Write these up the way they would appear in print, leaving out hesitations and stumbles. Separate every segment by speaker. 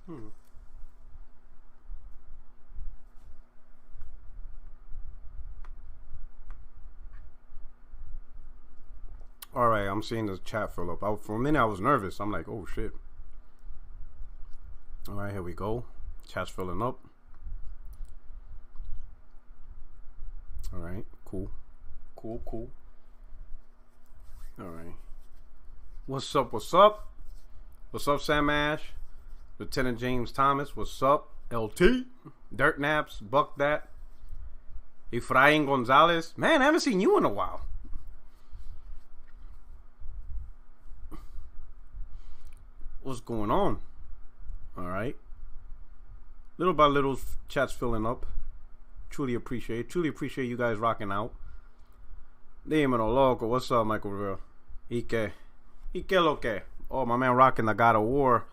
Speaker 1: Hmm. All right, I'm seeing the chat fill up. For a minute, I was nervous. I'm like, oh shit. All right, here we go. Chat's filling up. All right, cool. Cool. All right. What's up? What's up, Sam Ash? Lieutenant James Thomas. What's up? LT. Dirt Naps. Buck That. Efrain Gonzalez. Man, I haven't seen you in a while. What's going on? All right. Little by little, chat's filling up. Truly appreciate you guys rocking out. Dímelo, loco. What's up, Michael Rivera? Ike lo que? Oh, my man rocking the God of War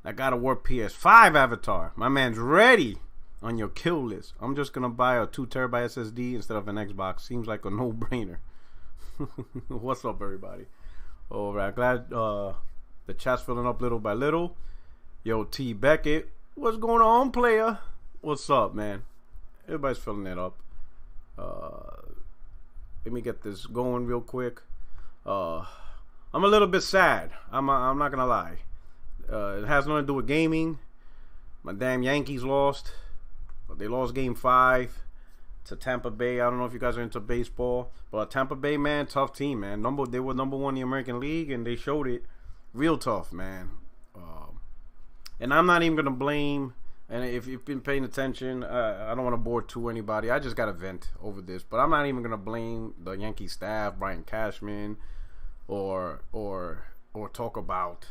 Speaker 1: PS5 avatar. My man's ready on your kill list. I'm just gonna buy a 2TB SSD instead of an Xbox. Seems like a no-brainer. What's up, everybody? All right, glad the chat's filling up little by little. Yo, T Beckett, what's going on, player? What's up, man? Everybody's filling it up. Let me get this going real quick. I'm a little bit sad. I'm not gonna lie. It has nothing to do with gaming. My damn Yankees lost. They lost Game 5 to Tampa Bay. I don't know if you guys are into baseball, but Tampa Bay, man, tough team, man. They were number one in the American League, and they showed it. Real tough, man. And I'm not even gonna blame. And if you've been paying attention, I don't want to bore to anybody. I just got to vent over this, but I'm not even gonna blame the Yankee staff, Brian Cashman, or talk about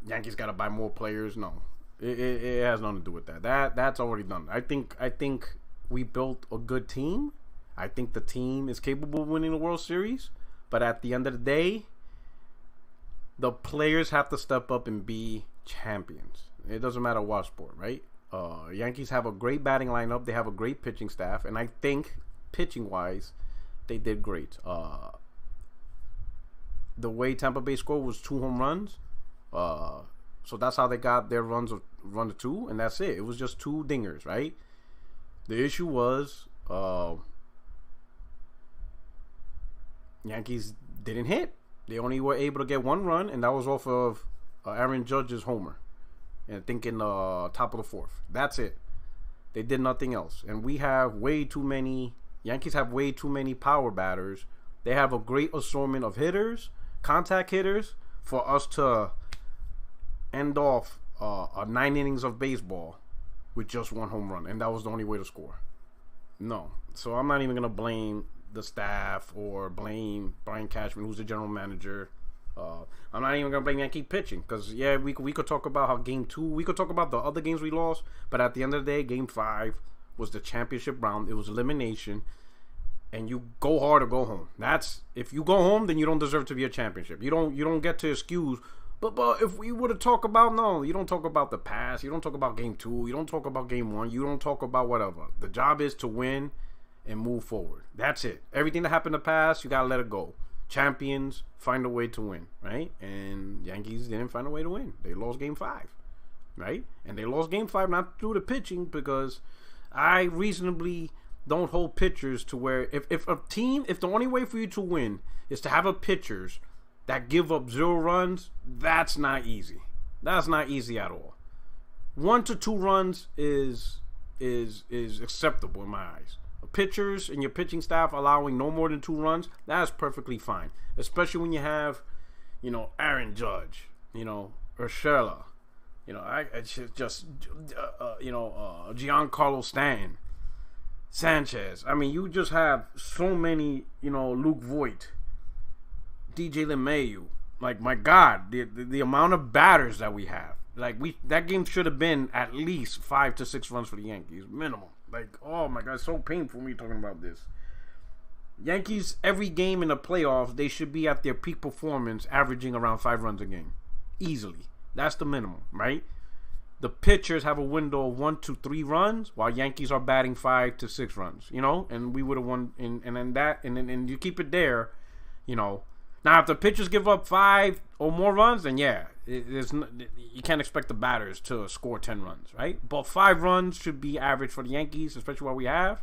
Speaker 1: Yankees got to buy more players. No, it has nothing to do with that. That's already done. I think we built a good team. I think the team is capable of winning the World Series, but at the end of the day, the players have to step up and be champions. It doesn't matter what sport, right? Yankees have a great batting lineup. They have a great pitching staff, and I think pitching-wise, they did great. The way Tampa Bay scored was 2 home runs, so that's how they got their run to 2, and that's it. It was just 2 dingers, right? The issue was Yankees didn't hit. They only were able to get 1 run, and that was off of Aaron Judge's homer. And I think in the top of the 4th. That's it. They did nothing else. And we have way too many. Yankees have way too many power batters. They have a great assortment of hitters, contact hitters, for us to end off 9 innings of baseball with just 1 home run. And that was the only way to score. No. So I'm not even going to blame the staff or blame Brian Cashman, who's the general manager. I'm not even gonna blame Yankee pitching, because yeah, we could talk about how Game 2, we could talk about the other games we lost, but at the end of the day, Game 5 was the championship round. It was elimination, and you go hard or go home. That's, if you go home, then you don't deserve to be a championship. You don't get to excuse. But if we were to talk about, no, you don't talk about the past. You don't talk about Game 2. You don't talk about Game 1. You don't talk about whatever. The job is to win and move forward. That's it. Everything that happened in the past, you gotta let it go. Champions find a way to win, right? And Yankees didn't find a way to win. They lost Game 5, right? And they lost Game 5 not through the pitching, because I reasonably don't hold pitchers to where if the only way for you to win is to have a pitchers that give up 0 runs, that's not easy. That's not easy at all. 1 to 2 runs is acceptable in my eyes. Pitchers and your pitching staff allowing no more than 2 runs, that's perfectly fine. Especially when you have, Aaron Judge, Urshela, Giancarlo Stanton, Sanchez. I mean, you just have so many, Luke Voigt, DJ LeMahieu. Like, my God, the amount of batters that we have. Like, that game should have been at least 5 to 6 runs for the Yankees, minimum. Like, oh my God, it's so painful me talking about this. Yankees, every game in the playoffs, they should be at their peak performance, averaging around 5 runs a game. Easily. That's the minimum, right? The pitchers have a window of 1 to 3 runs, while Yankees are batting 5 to 6 runs, and we would have won, and you keep it there, Now, if the pitchers give up 5 or more runs, then yeah, You can't expect the batters to score 10 runs, right? But 5 runs should be average for the Yankees, especially what we have.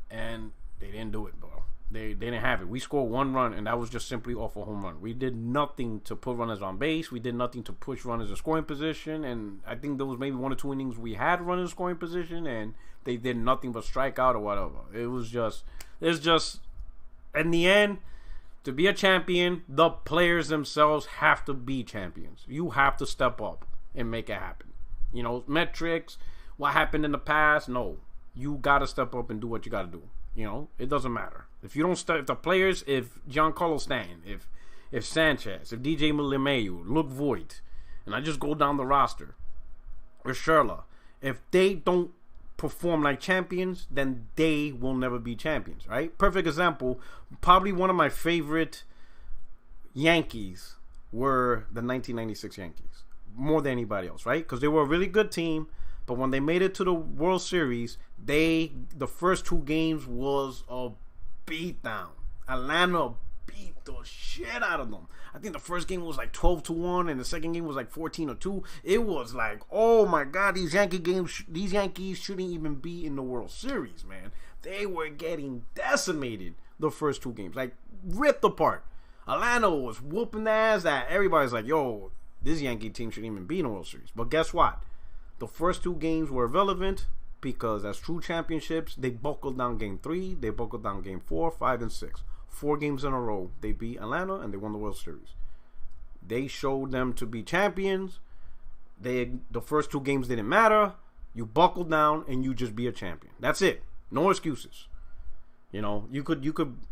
Speaker 1: And they didn't do it, bro. They didn't have it. We scored 1 run, and that was just simply off a home run. We did nothing to put runners on base. We did nothing to push runners in scoring position. And I think there was maybe 1 or 2 innings we had runners in scoring position, and they did nothing but strike out or whatever. It's just, in the end, to be a champion, the players themselves have to be champions. You have to step up and make it happen. You know, metrics, what happened in the past, no. You got to step up and do what you got to do. You know, it doesn't matter. If you don't start, if the players, if Giancarlo Stanton, if Sanchez, if DJ LeMahieu, Luke Voigt, and I just go down the roster, or Sherla, if they don't perform like champions, then they will never be champions, right? Perfect example, probably one of my favorite Yankees were the 1996 Yankees, more than anybody else, right? Because they were a really good team. But when they made it to the World Series, the first 2 games was a beatdown. Atlanta beat the shit out of them. I think the first game was like 12-1, and the second game was like 14-2. It was like, oh my God, these Yankees shouldn't even be in the World Series, man. They were getting decimated the first 2 games, like ripped apart. Atlanta was whooping their ass. That everybody's like, yo, this Yankee team shouldn't even be in the World Series. But guess what? The first 2 games were irrelevant because as true championships, they buckled down game 3, they buckled down game 4, 5, and 6. 4 games in a row, they beat Atlanta and they won the World Series. They showed them to be champions. The first 2 games didn't matter. You buckled down and you just be a champion. That's it. No excuses. You know, you could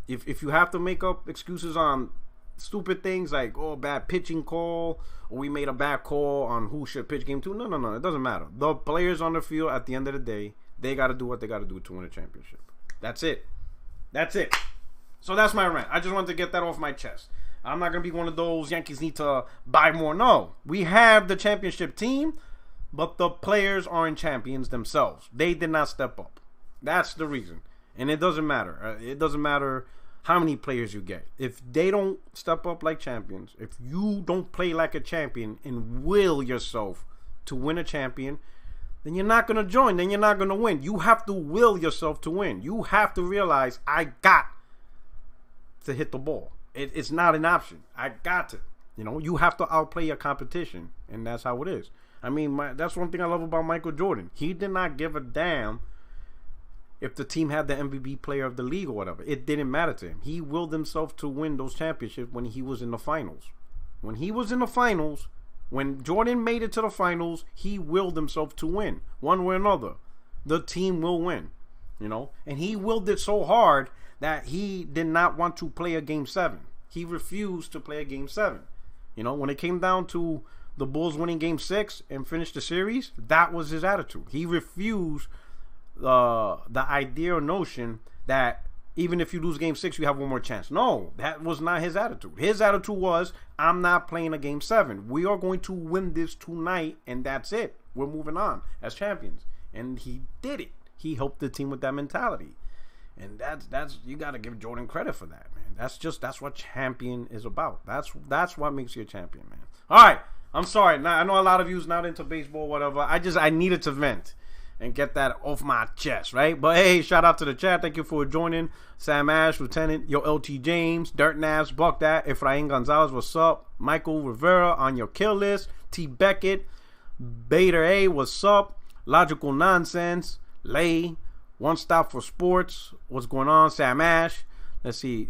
Speaker 1: if you have to make up excuses on stupid things like, oh, bad pitching call, or we made a bad call on who should pitch game 2. No, it doesn't matter. The players on the field, at the end of the day, they got to do what they got to do to win a championship. That's it. So that's my rant. I just wanted to get that off my chest. I'm not going to be one of those Yankees need to buy more. No, we have the championship team, but the players aren't champions themselves. They did not step up. That's the reason. And it doesn't matter. It doesn't matter how many players you get. If they don't step up like champions, if you don't play like a champion and will yourself to win a champion, then you're not going to join. Then you're not going to win. You have to will yourself to win. You have to realize, I got to hit the ball. It's not an option. I got to. You know, you have to outplay your competition. And that's how it is. I mean, that's one thing I love about Michael Jordan. He did not give a damn if the team had the MVP player of the league or whatever. It didn't matter to him. He willed himself to win those championships when he was in the finals. When he was in the finals, when Jordan made it to the finals, he willed himself to win. One way or another. The team will win. You know? And he willed it so hard that he did not want to play a Game 7. He refused to play a Game 7. You know? When it came down to the Bulls winning Game 6 and finish the series, that was his attitude. He refused the idea or notion that even if you lose Game 6, you have one more chance. No, that was not his attitude. His attitude was, I'm not playing a Game 7. We are going to win this tonight, and that's it. We're moving on as champions. And he did it. He helped the team with that mentality. And that's you got to give Jordan credit for that, man. That's what champion is about. That's what makes you a champion, man. All right, I'm sorry. Now, I know a lot of you's not into baseball, whatever. I needed to vent and get that off my chest, right? But hey, shout out to the chat. Thank you for joining. Sam Ash, Lieutenant, yo, LT James, Dirt Nabs, Buck That, Efrain Gonzalez, what's up? Michael Rivera on your kill list. T. Beckett, Bader A, what's up? Logical Nonsense, Lay, One Stop for Sports, what's going on? Sam Ash, let's see.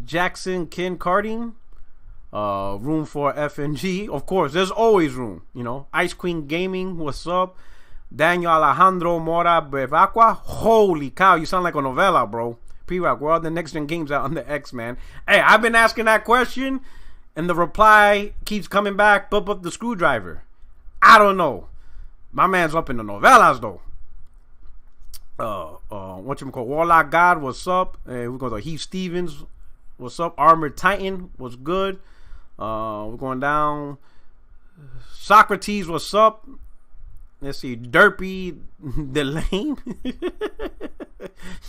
Speaker 1: Jackson Ken Carding, room for FNG. Of course, there's always room. You know, Ice Queen Gaming, what's up? Daniel Alejandro Mora Bevacqua. Holy cow, you sound like a novela, bro. P-Rock, where are the next gen games out on the X, man? Hey, I've been asking that question, and the reply keeps coming back. But the screwdriver. I don't know. My man's up in the novelas, though. Whatchamacallit, Warlock God, what's up? We're going to Heath Stevens, what's up? Armored Titan, what's good? We're going down. Socrates, what's up? Let's see. Derpy Delane.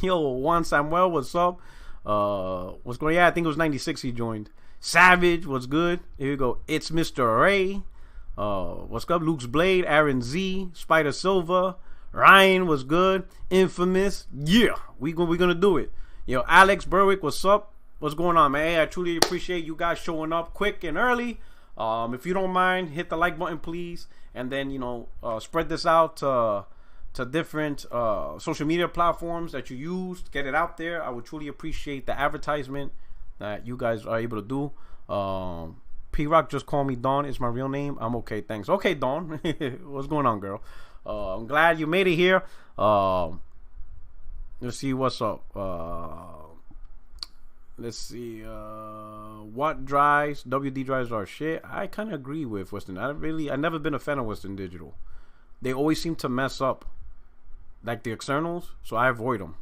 Speaker 1: Yo, Juan Samuel, what's up? What's going on? Yeah, I think it was 96 he joined. Savage, what's good? Here we go. It's Mr. Ray. What's up? Luke's Blade, Aaron Z, Spider Silva, Ryan, what's good? Infamous, yeah, we're gonna do it. Yo, Alex Berwick, what's up? What's going on, man? Hey, I truly appreciate you guys showing up quick and early. If you don't mind, hit the like button, please, and then spread this out to different social media platforms that you use. Get it out there. I would truly appreciate the advertisement that you guys are able to do. P-Rock just called me Dawn. It's my real name. I'm okay, thanks. Okay, Dawn. What's going on, girl? I'm glad you made it here. Let's see what's up. Let's see. What drives? WD drives are shit. I kind of agree with Western. I've never been a fan of Western Digital. They always seem to mess up, like the externals, so I avoid them.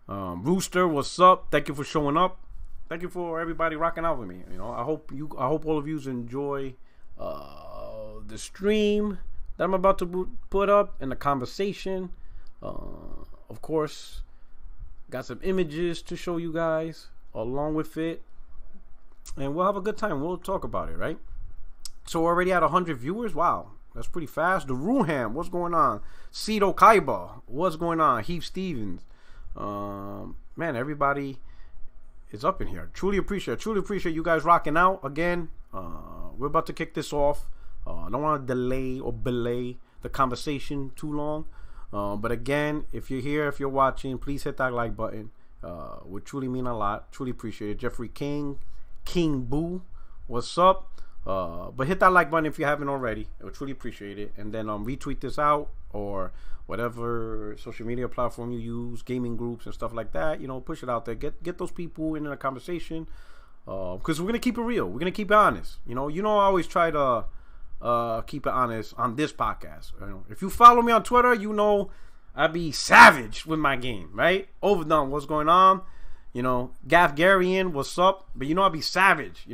Speaker 1: Rooster, what's up? Thank you for showing up. Thank you for everybody rocking out with me. I hope all of you enjoy the stream that I'm about to put up and the conversation. Of course, got some images to show you guys along with it, and we'll have a good time. We'll talk about it, right? So we're already at 100 viewers. Wow, that's pretty fast. The Ruham, what's going on? Cito Kaiba, what's going on? Heath Stevens, man, everybody is up in here. Truly appreciate you guys rocking out again. We're about to kick this off. I don't want to delay or belay the conversation too long, but again, if you're here, if you're watching, please hit that like button. Would truly mean a lot. Truly appreciate it. Jeffrey King Boo, what's up? But hit that like button if you haven't already. I would truly appreciate it. And then retweet this out, or whatever social media platform you use, gaming groups and stuff like that. Push it out there. Get those people in a conversation, because we're gonna keep it real. We're gonna keep it honest. I always try to keep it honest on this podcast. If you follow me on Twitter, I be savage with my game, right? Overdone, what's going on? Gaff Garian, what's up? But I be savage.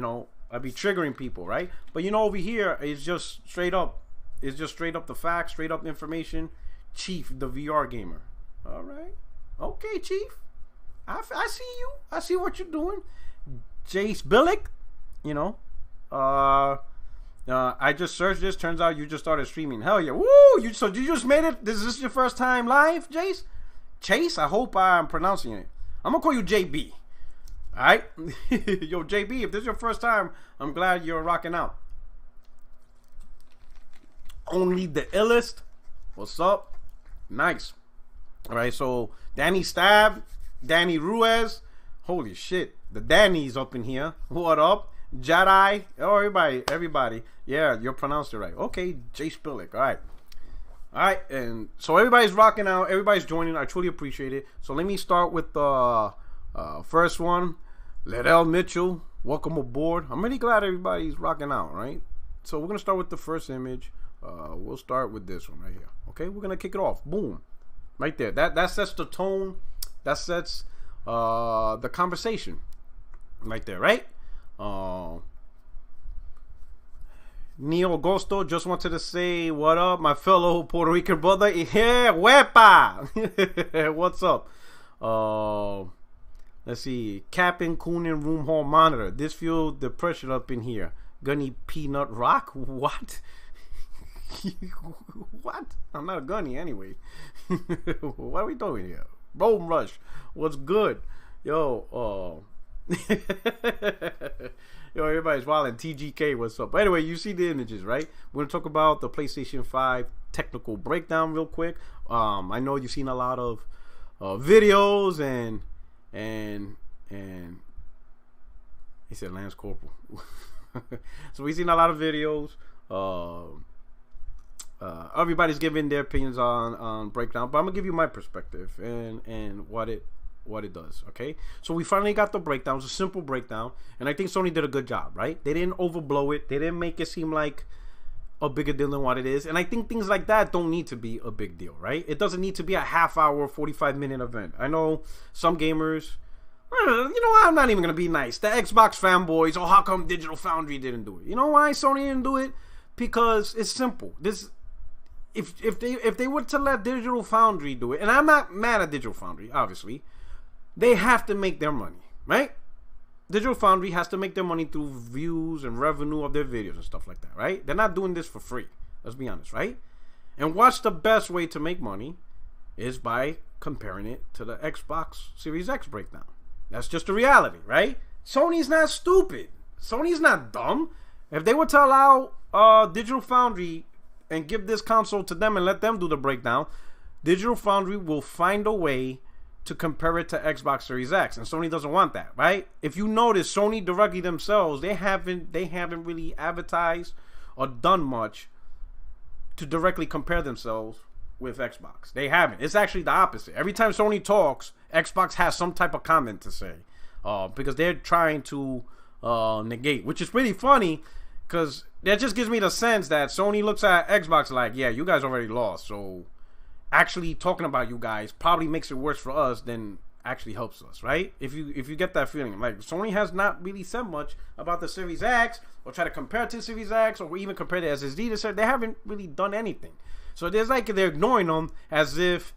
Speaker 1: I be triggering people, right? But over here, it's just straight up. It's just straight up the facts, straight up information. Chief, the VR gamer. All right. Okay, Chief. I see you. I see what you're doing. Jace Billick, I just searched this. Turns out you just started streaming. Hell yeah. Woo! You just made it? Is this your first time live, Jace? Chase? I hope I'm pronouncing it. I'm going to call you JB. All right? Yo, JB, if this is your first time, I'm glad you're rocking out. Only the illest. What's up? Nice. All right, so Danny Stab, Danny Ruiz. Holy shit. The Danny's up in here. What up? Jedi. Oh, everybody. Yeah, you pronounced it right. Okay, Jay Spillick. All right, and so everybody's rocking out. Everybody's joining. I truly appreciate it. So let me start with the first one. Liddell Mitchell, welcome aboard. I'm really glad everybody's rocking out, right? So we're going to start with the first image. We'll start with this one right here. Okay, we're going to kick it off. Boom. Right there. That sets the tone. That sets the conversation. Right there, right? Neo Agosto just wanted to say what up, my fellow Puerto Rican brother. Yeah, wepa. What's up? Let's see. Captain Coonan Room Hall Monitor. This feel the pressure up in here. Gunny Peanut Rock? What? What? I'm not a gunny anyway. What are we doing here? Rome Rush. What's good? Yo, yo, everybody's wilding. TGK, what's up? But anyway, you see the images, right? We're gonna talk about the PlayStation 5 technical breakdown real quick. I know you've seen a lot of videos and he said Lance Corporal. So we've seen a lot of videos. Everybody's giving their opinions on breakdown, but I'm gonna give you my perspective and what it does. Okay, so we finally got the breakdown. It was a simple breakdown, and I think Sony did a good job, right? They didn't overblow it. They didn't make it seem like a bigger deal than what it is, and I think things like that don't need to be a big deal, right? It doesn't need to be a half-hour, 45-minute event. I know some gamers, I'm not even gonna be nice. The Xbox fanboys, how come Digital Foundry didn't do it? You know why Sony didn't do it? Because it's simple. If they were to let Digital Foundry do it, and I'm not mad at Digital Foundry, obviously, they have to make their money, right? Digital Foundry has to make their money through views and revenue of their videos and stuff like that, right? They're not doing this for free. Let's be honest, right? And what's the best way to make money is by comparing it to the Xbox Series X breakdown. That's just the reality, right? Sony's not stupid. Sony's not dumb. If they were to allow Digital Foundry and give this console to them and let them do the breakdown, Digital Foundry will find a way to compare it to Xbox Series X, and Sony doesn't want that, right? If you notice, Sony directly themselves, they haven't really advertised or done much to directly compare themselves with Xbox. They haven't. It's actually the opposite. Every time Sony talks, Xbox has some type of comment to say, because they're trying to negate, which is pretty funny, because that just gives me the sense that Sony looks at Xbox like, yeah, you guys already lost, so actually talking about you guys probably makes it worse for us than actually helps us, right? If you get that feeling, like Sony has not really said much about the Series X or try to compare it to the Series X or even compare the SSD. They haven't really done anything. So there's like they're ignoring them as if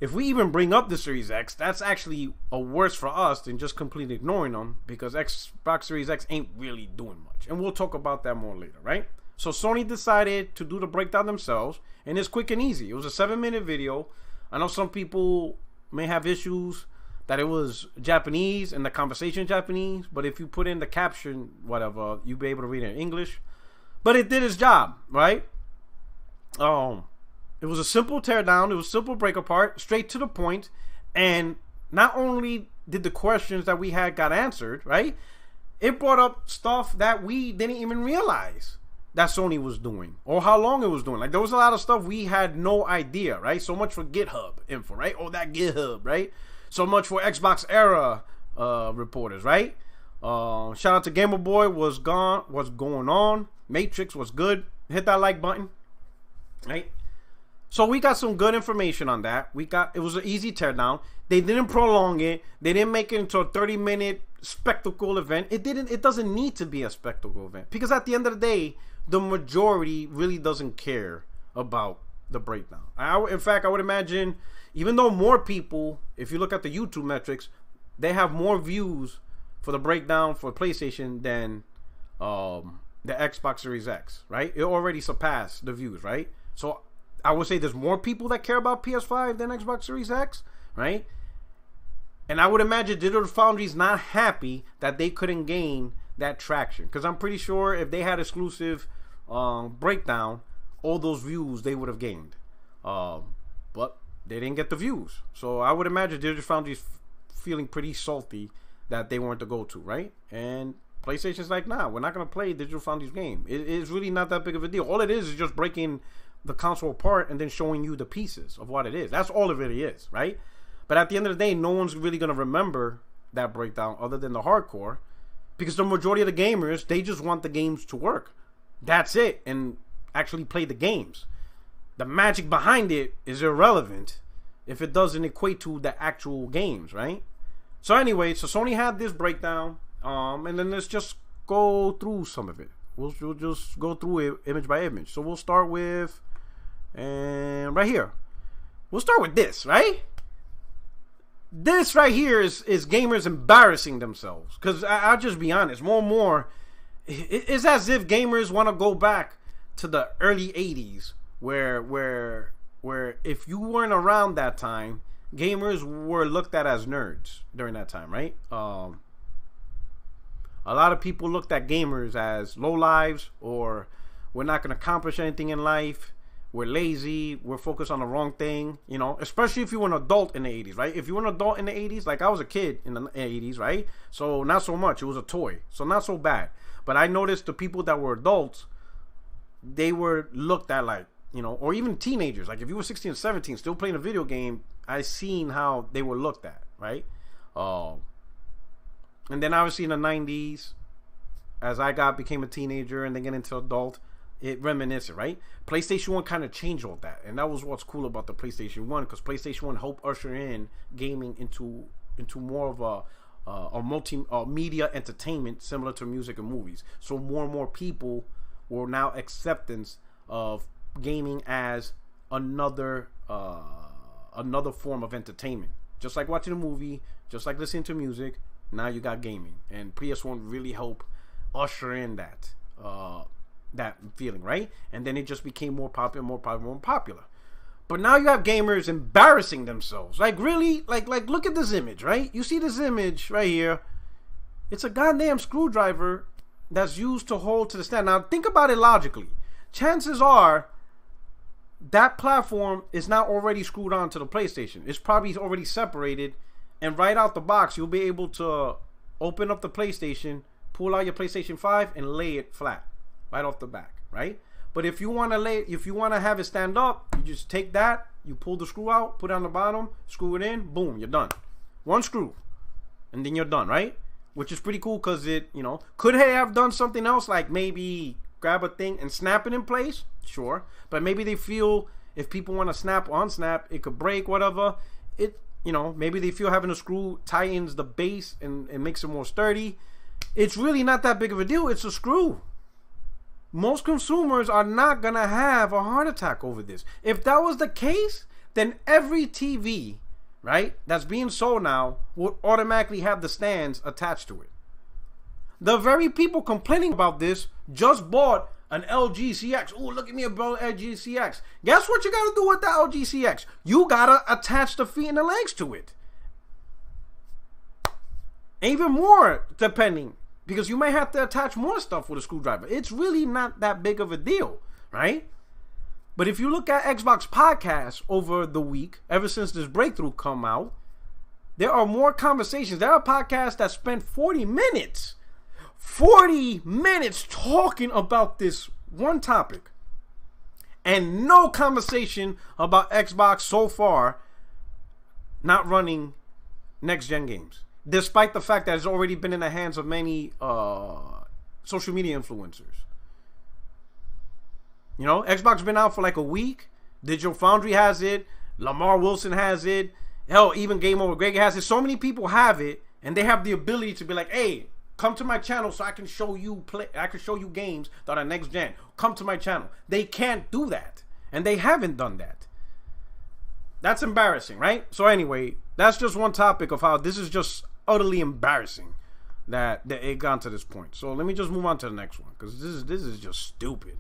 Speaker 1: we even bring up the Series X, that's actually a worse for us than just completely ignoring them, because Xbox Series X ain't really doing much. And we'll talk about that more later, right? So Sony decided to do the breakdown themselves, and it's quick and easy. It was a 7-minute video. I know some people may have issues that it was Japanese and the conversation Japanese, but if you put in the caption, whatever, you'll be able to read it in English. But it did its job, right? It was a simple teardown. It was a simple break apart, straight to the point. And not only did the questions that we had got answered, right? It brought up stuff that we didn't even realize that Sony was doing, or how long it was doing. Like, there was a lot of stuff we had no idea, right? So much for GitHub info, right? Oh, that GitHub, right? So much for Xbox era reporters, right? Shout out to Gamer Boy. What's going on? Matrix was good. Hit that like button, right? So we got some good information on that. It was an easy teardown. They didn't prolong it. They didn't make it into a 30-minute spectacle event. It doesn't need to be a spectacle event, because at the end of the day, the majority really doesn't care about the breakdown. In fact, I would imagine, even though more people, if you look at the YouTube metrics, they have more views for the breakdown for PlayStation than the Xbox Series X, right? It already surpassed the views, right? So I would say there's more people that care about PS5 than Xbox Series X, right? And I would imagine Digital Foundry's not happy that they couldn't gain that traction, because I'm pretty sure if they had exclusive breakdown, all those views they would have gained, but they didn't get the views. So I would imagine Digital Foundry's feeling pretty salty that they weren't the go-to, right? And PlayStation's like, nah, we're not gonna play Digital Foundry's game. It's really not that big of a deal. All it is just breaking the console apart and then showing you the pieces of what it is. That's all it really is, right? But at the end of the day, no one's really gonna remember that breakdown other than the hardcore, because the majority of the gamers, they just want the games to work. That's it, and actually play the games. The magic behind it is irrelevant if it doesn't equate to the actual games, right? So anyway, so Sony had this breakdown, and then let's just go through some of it. We'll just go through it image by image. So we'll start with, and right here, we'll start with this, right? This right here is gamers embarrassing themselves, because I'll just be honest, more and more, it's as if gamers want to go back to the early 80s, where if you weren't around that time, gamers were looked at as nerds during that time, right? A lot of people looked at gamers as low lives, or we're not going to accomplish anything in life, we're lazy, we're focused on the wrong thing, you know, especially if you were an adult in the 80s, right? If you were an adult in the 80s, like I was a kid in the 80s, right? So not so much, it was a toy, so not so bad. But I noticed the people that were adults, they were looked at like, you know, or even teenagers, like if you were 16 or 17 still playing a video game, I seen how they were looked at, right? And then obviously in the 90s, as I became a teenager and then get into adult, it reminiscent, right? PlayStation 1 kind of changed all that, and that was what's cool about the PlayStation 1, because PlayStation 1 helped usher in gaming into more of a multimedia entertainment similar to music and movies. So more and more people were now acceptance of gaming as another form of entertainment, just like watching a movie, just like listening to music. now you got gaming, and PS1 really helped usher in that feeling, right? And then it just became more popular, more popular, more popular. But now you have gamers embarrassing themselves. Like, really? Like look at this image, right? You see this image right here. It's a goddamn screwdriver that's used to hold to the stand. Now, think about it logically. Chances are that platform is not already screwed onto the PlayStation. It's probably already separated, and right out the box, you'll be able to open up the PlayStation, pull out your PlayStation 5, and lay it flat right off the back, right? But if you want to have it stand up, you just take that, you pull the screw out, put it on the bottom, screw it in, boom, you're done. One screw, and then you're done, right? Which is pretty cool because it, could they have done something else, like maybe grab a thing and snap it in place? Sure. But maybe they feel if people want to snap or unsnap, it could break, whatever. Maybe they feel having a screw tightens the base and makes it more sturdy. It's really not that big of a deal. It's a screw. Most consumers are not going to have a heart attack over this. If that was the case, then every TV, right, that's being sold now would automatically have the stands attached to it. The very people complaining about this just bought an LG CX. Oh, look at me about LG CX. Guess what you got to do with the LG CX? You got to attach the feet and the legs to it. Even more, depending. Because you may have to attach more stuff with a screwdriver. It's really not that big of a deal, right? But if you look at Xbox podcasts over the week, ever since this breakthrough come out, there are more conversations. There are podcasts that spend 40 minutes talking about this one topic. And no conversation about Xbox so far not running next-gen games. Despite the fact that it's already been in the hands of many social media influencers. Xbox been out for like a week. Digital Foundry has it. Lamar Wilson has it. Hell, even Game Over Greg has it. So many people have it, and they have the ability to be like, hey, come to my channel so I can show you games that are next gen. Come to my channel. They can't do that. And they haven't done that. That's embarrassing, right? So anyway, that's just one topic of how this is just utterly embarrassing that it got to this point. So let me just move on to the next one, because this is just stupid.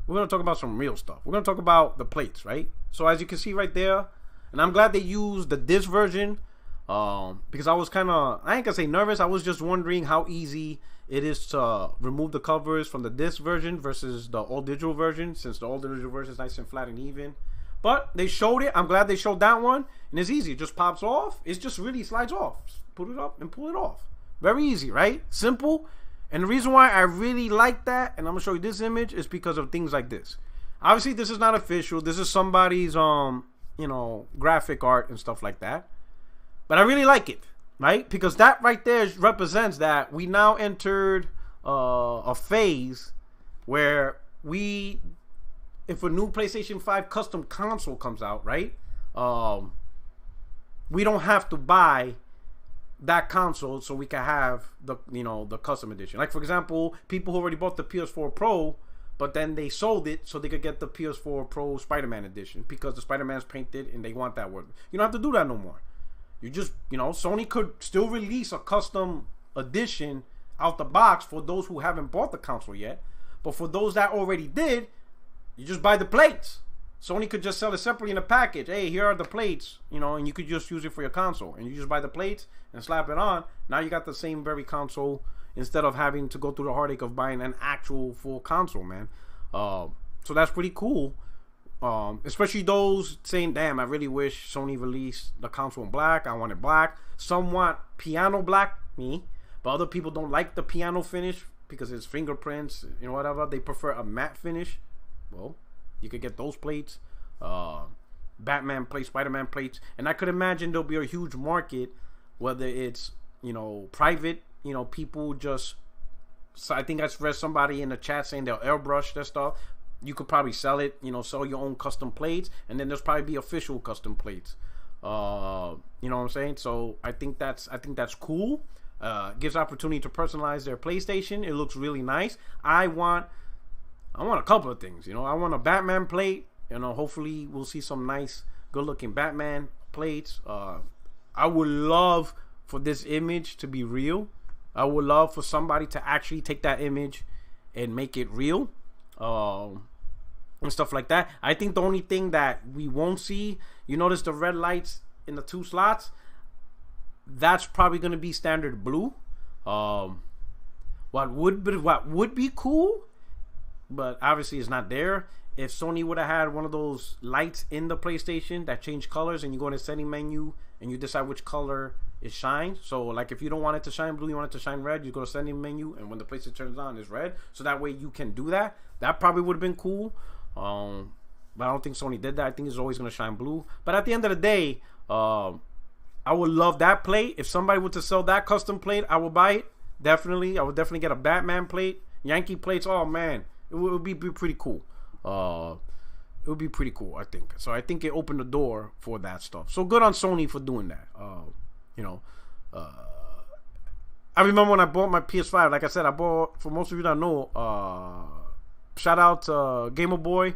Speaker 1: We're going to talk about some real stuff. We're going to talk about the plates, right? So as you can see right there, and I'm glad they used the disc version, because I was kind of, I ain't gonna say nervous, I was just wondering how easy it is to remove the covers from the disc version versus the all digital version, since the all digital version is nice and flat and even. But they showed it. I'm glad they showed that one. And it's easy. It just pops off. It just really slides off. Put it up and pull it off. Very easy, right? Simple. And the reason why I really like that, and I'm going to show you this image, is because of things like this. Obviously, this is not official. This is somebody's, graphic art and stuff like that. But I really like it, right? Because that right there represents that we now entered a phase where if a new PlayStation 5 custom console comes out, right? We don't have to buy that console so we can have the custom edition. Like, for example, people who already bought the PS4 Pro, but then they sold it so they could get the PS4 Pro Spider-Man edition because the Spider-Man's painted and they want that word. You don't have to do that no more. You just, Sony could still release a custom edition out the box for those who haven't bought the console yet. But for those that already did, you just buy the plates. Sony could just sell it separately in a package. Hey, here are the plates, and you could just use it for your console. And you just buy the plates and slap it on. Now you got the same very console instead of having to go through the heartache of buying an actual full console, man. So that's pretty cool. Especially those saying, damn, I really wish Sony released the console in black. I want it black. Some want piano black, me. But other people don't like the piano finish because it's fingerprints, whatever. They prefer a matte finish. Well, you could get those plates, Batman plates, Spider-Man plates, and I could imagine there'll be a huge market, whether it's private, people just. So I think I read somebody in the chat saying they'll airbrush their stuff. You could probably sell it, sell your own custom plates, and then there's probably be official custom plates. You know what I'm saying? So I think that's cool. Gives opportunity to personalize their PlayStation. It looks really nice. I want a couple of things, I want a Batman plate, hopefully we'll see some nice, good looking Batman plates. I would love for this image to be real. I would love for somebody to actually take that image and make it real, and stuff like that. I think the only thing that we won't see, you notice the red lights in the 2 slots, that's probably going to be standard blue. What would be cool, but obviously it's not there, if Sony would have had one of those lights in the PlayStation that change colors, and you go in the setting menu and you decide which color it shines. So like if you don't want it to shine blue, you want it to shine red, you go to setting menu, and when the PlayStation turns on, it's red. So that way you can do that. That probably would have been cool. But I don't think Sony did that. I think it's always going to shine blue. But at the end of the day, I would love that plate. If somebody were to sell that custom plate, I would buy it. Definitely. I would definitely get a Batman plate. Yankee plates. Oh, man. It would be pretty cool. It would be pretty cool, I think. So I think it opened the door for that stuff. So good on Sony for doing that. You know, I remember when I bought my PS5. Like I said, I bought, for most of you that know, shout out to Gamer Boy.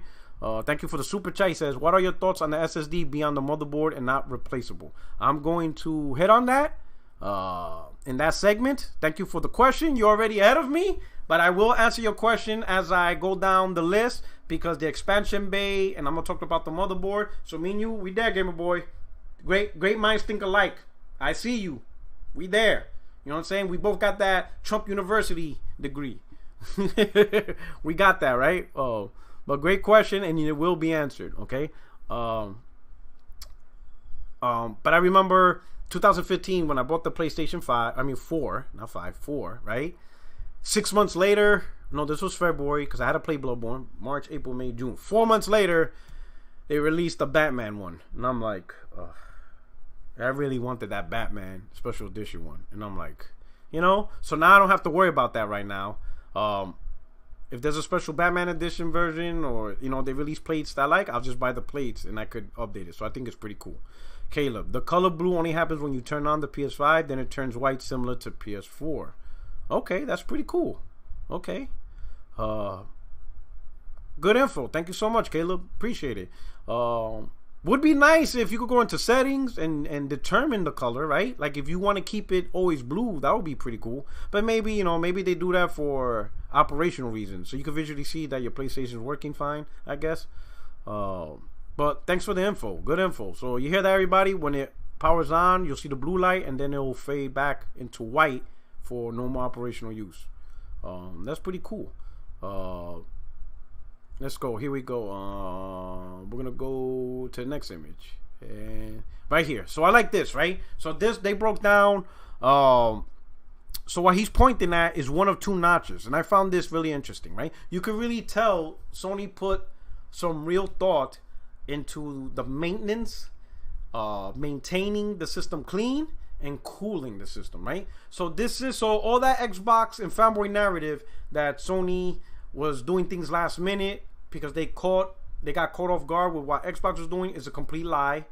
Speaker 1: Thank you for the super chat. He says, what are your thoughts on the SSD being on the motherboard and not replaceable? I'm going to hit on that in that segment. Thank you for the question. You're already ahead of me, but I will answer your question as I go down the list, because the expansion bay, and I'm going to talk about the motherboard. So me and you, we there, Gamer Boy. Great minds think alike. I see you. We there. You know what I'm saying? We both got that Trump University degree. We got that, right? Oh, but great question, and it will be answered. Okay. But I remember 2015 when I bought the PlayStation 4, right? 6 months later, no, this was February, because I had to play Bloodborne. March, April, May, June. 4 months later, they released the Batman one, and I'm like, ugh. I really wanted that Batman special edition one, and I'm like, you know, so now I don't have to worry about that right now. If there's a special Batman edition version, or you know, they release plates that I like, I'll just buy the plates and I could update it. So I think it's pretty cool. Caleb, the color blue only happens when you turn on the PS5, then it turns white, similar to PS4. Okay, that's pretty cool. Okay, good info. Thank you so much, Caleb. Appreciate it. Would be nice if you could go into settings and determine the color, right? Like if you want to keep it always blue, that would be pretty cool. But maybe, you know, maybe they do that for operational reasons, so you can visually see that your PlayStation is working fine, I guess. But thanks for the info. Good info. So you hear that, everybody? When it powers on, you'll see the blue light, and then it will fade back into white for normal operational use. That's pretty cool. Let's go. Here we go. We're gonna go to the next image, and right here. So I like this, right? So this, they broke down. So what he's pointing at is one of 2 notches, and I found this really interesting, right? You can really tell Sony put some real thought into the maintenance, maintaining the system clean, and cooling the system, right? So this is, so all that Xbox and fanboy narrative that Sony was doing things last minute because they got caught off guard with what Xbox was doing is a complete lie,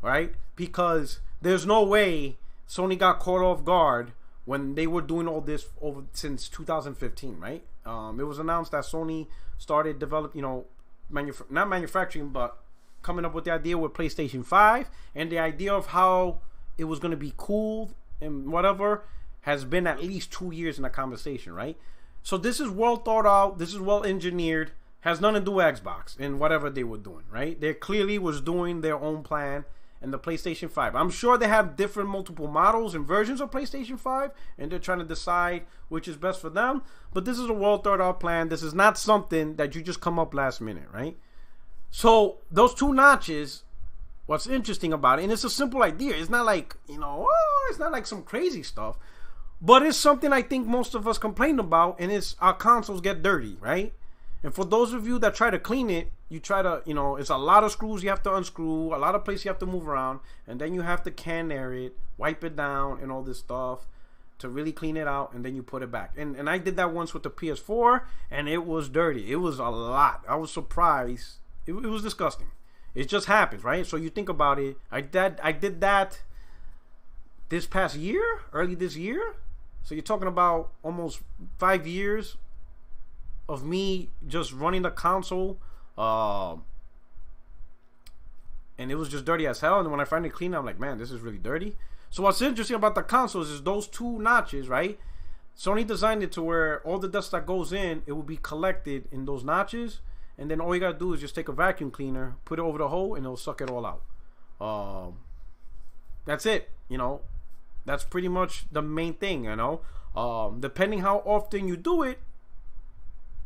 Speaker 1: right? Because there's no way Sony got caught off guard when they were doing all this over since 2015, right? It was announced that Sony started developing, you know, not manufacturing, but coming up with the idea with PlayStation 5, and the idea of how it was going to be cool and whatever has been at least 2 years in a conversation, right? So this is well thought out. This is well engineered. Has nothing to do with Xbox and whatever they were doing, right? They clearly was doing their own plan and the PlayStation 5. I'm sure they have different multiple models and versions of PlayStation 5, and they're trying to decide which is best for them. But this is a well thought out plan. This is not something that you just come up last minute, right? So those 2 notches, what's interesting about it, and it's a simple idea. It's not like, you know, it's not like some crazy stuff. But it's something I think most of us complain about, and it's our consoles get dirty, right? And for those of you that try to clean it, you try to, you know, it's a lot of screws you have to unscrew, a lot of places you have to move around, and then you have to can air it, wipe it down, and all this stuff to really clean it out, and then you put it back. And I did that once with the PS4, and it was dirty. It was a lot. I was surprised. It was disgusting. It just happens, right? So you think about it. I did that this past year, early this year. So you're talking about almost 5 years of me just running the console, and it was just dirty as hell. And when I finally cleaned it, I'm like, man, this is really dirty. So what's interesting about the consoles is those two notches, right? Sony designed it to where all the dust that goes in, it will be collected in those notches, and then all you gotta do is just take a vacuum cleaner, put it over the hole, and it'll suck it all out. That's it. You know, that's pretty much the main thing. You know, depending how often you do it,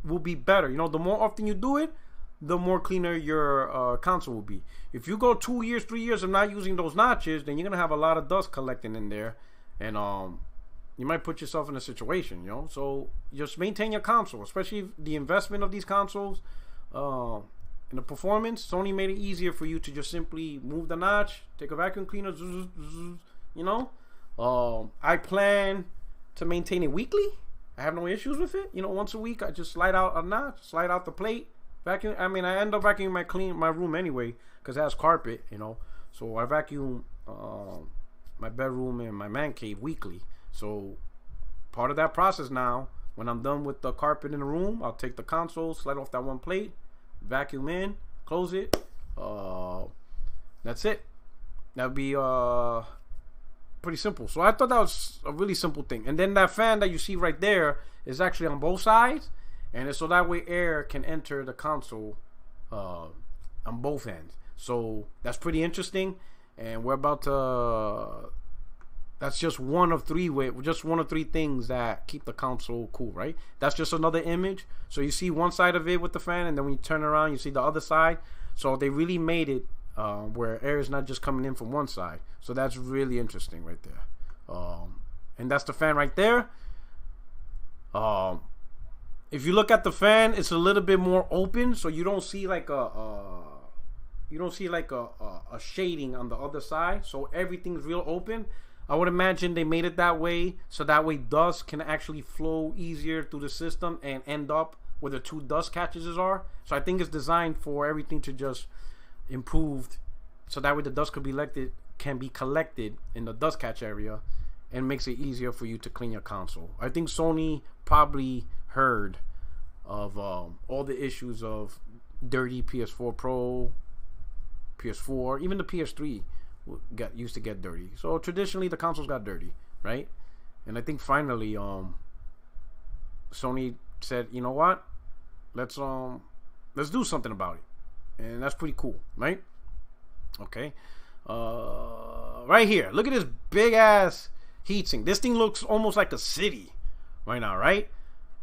Speaker 1: will be better. You know, the more often you do it, the more cleaner your console will be. If you go 2 years, 3 years of not using those notches, then you're gonna have a lot of dust collecting in there, and you might put yourself in a situation, you know. So just maintain your console, especially the investment of these consoles, and the performance. Sony made it easier for you to just simply move the notch, take a vacuum cleaner, you know. I plan to maintain it weekly. I have no issues with it. You know, once a week I just slide out a notch, slide out the plate, vacuum. I mean, I end up vacuuming my room anyway because it has carpet, you know. So I vacuum my bedroom and my man cave weekly. So part of that process now, when I'm done with the carpet in the room, I'll take the console, slide off that one plate, vacuum in, close it. That's it. That'd be pretty simple. So I thought that was a really simple thing. And then that fan that you see right there is actually on both sides, and so that way air can enter the console on both ends. So that's pretty interesting. And we're about to. That's just one of three things that keep the console cool, right? That's just another image. So you see one side of it with the fan, and then when you turn around, you see the other side. So they really made it where air is not just coming in from one side. So that's really interesting right there. And that's the fan right there. If you look at the fan, it's a little bit more open, so you don't see like a shading on the other side. So everything's real open. I would imagine they made it that way, so that way dust can actually flow easier through the system and end up where the two dust catches are. So I think it's designed for everything to just improved, so that way the dust can be collected in the dust catch area, and makes it easier for you to clean your console. I think Sony probably heard of all the issues of dirty PS4 Pro, PS4, even the PS3. Used to get dirty. So traditionally the consoles got dirty, right? And I think finally Sony said, you know what, let's do something about it. And that's pretty cool, right? Okay. Right here, look at this big ass heatsink. This thing looks almost like a city right now, right?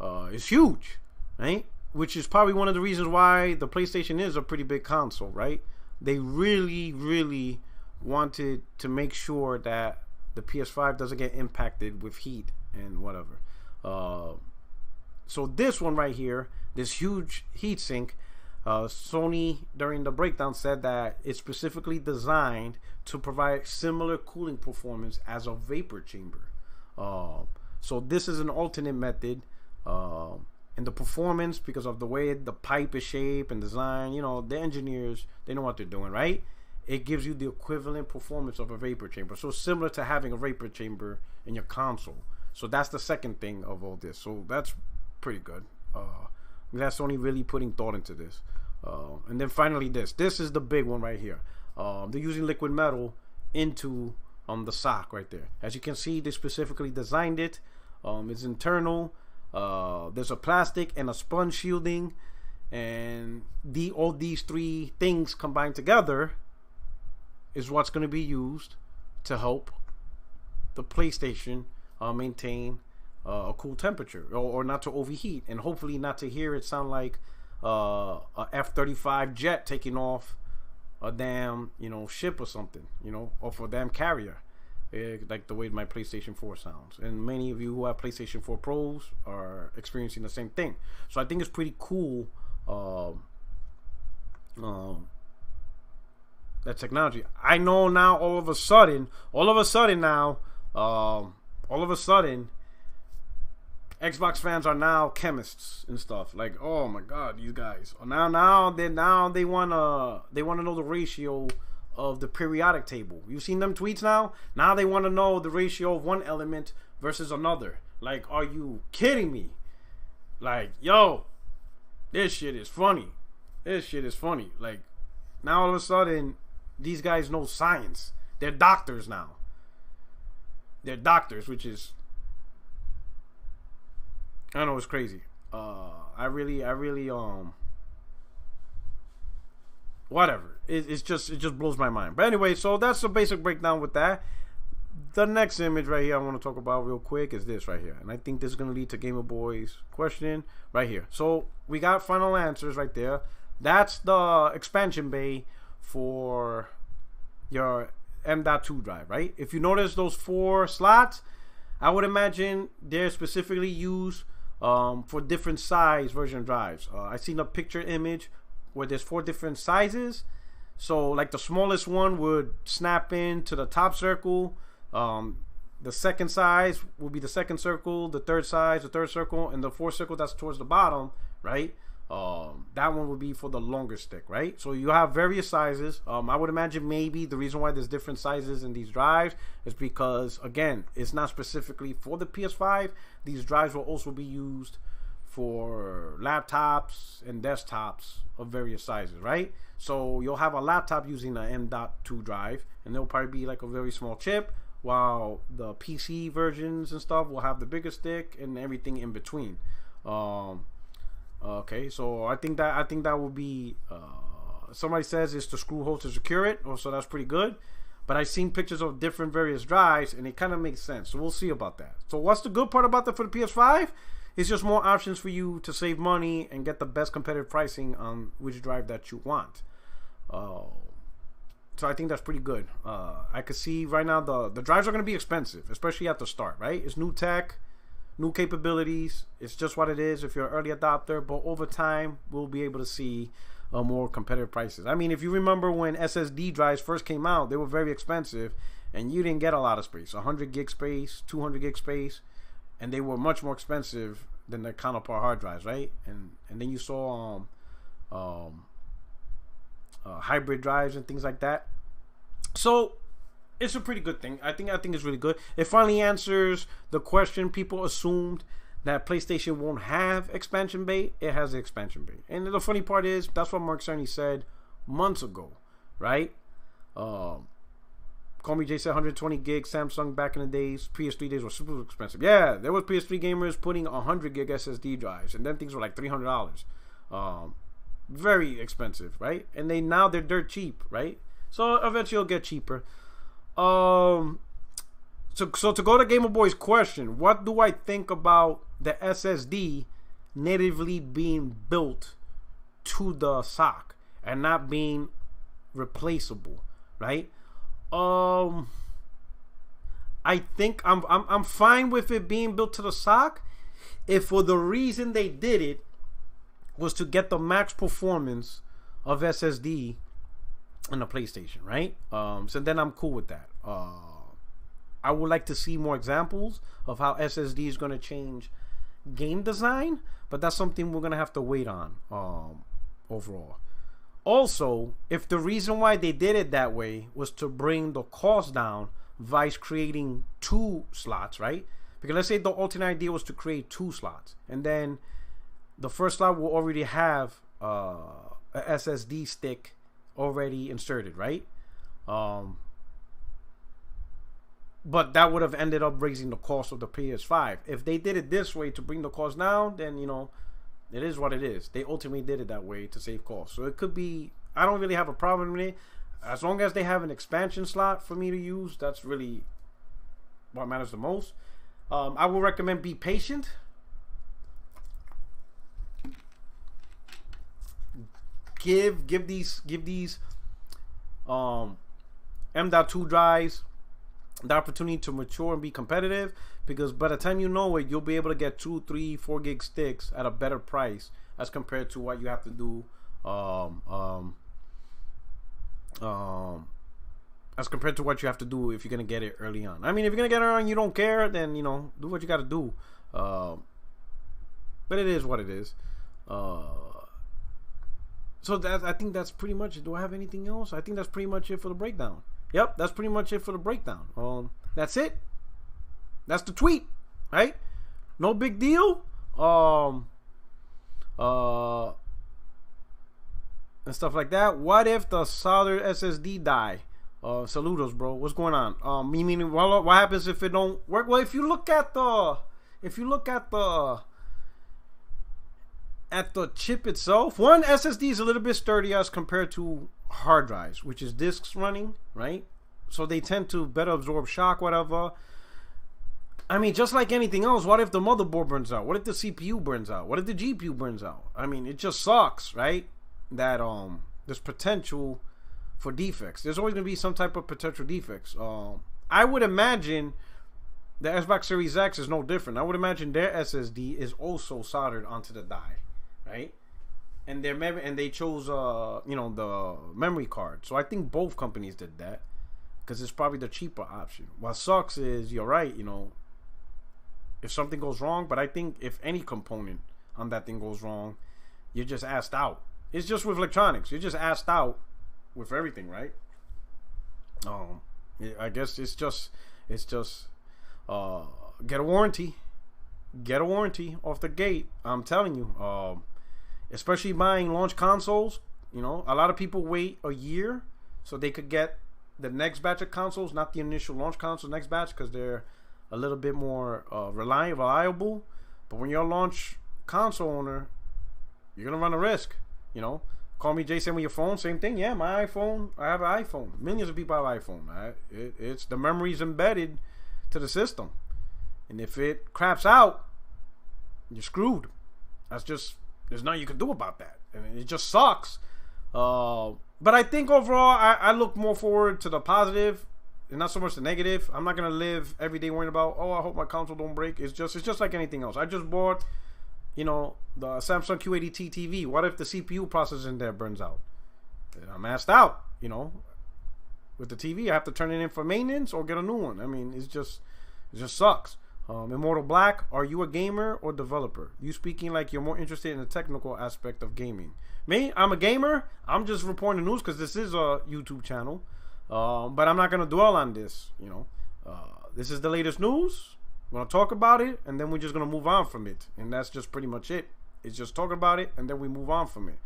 Speaker 1: It's huge, right? Which is probably one of the reasons why the PlayStation is a pretty big console, right? They really wanted to make sure that the PS5 doesn't get impacted with heat and whatever. So this one right here, this huge heatsink, Sony during the breakdown said that it's specifically designed to provide similar cooling performance as a vapor chamber. So this is an alternate method, and the performance, because of the way the pipe is shaped and designed, you know, the engineers, they know what they're doing, right? It gives you the equivalent performance of a vapor chamber. So similar to having a vapor chamber in your console. So that's the second thing of all this. So that's pretty good. That's Sony really putting thought into this. And then finally this is the big one right here. They're using liquid metal into the sock right there. As you can see, they specifically designed it. It's internal. There's a plastic and a sponge shielding, and all these three things combined together is what's going to be used to help the PlayStation maintain a cool temperature, or not to overheat, and hopefully not to hear it sound like a F-35 jet taking off a damn, you know, ship or something, you know, off a damn carrier, like the way my PlayStation 4 sounds. And many of you who have PlayStation 4 Pros are experiencing the same thing. So I think it's pretty cool, that technology. I know now all of a sudden Xbox fans are now chemists and stuff. Like, oh my god, these guys. Now they wanna know the ratio of the periodic table. You've seen them tweets now? Now they want to know the ratio of one element versus another. Like, are you kidding me? Like, yo, this shit is funny. Like, now all of a sudden these guys know science. They're doctors now. they're doctors, which is, I don't know, it's crazy. I really whatever. It just blows my mind. But anyway, so that's the basic breakdown with that. The next image right here I want to talk about real quick is this right here. And I think this is going to lead to Gamer Boy's question right here. So we got final answers right there. That's the expansion bay for your M.2 drive, right? If you notice those 4 slots, I would imagine they're specifically used for different size version drives. I seen a picture image where there's 4 different sizes. So like the smallest one would snap into the top circle. The second size will be the second circle, the third size, the third circle, and the fourth circle that's towards the bottom, right? That one would be for the longer stick, right? So you have various sizes. I would imagine maybe the reason why there's different sizes in these drives is because, again, it's not specifically for the PS5. These drives will also be used for laptops and desktops of various sizes, right? So you'll have a laptop using an M.2 drive, and there'll probably be like a very small chip, while the PC versions and stuff will have the bigger stick and everything in between. Okay, so I think that will be. Somebody says it's the screw hole to secure it, so that's pretty good. But I've seen pictures of different various drives, and it kind of makes sense. So we'll see about that. So what's the good part about that for the PS5? It's just more options for you to save money and get the best competitive pricing on which drive that you want. So I think that's pretty good. I could see right now the drives are going to be expensive, especially at the start, right? It's new tech, new capabilities. It's just what it is if you're an early adopter. But over time, we'll be able to see more competitive prices. I mean, if you remember when SSD drives first came out, they were very expensive, and you didn't get a lot of space. 100 gig space, 200 gig space, and they were much more expensive than their counterpart hard drives, right? And then you saw hybrid drives and things like that. So it's a pretty good thing. I think it's really good. It finally answers the question people assumed that PlayStation won't have expansion bay. It has the expansion bay. And the funny part is that's what Mark Cerny said months ago, right? Call Me J said 120 gigs Samsung back in the days. PS3 days were super expensive. Yeah, there was PS3 gamers putting 100 gig SSD drives, and then things were like $300. Very expensive, right? And now they're dirt cheap, right? So eventually it'll get cheaper. So to go to Gamer Boy's question, what do I think about the SSD natively being built to the sock and not being replaceable, right? I think I'm fine with it being built to the sock if for the reason they did it was to get the max performance of SSD in the PlayStation, right? So then I'm cool with that. I would like to see more examples of how SSD is going to change game design, but that's something we're going to have to wait on overall. Also, if the reason why they did it that way was to bring the cost down vice creating 2 slots, right? Because let's say the alternate idea was to create 2 slots, and then the first slot will already have a SSD stick already inserted, right? But that would have ended up raising the cost of the PS5. If they did it this way to bring the cost down, then, you know, it is what it is. They ultimately did it that way to save costs. So it could be, I don't really have a problem with it. As long as they have an expansion slot for me to use, that's really what matters the most. I will recommend be patient. Give these M.2 drives the opportunity to mature and be competitive, because by the time you know it, you'll be able to get 2, 3, 4 gig sticks at a better price as compared to what you have to do as compared to what you have to do if you're gonna get it early on. I mean, if you're gonna get it early and you don't care, then, you know, do what you gotta do. But it is what it is. So I think that's pretty much it. Do I have anything else? I think that's pretty much it for the breakdown. Yep, that's pretty much it for the breakdown. That's it. That's the tweet, right? No big deal. And stuff like that. What if the soldered SSD die? Saludos, bro. What's going on? Meaning, well, what happens if it don't work? Well, if you look at the chip itself, one SSD is a little bit sturdier as compared to hard drives, which is disks running, right? So they tend to better absorb shock, whatever. I mean, just like anything else, what if the motherboard burns out? What if the CPU burns out? What if the GPU burns out? I mean, it just sucks, right? That there's potential for defects. There's always going to be some type of potential defects. I would imagine the Xbox Series X is no different. I would imagine their SSD is also soldered onto the die, right? And they chose the memory card. So I think both companies did that because it's probably the cheaper option. What sucks is, you're right, if something goes wrong, but I think if any component on that thing goes wrong, you're just asked out. It's just with electronics. You're just asked out with everything, right? I guess it's just get a warranty. Get a warranty off the gate. I'm telling you, especially buying launch consoles. A lot of people wait a year so they could get the next batch of consoles, not the initial launch console, next batch, because they're a little bit more reliable. But when you're a launch console owner, you're gonna run a risk. Call me Jason with your phone, same thing. Yeah, my iPhone, I have an iPhone. Millions of people have iPhone. It's the memory's embedded to the system, and if it craps out, you're screwed. There's nothing you can do about that. I mean, it just sucks. But I think overall, I look more forward to the positive and not so much the negative. I'm not gonna live every day worrying about, I hope my console don't break. It's just like anything else. I just bought, the Samsung Q80T TV. What if the CPU processor in there burns out? I'm asked out. With the TV, I have to turn it in for maintenance or get a new one. I mean, it just sucks. Immortal Black, are you a gamer or developer? You speaking like you're more interested in the technical aspect of gaming. Me, I'm a gamer. I'm just reporting the news because this is a YouTube channel. But I'm not going to dwell on this. This is the latest news. We're going to talk about it, and then we're just going to move on from it. And that's just pretty much it. It's just talk about it, and then we move on from it.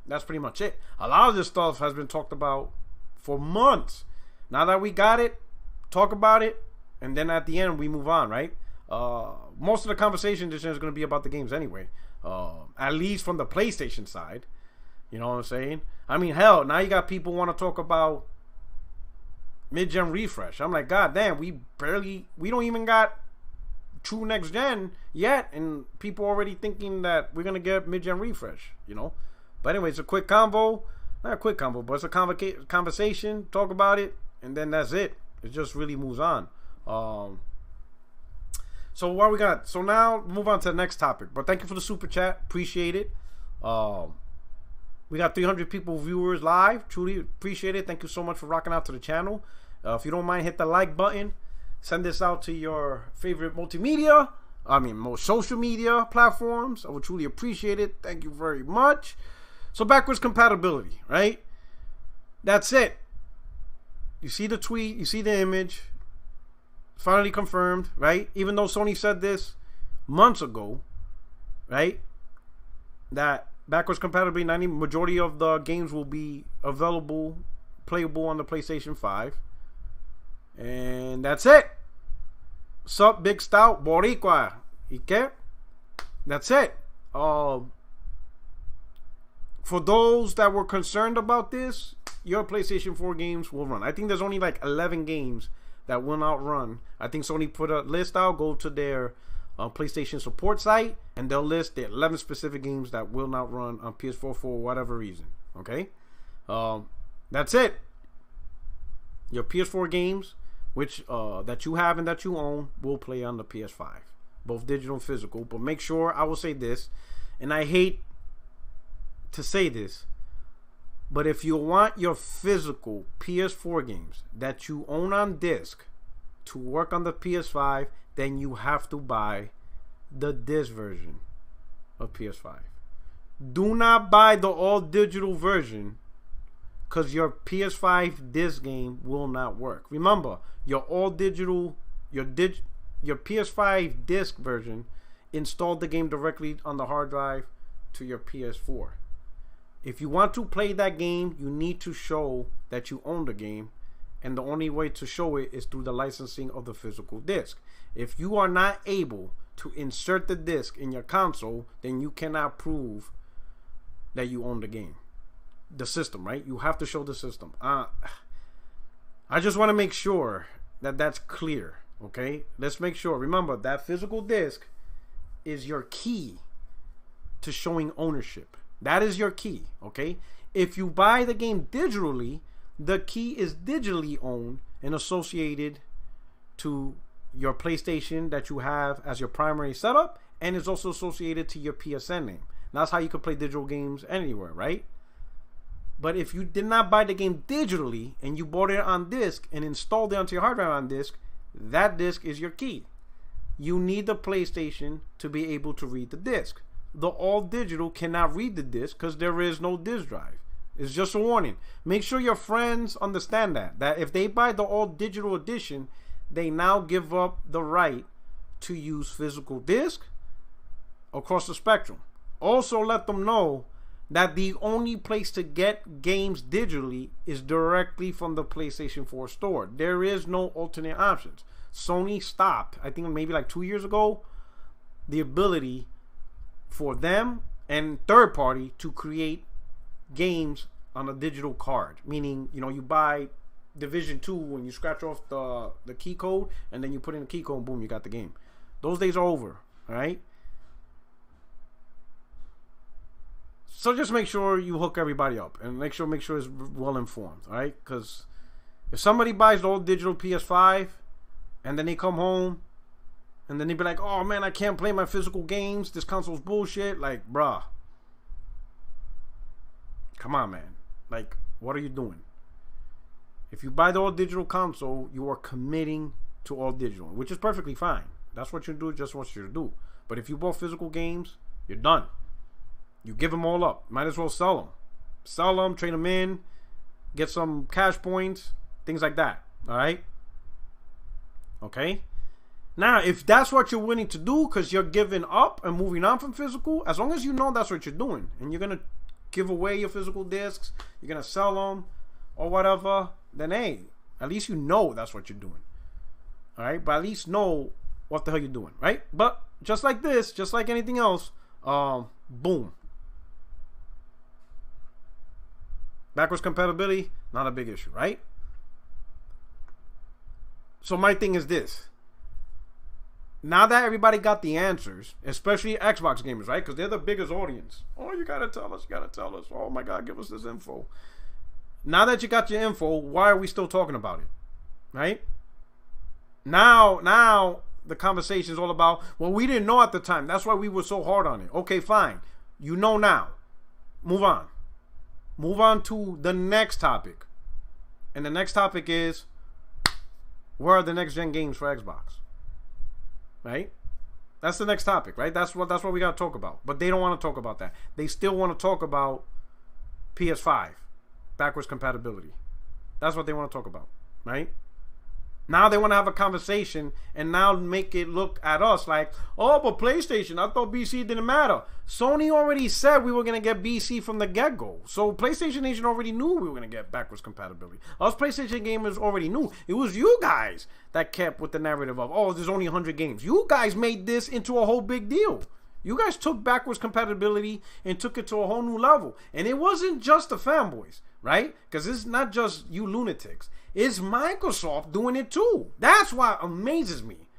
Speaker 1: That's pretty much it. A lot of this stuff has been talked about for months. Now that we got it, talk about it, and then at the end, we move on, right? Most of the conversation this is going to be about the games anyway. At least from the PlayStation side. You know what I'm saying? I mean, hell, now you got people want to talk about mid-gen refresh. I'm like, god damn, we don't even got true next gen yet, and people already thinking that we're gonna get mid-gen refresh. But anyway, it's a quick convo. Not a quick convo, but it's a conversation. Talk about it, and then that's it. It just really moves on. So what we got? So now move on to the next topic. But thank you for the super chat. Appreciate it. We got 300 people viewers live. Truly appreciate it. Thank you so much for rocking out to the channel. If you don't mind, hit the like button. Send this out to your favorite most social media platforms. I would truly appreciate it. Thank you very much. So backwards compatibility, right? That's it. You see the tweet. You see the image. Finally confirmed, right? Even though Sony said this months ago, right? That backwards compatibility, majority of the games will be available, playable on the PlayStation 5. And that's it. Sup, Big Stout, Boricua. ¿Y that's it. For those that were concerned about this, your PlayStation 4 games will run. I think there's only like 11 games that will not run. I think Sony put a list out. Go to their PlayStation support site, and they'll list the 11 specific games that will not run on PS4 for whatever reason. Okay, that's it. Your PS4 games, which that you have and that you own, will play on the PS5, both digital and physical. But make sure, I will say this, and I hate to say this, but if you want your physical PS4 games that you own on disc to work on the PS5, then you have to buy the disc version of PS5. Do not buy the all digital version, because your PS5 disc game will not work. Remember, your all digital, your PS5 disc version installed the game directly on the hard drive to your PS4. If you want to play that game, you need to show that you own the game, and the only way to show it is through the licensing of the physical disc. If you are not able to insert the disc in your console, then you cannot prove that you own the game, the system, right? You have to show the system. I just want to make sure that that's clear, okay? Let's make sure. Remember, that physical disc is your key to showing ownership. That is your key, okay? If you buy the game digitally, the key is digitally owned and associated to your PlayStation that you have as your primary setup, and is also associated to your PSN name. That's how you can play digital games anywhere, right? But if you did not buy the game digitally and you bought it on disc and installed it onto your hard drive on disc, that disc is your key. You need the PlayStation to be able to read the disc. The all digital cannot read the disc because there is no disc drive. It's just a warning. Make sure your friends understand that if they buy the all digital edition, they now give up the right to use physical disc across the spectrum. Also let them know that the only place to get games digitally is directly from the PlayStation 4 store. There is no alternate options. Sony stopped, I think maybe like 2 years ago, the ability for them and third party to create games on a digital card. Meaning, you know, you buy Division 2 and you scratch off the key code and then you put in the key code and boom, you got the game. Those days are over, all right? So just make sure you hook everybody up and make sure it's well informed, all right? Because if somebody buys the old digital PS5 and then they come home and then they be like, oh man, I can't play my physical games, this console's bullshit, like, bruh, come on, man. Like, what are you doing? If you buy the all digital console, you are committing to all digital, which is perfectly fine. That's what you do, just what you do. But if you bought physical games, you're done. You give them all up. Might as well sell them. Sell them, trade them in, get some cash points, things like that. All right? Okay? Now, if that's what you're willing to do because you're giving up and moving on from physical, as long as you know that's what you're doing, and you're going to give away your physical discs, you're going to sell them or whatever, then hey, at least you know that's what you're doing. All right? But at least know what the hell you're doing, right? But just like this, just like anything else, boom. Backwards compatibility, not a big issue, right? So my thing is this. Now that everybody got the answers, especially Xbox gamers, right? Because they're the biggest audience. Oh, you got to tell us. You got to tell us. Oh, my God, give us this info. Now that you got your info, why are we still talking about it? Right? Now the conversation is all about, well, we didn't know at the time. That's why we were so hard on it. Okay, fine. You know now. Move on. Move on to the next topic. And the next topic is, where are the next gen games for Xbox? Right? That's the next topic, right? That's what we got to talk about. But they don't want to talk about that. They still want to talk about PS5 backwards compatibility. That's what they want to talk about, right? Now they want to have a conversation and now make it look at us like, oh, but PlayStation, I thought BC didn't matter. Sony already said we were going to get BC from the get-go. So PlayStation Nation already knew we were going to get backwards compatibility. Us PlayStation gamers already knew. It was you guys that kept with the narrative of, oh, there's only 100 games. You guys made this into a whole big deal. You guys took backwards compatibility and took it to a whole new level. And it wasn't just the fanboys, right? Because it's not just you lunatics. It's Microsoft doing it too. That's why it amazes me,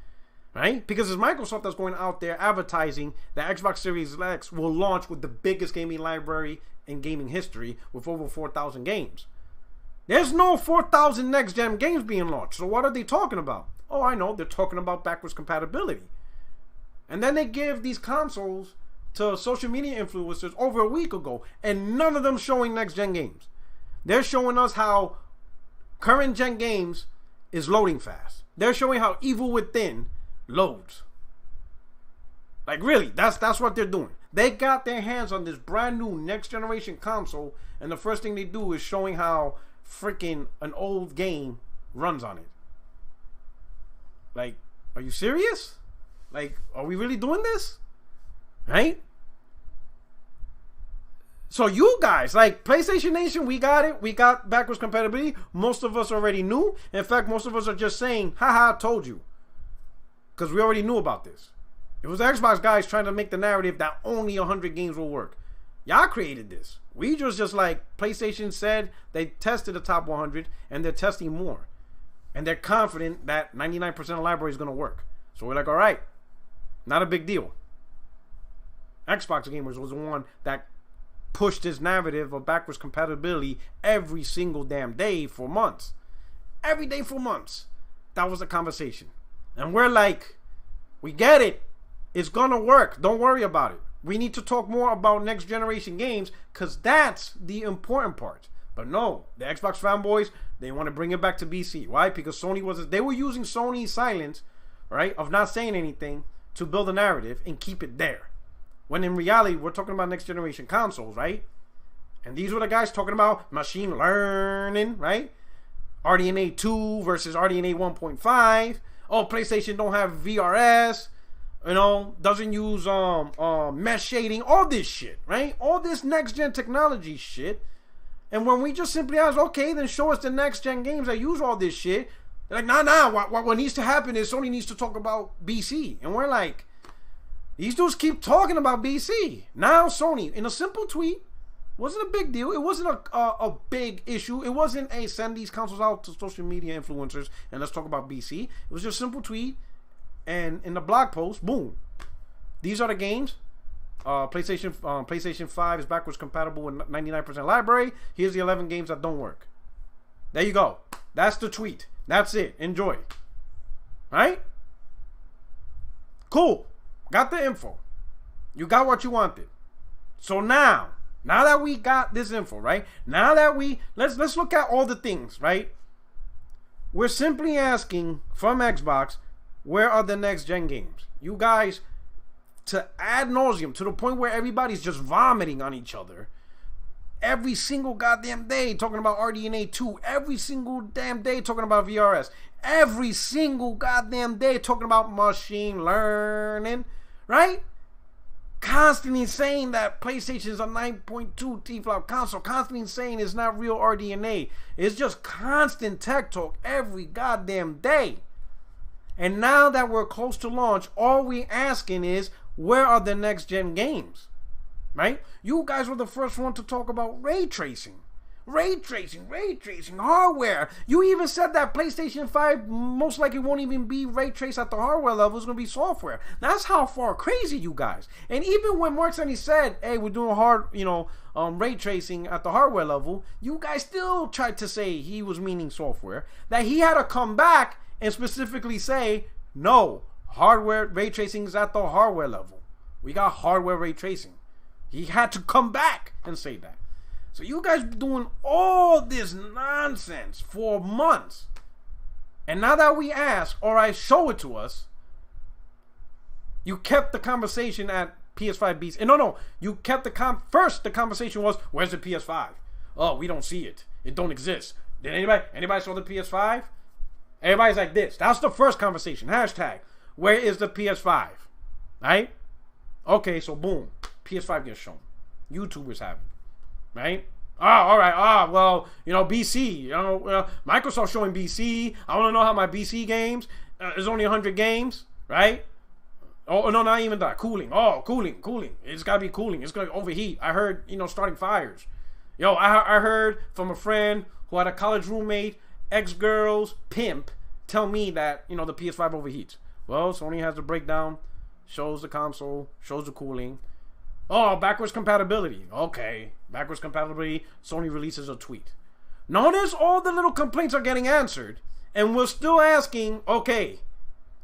Speaker 1: right? Because it's Microsoft that's going out there advertising that Xbox Series X will launch with the biggest gaming library in gaming history with over 4,000 games. There's no 4,000 next-gen games being launched. So what are they talking about? Oh, I know. They're talking about backwards compatibility. And then they give these consoles to social media influencers over a week ago, and none of them showing next-gen games. They're showing us how current-gen games is loading fast. They're showing how Evil Within loads. Like, really, that's what they're doing. They got their hands on this brand new next-generation console, and the first thing they do is showing how freaking an old game runs on it. Like, are you serious? Like, are we really doing this? Right? So you guys, like PlayStation Nation, we got it. We got backwards compatibility. Most of us already knew. In fact, most of us are just saying, haha, I told you. Because we already knew about this. It was the Xbox guys trying to make the narrative that only 100 games will work. Y'all created this. We just like PlayStation said they tested the top 100 and they're testing more. And they're confident that 99% of the library is going to work. So we're like, all right, not a big deal. Xbox gamers was the one that pushed this narrative of backwards compatibility every single damn day for months. Every day for months. That was the conversation. And we're like, we get it. It's going to work. Don't worry about it. We need to talk more about next generation games because that's the important part. But no, the Xbox fanboys, they want to bring it back to BC. Why? Because they were using Sony's silence, right, of not saying anything to build a narrative and keep it there. When in reality, we're talking about next generation consoles, right? And these were the guys talking about machine learning, right? RDNA 2 versus RDNA 1.5. Oh, PlayStation don't have VRS. You know, doesn't use mesh shading. All this shit, right? All this next gen technology shit. And when we just simply ask, okay, then show us the next gen games that use all this shit. They're like, nah. What needs to happen is Sony needs to talk about BC. And we're like, these dudes keep talking about BC. Now Sony, in a simple tweet, wasn't a big deal. It wasn't a big issue. It wasn't a send these consoles out to social media influencers and let's talk about BC. It was just a simple tweet. And in the blog post, boom. These are the games. PlayStation 5 is backwards compatible with 99% library. Here's the 11 games that don't work. There you go. That's the tweet. That's it. Enjoy. Right? Cool. Got the info. You got what you wanted. So now that we got this info, right? Now that let's look at all the things, right? We're simply asking from Xbox, where are the next gen games? You guys, to ad nauseum, to the point where everybody's just vomiting on each other. Every single goddamn day talking about RDNA 2. Every single damn day talking about VRS. Every single goddamn day talking about machine learning. Right? Constantly saying that PlayStation is a 9.2 T-flop console. Constantly saying it's not real RDNA. It's just constant tech talk every goddamn day. And now that we're close to launch, all we asking is, where are the next gen games? Right? You guys were the first one to talk about ray tracing. Ray tracing hardware. You even said that PlayStation 5 most likely won't even be ray traced at the hardware level. It's going to be software. That's how far crazy you guys. And even when Mark Cerny said, hey, we're doing ray tracing at the hardware level, you guys still tried to say he was meaning software. That he had to come back and specifically say, no, hardware ray tracing is at the hardware level. We got hardware ray tracing. He had to come back and say that. So you guys doing all this nonsense for months. And now that we ask, all right, show it to us, you kept the conversation at PS5 BC. And no, you kept first the conversation was, where's the PS5? Oh, we don't see it. It don't exist. Did anybody saw the PS5? Everybody's like this. That's the first conversation. Hashtag, where is the PS5? Right? Okay, so boom. PS5 gets shown. YouTubers have it. Right? All right. Well, BC. Microsoft showing BC. I want to know how my BC games. There's only 100 games. Right? Oh, no, not even that. Cooling. Oh, cooling. It's got to be cooling. It's going to overheat. I heard, starting fires. I heard from a friend who had a college roommate, ex-girl's pimp, tell me that, the PS5 overheats. Well, Sony has the breakdown, shows the console, shows the cooling. Oh, backwards compatibility. Okay, backwards compatibility. Sony releases a tweet. Notice all the little complaints are getting answered, and we're still asking, okay,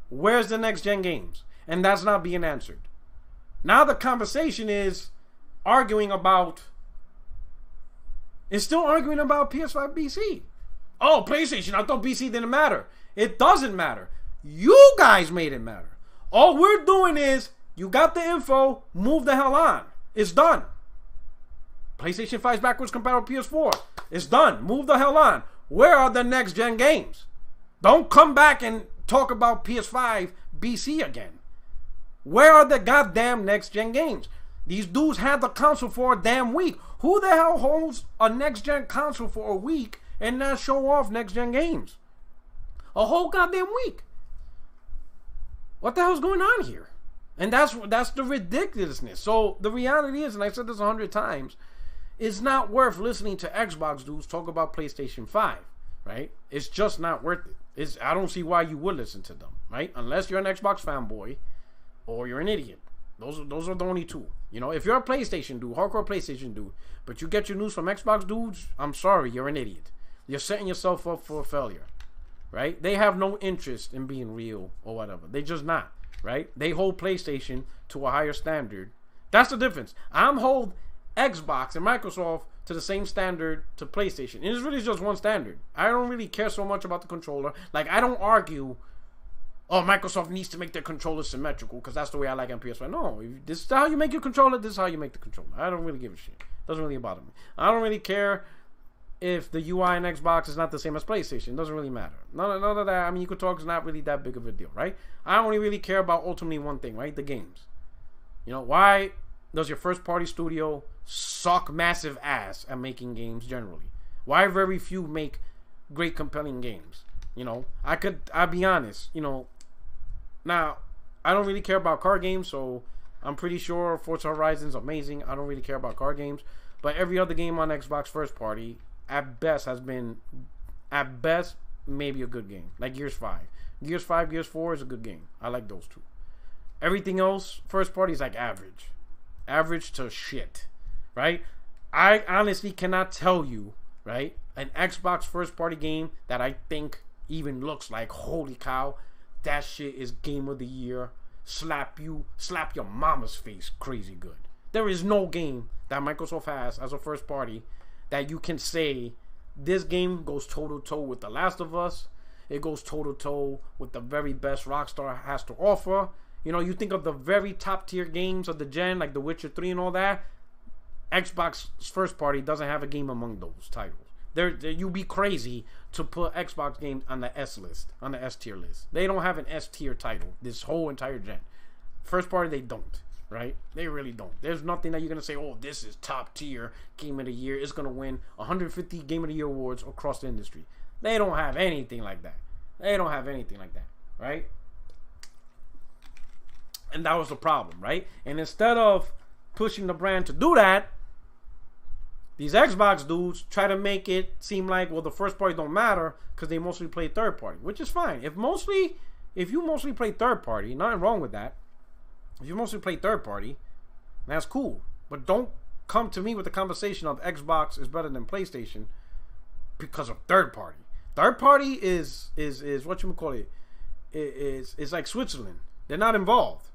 Speaker 1: where's the next gen games? And that's not being answered. Now the conversation is arguing about PS5 BC. Oh, PlayStation, I thought BC didn't matter. It doesn't matter. You guys made it matter. All we're doing is, you got the info, move the hell on. It's done. PlayStation 5 is backwards compatible with PS4. It's done. Move the hell on. Where are the next gen games? Don't come back and talk about PS5 BC again. Where are the goddamn next gen games? These dudes had the console for a damn week. Who the hell holds a next-gen console for a week and not show off next-gen games? A whole goddamn week. What the hell's going on here? And that's the ridiculousness. So the reality is, and I said this 100 times, it's not worth listening to Xbox dudes talk about PlayStation 5, right? It's just not worth it. I don't see why you would listen to them, right? Unless you're an Xbox fanboy or you're an idiot. Those are the only two. You know, if you're a PlayStation dude, hardcore PlayStation dude, but you get your news from Xbox dudes, I'm sorry, you're an idiot. You're setting yourself up for a failure, right? They have no interest in being real or whatever. They just not, right? They hold PlayStation to a higher standard. That's the difference. I'm hold Xbox and Microsoft to the same standard to PlayStation. And it's really just one standard. I don't really care so much about the controller. Like, I don't argue, oh, Microsoft needs to make their controller symmetrical because that's the way I like on PS5. No, if this is how you make your controller, this is how you make the controller. I don't really give a shit. Doesn't really bother me. I don't really care if the UI in Xbox is not the same as PlayStation. It doesn't really matter. None of that. I mean, you could talk, it's not really that big of a deal, right? I only really care about ultimately one thing, right? The games. You know, why does your first party studio suck massive ass at making games generally? Why very few make great compelling games? You know, I'll be honest, you know, now I don't really care about car games, so I'm pretty sure Forza Horizon's amazing. I don't really care about car games, but every other game on Xbox first party at best maybe a good game. Like Gears 5. Gears 5, Gears 4 is a good game. I like those two. Everything else first party is like average. Average to shit, right? I honestly cannot tell you, right, an Xbox first party game that I think even looks like, holy cow, that shit is game of the year. Slap your mama's face crazy good. There is no game that Microsoft has as a first party that you can say this game goes toe to toe with The Last of Us. It goes toe to toe with the very best Rockstar has to offer. You know, you think of the very top tier games of the gen, like The Witcher 3 and all that. Xbox's first party doesn't have a game among those titles. You'd be crazy to put Xbox games on the S list, on the S tier list. They don't have an S tier title this whole entire gen. First party, they don't, right? They really don't. There's nothing that you're going to say, oh, this is top tier game of the year. It's going to win 150 game of the year awards across the industry. They don't have anything like that. Right? And that was the problem, right? And instead of pushing the brand to do that, these Xbox dudes try to make it seem like, well, the first party don't matter because they mostly play third party, which is fine. If you mostly play third party, nothing wrong with that. If you mostly play third party, that's cool. But don't come to me with the conversation of Xbox is better than PlayStation because of third party. Third party is what you call it. It's like Switzerland. They're not involved.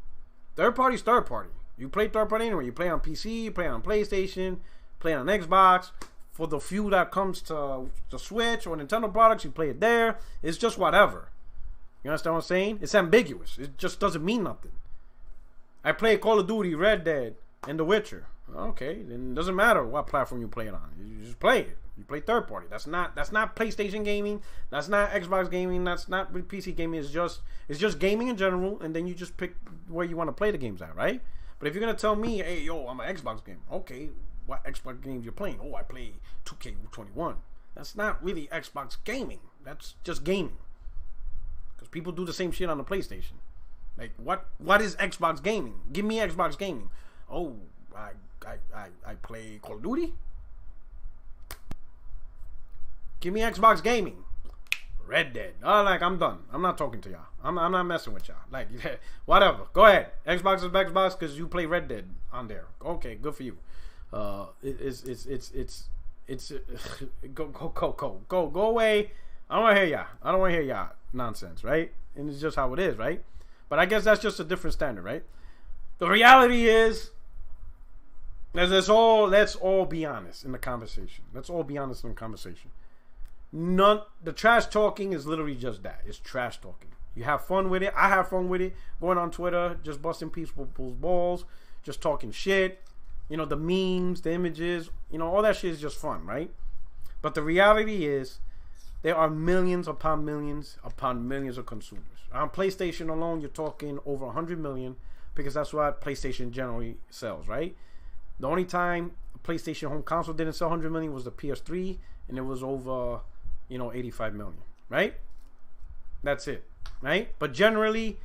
Speaker 1: Third party is third party. You play third party anywhere. You play on PC, you play on PlayStation, play on Xbox. For the few that comes to the Switch or Nintendo products, you play it there. It's just whatever. You understand what I'm saying? It's ambiguous. It just doesn't mean nothing. I play Call of Duty, Red Dead, and The Witcher. Okay, then it doesn't matter what platform you play it on. You just play it. You play third party. That's not PlayStation gaming. That's not Xbox gaming. That's not PC gaming. It's just gaming in general, and then you just pick where you want to play the games at, right? But if you're gonna tell me, hey, yo, I'm an Xbox gamer. Okay, what Xbox games you're playing? Oh, I play 2K21. That's not really Xbox gaming. That's just gaming. Because people do the same shit on the PlayStation. Like, what is Xbox gaming? Give me Xbox gaming. Oh, I play Call of Duty. Give me Xbox gaming. Red Dead. Oh, like, I'm done. I'm not talking to y'all. I'm not messing with y'all. Like, whatever. Go ahead. Xbox is Xbox because you play Red Dead on there. Okay, good for you. It's go away. I don't want to hear y'all nonsense, right? And it's just how it is, right? But I guess that's just a different standard, right? The reality is, let's all be honest in the conversation. Let's all be honest in the conversation. The trash talking is literally just that. It's trash talking. You have fun with it. I have fun with it. Going on Twitter, just busting people's balls, just talking shit. You know, the memes, the images, you know, all that shit is just fun, right? But the reality is, there are millions upon millions of consumers. On PlayStation alone, you're talking over 100 million. because that's what PlayStation generally sells, right? The only time PlayStation home console didn't sell 100 million was the PS3, and it was over, 85 million, right? That's it, right? But generally,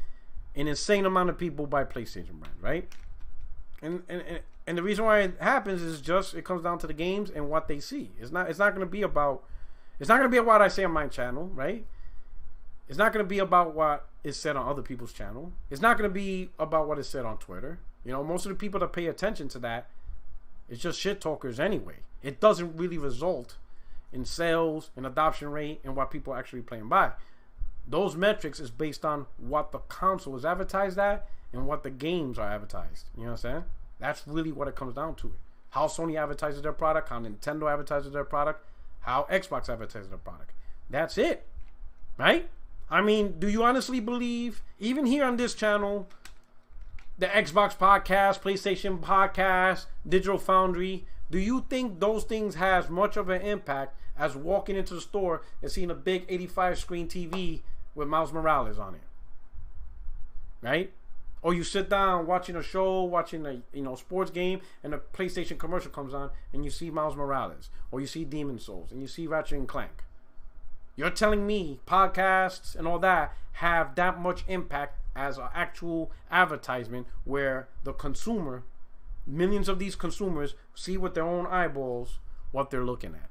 Speaker 1: an insane amount of people buy PlayStation brands, right? And the reason why it happens is just it comes down to the games and what they see. It's not going to be about what I say on my channel, right? It's not going to be about what is said on other people's channel. It's not going to be about what is said on Twitter. Most of the people that pay attention to that, it's just shit talkers anyway. It doesn't really result in sales and adoption rate and what people are actually playing by. Those metrics is based on what the console is advertised at and what the games are advertised. You know what I'm saying? That's really what it comes down to. How Sony advertises their product, how Nintendo advertises their product, how Xbox advertises their product. That's it, right? I mean, do you honestly believe, even here on this channel, the Xbox podcast, PlayStation podcast, Digital Foundry, do you think those things has much of an impact as walking into the store and seeing a big 85 screen TV with Miles Morales on it, right? Or you sit down watching a show, watching a sports game, and a PlayStation commercial comes on, and you see Miles Morales, or you see Demon Souls, and you see Ratchet and Clank. You're telling me podcasts and all that have that much impact as an actual advertisement where the consumer, millions of these consumers, see with their own eyeballs what they're looking at.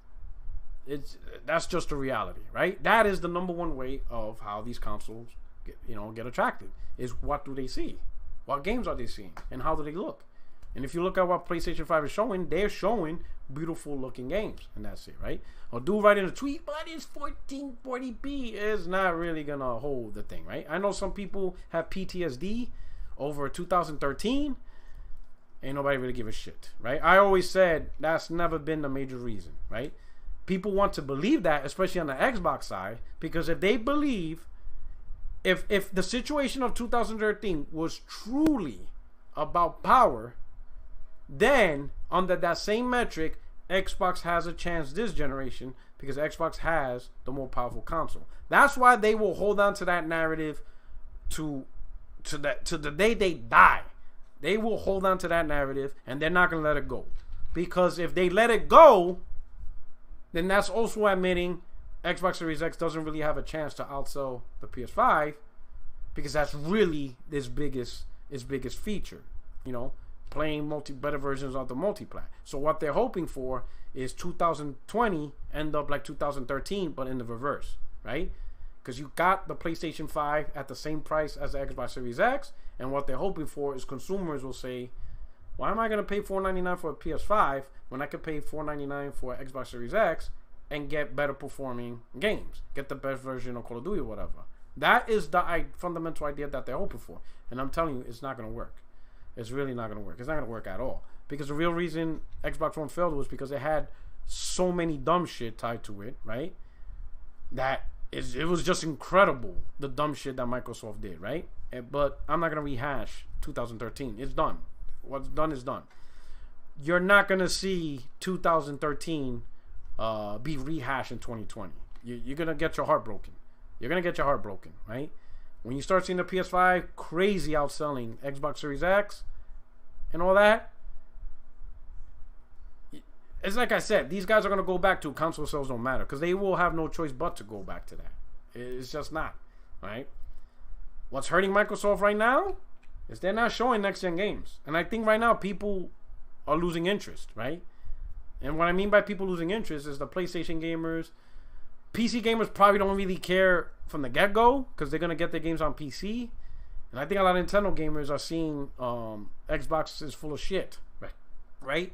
Speaker 1: That's just a reality, right? That is the number one way of how these consoles get attracted, is what do they see? What games are they seeing? And how do they look? And if you look at what PlayStation 5 is showing, they're showing beautiful looking games. And that's it, right? I'll do right in a tweet, but it's 1440p is not really going to hold the thing, right? I know some people have PTSD over 2013. Ain't nobody really give a shit, right? I always said that's never been the major reason, right? People want to believe that, especially on the Xbox side, because if they believe, if the situation of 2013 was truly about power, then under that same metric, Xbox has a chance this generation because Xbox has the more powerful console. That's why they will hold on to that narrative to the day they die. They will hold on to that narrative and they're not going to let it go. Because if they let it go, then that's also admitting Xbox Series X doesn't really have a chance to outsell the PS5 because that's really its biggest feature, playing better versions of the multiplat. So what they're hoping for is 2020 end up like 2013 but in the reverse, right? Because you got the PlayStation 5 at the same price as the Xbox Series X, and what they're hoping for is consumers will say, why am I going to pay $499 for a PS5 when I could pay $499 for an Xbox Series X and get better performing games, get the best version of Call of Duty or whatever? That is the fundamental idea that they're hoping for. And I'm telling you, it's not going to work. It's really not going to work. It's not going to work at all. Because the real reason Xbox One failed was because it had so many dumb shit tied to it, right? It was just incredible, the dumb shit that Microsoft did, right? But I'm not going to rehash 2013. It's done. What's done is done. You're not going to see 2013 be rehashed in 2020. You're going to get your heart broken. You're going to get your heart broken, right? When you start seeing the PS5 crazy outselling Xbox Series X and all that, it's like I said, these guys are going to go back to console sales don't matter because they will have no choice but to go back to that. It's just not, right? What's hurting Microsoft right now is they're not showing next-gen games. And I think right now people are losing interest, right? And what I mean by people losing interest is the PlayStation gamers. PC gamers probably don't really care from the get-go because they're going to get their games on PC. And I think a lot of Nintendo gamers are seeing Xbox is full of shit, right?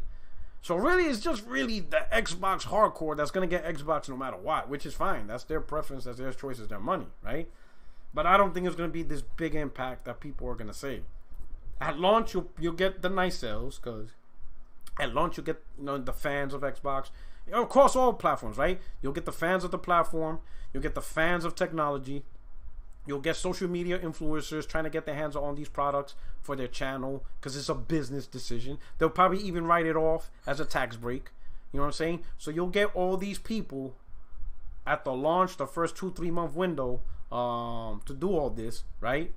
Speaker 1: So really, it's just really the Xbox hardcore that's going to get Xbox no matter what, which is fine. That's their preference, that's their choice, it's their money, right? But I don't think it's going to be this big impact that people are going to say. At launch, you'll get the nice sales because at launch you'll get the fans of Xbox across all platforms, right? You'll get the fans of the platform, you'll get the fans of technology, you'll get social media influencers trying to get their hands on these products for their channel because it's a business decision. They'll probably even write it off as a tax break. You know what I'm saying? So you'll get all these people at the launch, the first 2-3 month window to do all this, right?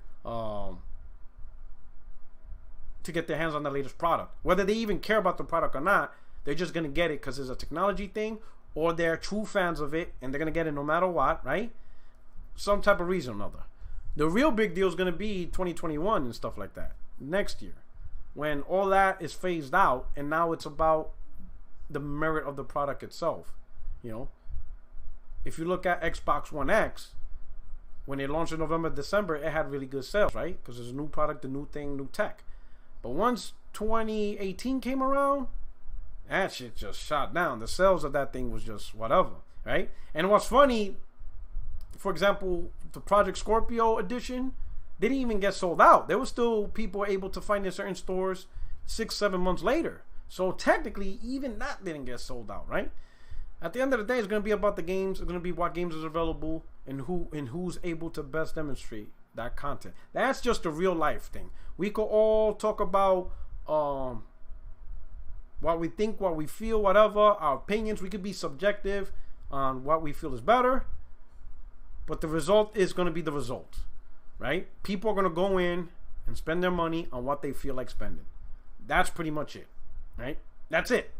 Speaker 1: to get their hands on the latest product. Whether they even care about the product or not, they're just going to get it because it's a technology thing, or they're true fans of it and they're going to get it no matter what, right? Some type of reason or another. The real big deal is going to be 2021 and stuff like that. Next year, when all that is phased out and now it's about the merit of the product itself. You know, if you look at Xbox One X, when it launched in November, December, it had really good sales, right? Because it's a new product, a new thing, new tech. But once 2018 came around, that shit just shot down. The sales of that thing was just whatever, right? And what's funny, for example, the Project Scorpio edition didn't even get sold out. There were still people able to find in certain stores 6-7 months later. So technically, even that didn't get sold out, right? At the end of the day, it's going to be about the games. It's going to be what games is available and who's able to best demonstrate that content. That's just a real life thing. We could all talk about what we think, what we feel, whatever, our opinions. We could be subjective on what we feel is better, but the result is going to be the result, right? People are going to go in and spend their money on what they feel like spending. That's pretty much it, right? That's it.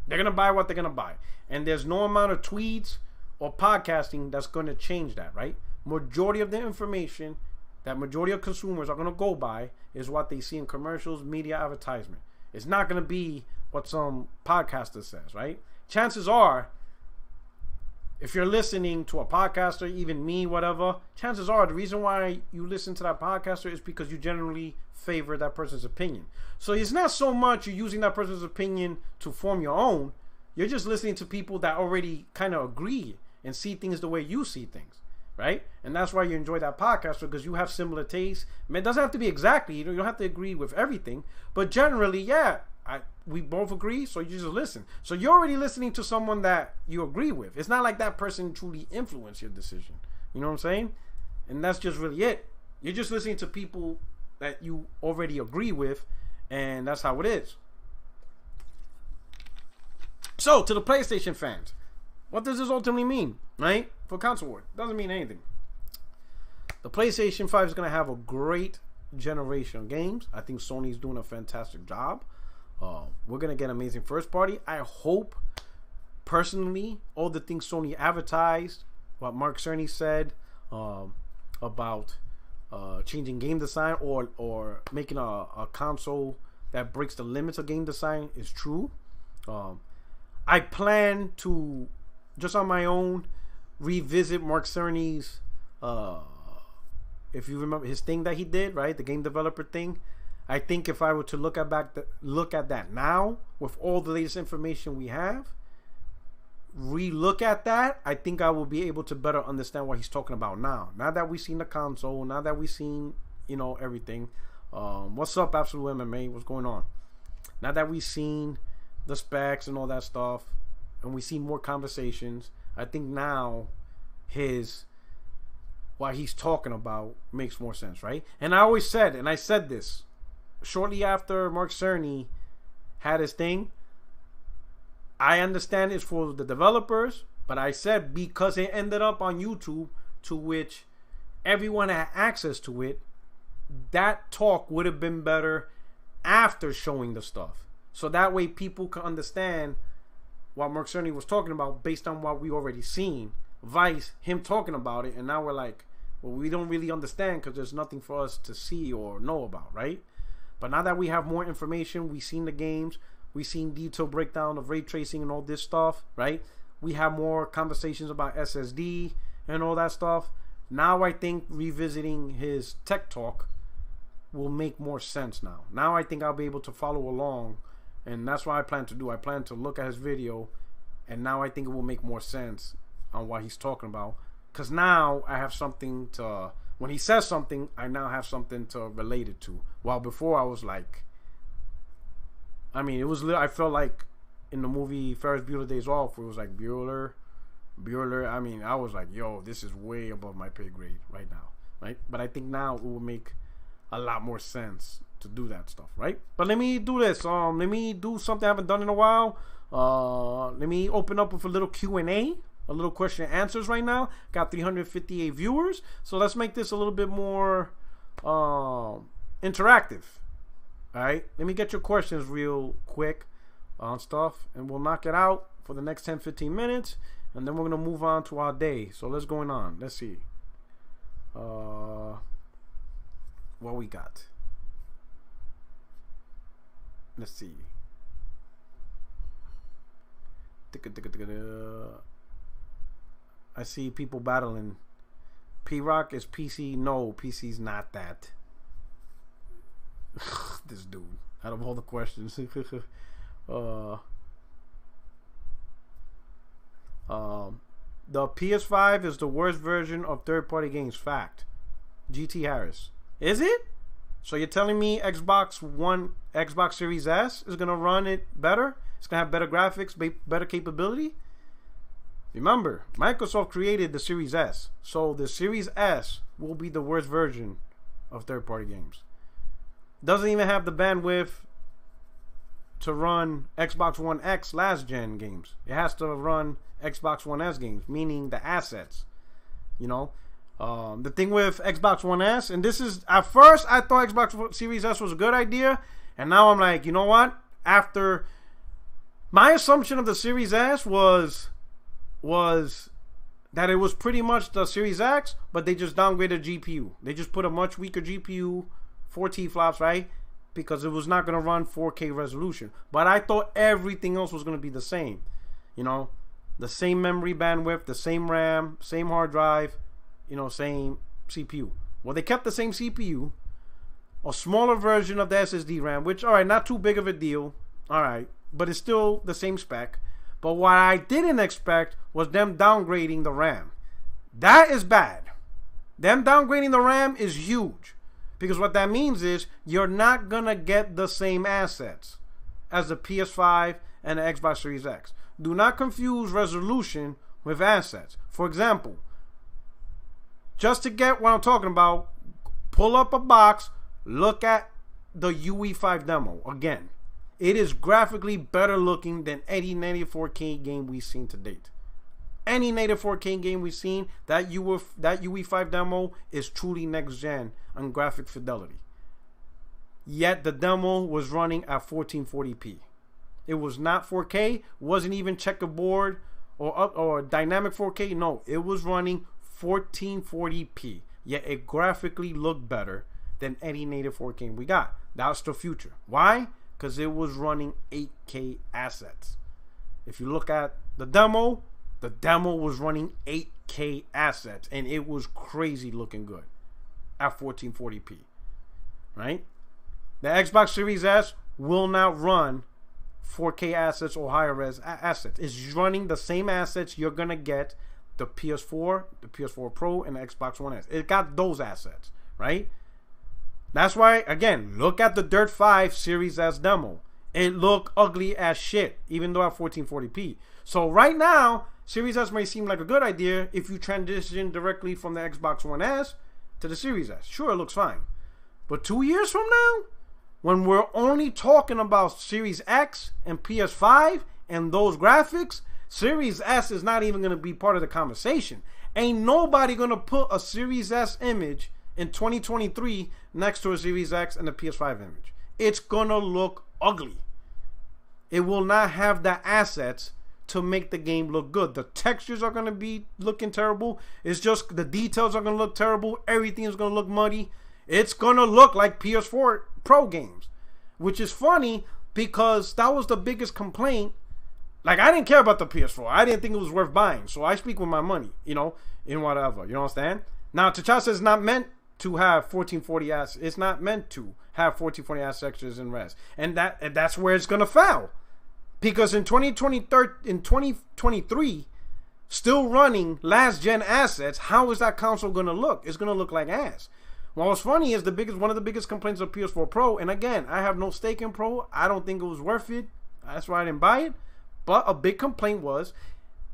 Speaker 1: They're going to buy what they're going to buy. And there's no amount of tweets or podcasting that's going to change that, right? Majority of the information that majority of consumers are going to go by is what they see in commercials, media, advertisement. It's not going to be what some podcaster says, right? Chances are, if you're listening to a podcaster, even me, whatever, chances are the reason why you listen to that podcaster is because you generally favor that person's opinion. So it's not so much you're using that person's opinion to form your own. You're just listening to people that already kind of agree and see things the way you see things, right? And that's why you enjoy that podcaster, because you have similar tastes. I mean, it doesn't have to be exactly, you don't have to agree with everything, but generally, yeah, we both agree, so you just listen. So you're already listening to someone that you agree with. It's not like that person truly influenced your decision. You know what I'm saying? And that's just really it. You're just listening to people that you already agree with, and that's how it is. So, to the PlayStation fans, what does this ultimately mean, right? For console war, it doesn't mean anything. The PlayStation 5 is going to have a great generation of games. I think Sony's doing a fantastic job. We're going to get amazing first party. I hope, personally, all the things Sony advertised, what Mark Cerny said about changing game design or making a console that breaks the limits of game design is true. I plan to, just on my own, revisit Mark Cerny's, if you remember his thing that he did, right, the game developer thing. I think if I were to look at that now with all the latest information we have, re-look at that, I think I will be able to better understand what he's talking about now. Now that we've seen the console, now that we've seen, you know, everything. What's up, Absolute MMA? What's going on? Now that we've seen the specs and all that stuff, and we see more conversations, I think now what he's talking about makes more sense, right? And I always said, and I said this shortly after Mark Cerny had his thing, I understand it's for the developers, but I said because it ended up on YouTube, to which everyone had access to it, that talk would have been better after showing the stuff. So that way people can understand what Mark Cerny was talking about based on what we already seen. Vice, him talking about it, and now we're like, well, we don't really understand because there's nothing for us to see or know about, right? But now that we have more information, we've seen the games, we've seen detailed breakdown of ray tracing and all this stuff, right? We have more conversations about SSD and all that stuff. Now I think revisiting his tech talk will make more sense now. Now I think I'll be able to follow along, and that's what I plan to do. I plan to look at his video, and now I think it will make more sense on what he's talking about. Because now I have something to, when he says something, I now have something to relate it to. While before I was like, I mean, it was, I felt like in the movie Ferris Bueller Days Off, where it was like Bueller. I mean, I was like, yo, this is way above my pay grade right now, right? But I think now it will make a lot more sense to do that stuff, right? But let me do this. Let me do something I haven't done in a while. Let me open up with a little Q&A, a little question and answers right now. Got 358 viewers, so let's make this a little bit more interactive. All right, let me get your questions real quick on stuff, and we'll knock it out for the next 10-15 minutes, and then we're gonna move on to our day. So let's go on. Let's see. What we got? Let's see. I see people battling. P-Rock is PC. No, PC's not that. This dude. Out of all the questions. The PS5 is the worst version of third-party games. Fact. GT Harris. Is it? So you're telling me Xbox Series S is gonna run it better? It's gonna have better graphics, better capability? Remember, Microsoft created the Series S, so the Series S will be the worst version of third-party games. Doesn't even have the bandwidth to run Xbox One X last gen games. It has to run Xbox One S games, meaning the assets. You know, the thing with Xbox One S, and this is, at first I thought Xbox Series S was a good idea, and now I'm like, you know what? After my assumption of the Series S was that it was pretty much the Series X, but they just downgraded GPU. They just put a much weaker GPU, 4 T-flops, right? Because it was not going to run 4K resolution. But I thought everything else was going to be the same. You know, the same memory bandwidth, the same RAM, same hard drive, you know, same CPU. Well, they kept the same CPU, a smaller version of the SSD RAM, which, all right, not too big of a deal. All right, but it's still the same spec. But what I didn't expect was them downgrading the RAM. That is bad. Them downgrading the RAM is huge. Because what that means is you're not going to get the same assets as the PS5 and the Xbox Series X. Do not confuse resolution with assets. For example, just to get what I'm talking about, pull up a box, look at the UE5 demo again. It is graphically better looking than any native 4K game we've seen to date. Any native 4K game we've seen, that UE5 demo is truly next gen on graphic fidelity. Yet the demo was running at 1440p. It was not 4K, wasn't even checkerboard or dynamic 4K. No, it was running 1440p. Yet it graphically looked better than any native 4K we got. That's the future. Why? Because it was running 8K assets. If you look at the demo was running 8K assets, and it was crazy looking good at 1440p, right? The Xbox Series S will not run 4K assets or higher res assets. It's running the same assets you're gonna get the PS4, the PS4 Pro, and the Xbox One S. It got those assets, right? That's why, again, look at the Dirt 5 Series S demo. It looked ugly as shit, even though at 1440p. So right now, Series S may seem like a good idea if you transition directly from the Xbox One S to the Series S. Sure, it looks fine. But 2 years from now, when we're only talking about Series X and PS5 and those graphics, Series S is not even going to be part of the conversation. Ain't nobody going to put a Series S image in 2023 next to a Series X and a PS5 image. It's going to look ugly. It will not have the assets to make the game look good. The textures are going to be looking terrible. It's just the details are going to look terrible. Everything is going to look muddy. It's going to look like PS4 Pro games, which is funny because that was the biggest complaint. Like, I didn't care about the PS4. I didn't think it was worth buying. So I speak with my money, you know, in whatever. You understand? Now, T'Challa is not meant to have 1440 ass. It's not meant to have 1440 ass textures in res. And that's where it's going to fail. Because in 2023, still running last gen assets, how is that console going to look? It's going to look like ass. Well, what's funny is one of the biggest complaints of PS4 Pro, and again, I have no stake in Pro. I don't think it was worth it. That's why I didn't buy it. But a big complaint was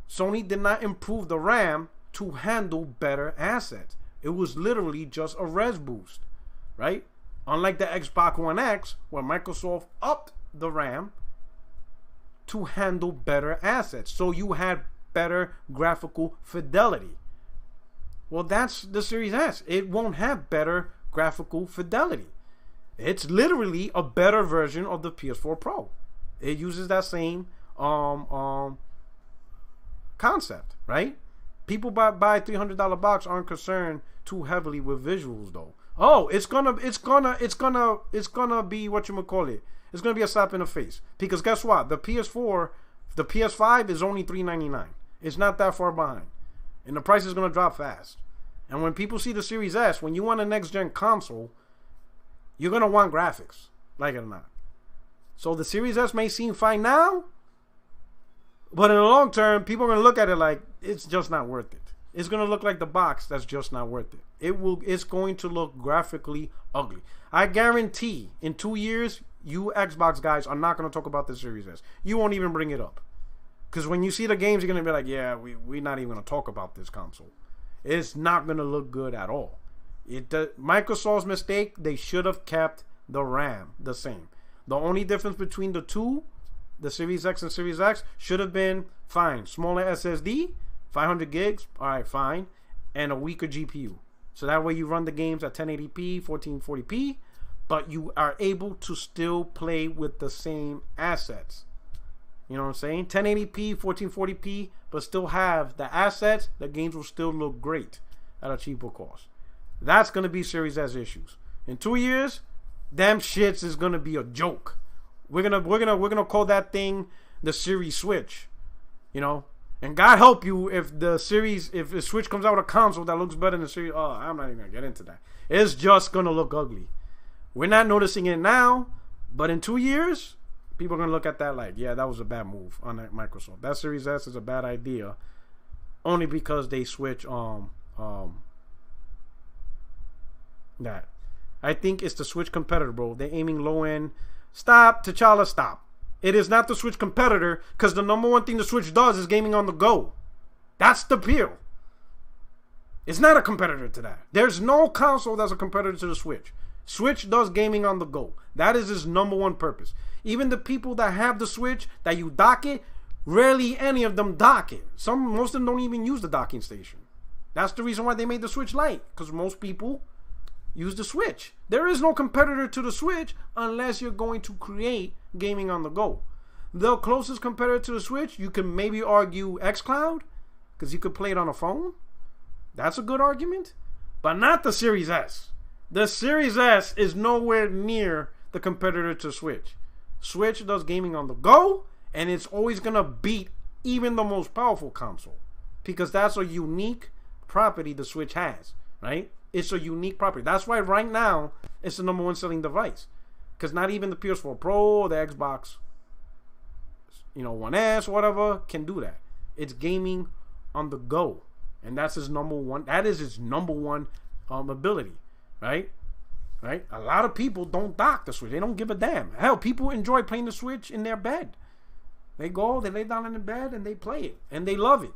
Speaker 1: Sony did not improve the RAM to handle better assets. It was literally just a res boost, right? Unlike the Xbox One X, where Microsoft upped the RAM to handle better assets. So you had better graphical fidelity. Well, that's the Series S. It won't have better graphical fidelity. It's literally a better version of the PS4 Pro. It uses that same concept, right? People buy $300 box aren't concerned too heavily with visuals though. Oh, it's gonna be what you call it. It's gonna be a slap in the face because guess what? The PS5 is only $399. It's not that far behind, and the price is gonna drop fast. And when people see the Series S, when you want a next gen console, you're gonna want graphics, like it or not. So the Series S may seem fine now, but in the long term, people are gonna look at it like it's just not worth it. It's gonna look like the box that's just not worth it. It's going to look graphically ugly. I guarantee in 2 years, you Xbox guys are not gonna talk about the Series S. You won't even bring it up. Because when you see the games, you're gonna be like, yeah, we're not even gonna talk about this console. It's not gonna look good at all. Microsoft's mistake, they should have kept the RAM the same. The only difference between the two, the Series X and Series X, should have been fine. Smaller SSD, 500 gigs, alright, fine. And a weaker GPU. So that way you run the games at 1080p, 1440p, but you are able to still play with the same assets. You know what I'm saying? 1080p, 1440p, but still have the assets. The games will still look great at a cheaper cost. That's gonna be Series S issues. In 2 years, them shits is gonna be a joke. We're gonna call that thing the Series Switch. You know? And God help you if the Switch comes out with a console that looks better than the Series. Oh, I'm not even gonna get into that. It's just gonna look ugly. We're not noticing it now, but in 2 years, people are gonna look at that like, yeah, that was a bad move on that Microsoft. That Series S is a bad idea, only because they switch that. I think it's the Switch competitor, bro. They're aiming low end. Stop, T'Challa, stop. It is not the Switch competitor because the number one thing the Switch does is gaming on the go. That's the appeal. It's not a competitor to that. There's no console that's a competitor to the Switch. Switch does gaming on the go. That is its number one purpose. Even the people that have the Switch, that you dock it, rarely any of them dock it. Most of them don't even use the docking station. That's the reason why they made the Switch Lite, because most people use the Switch. There is no competitor to the Switch unless you're going to create gaming on the go. The closest competitor to the Switch, you can maybe argue xCloud, because you could play it on a phone. That's a good argument. But not the Series S. The Series S is nowhere near the competitor to Switch. Switch does gaming on the go, and it's always going to beat even the most powerful console, because that's a unique property the Switch has, right? It's a unique property. That's why right now it's the number one selling device, because not even the PS4 Pro or the Xbox, One S, whatever, can do that. It's gaming on the go, and that's its number one. That is its number one ability, right? Right? A lot of people don't dock the Switch. They don't give a damn. Hell, people enjoy playing the Switch in their bed. They lay down in the bed and they play it, and they love it.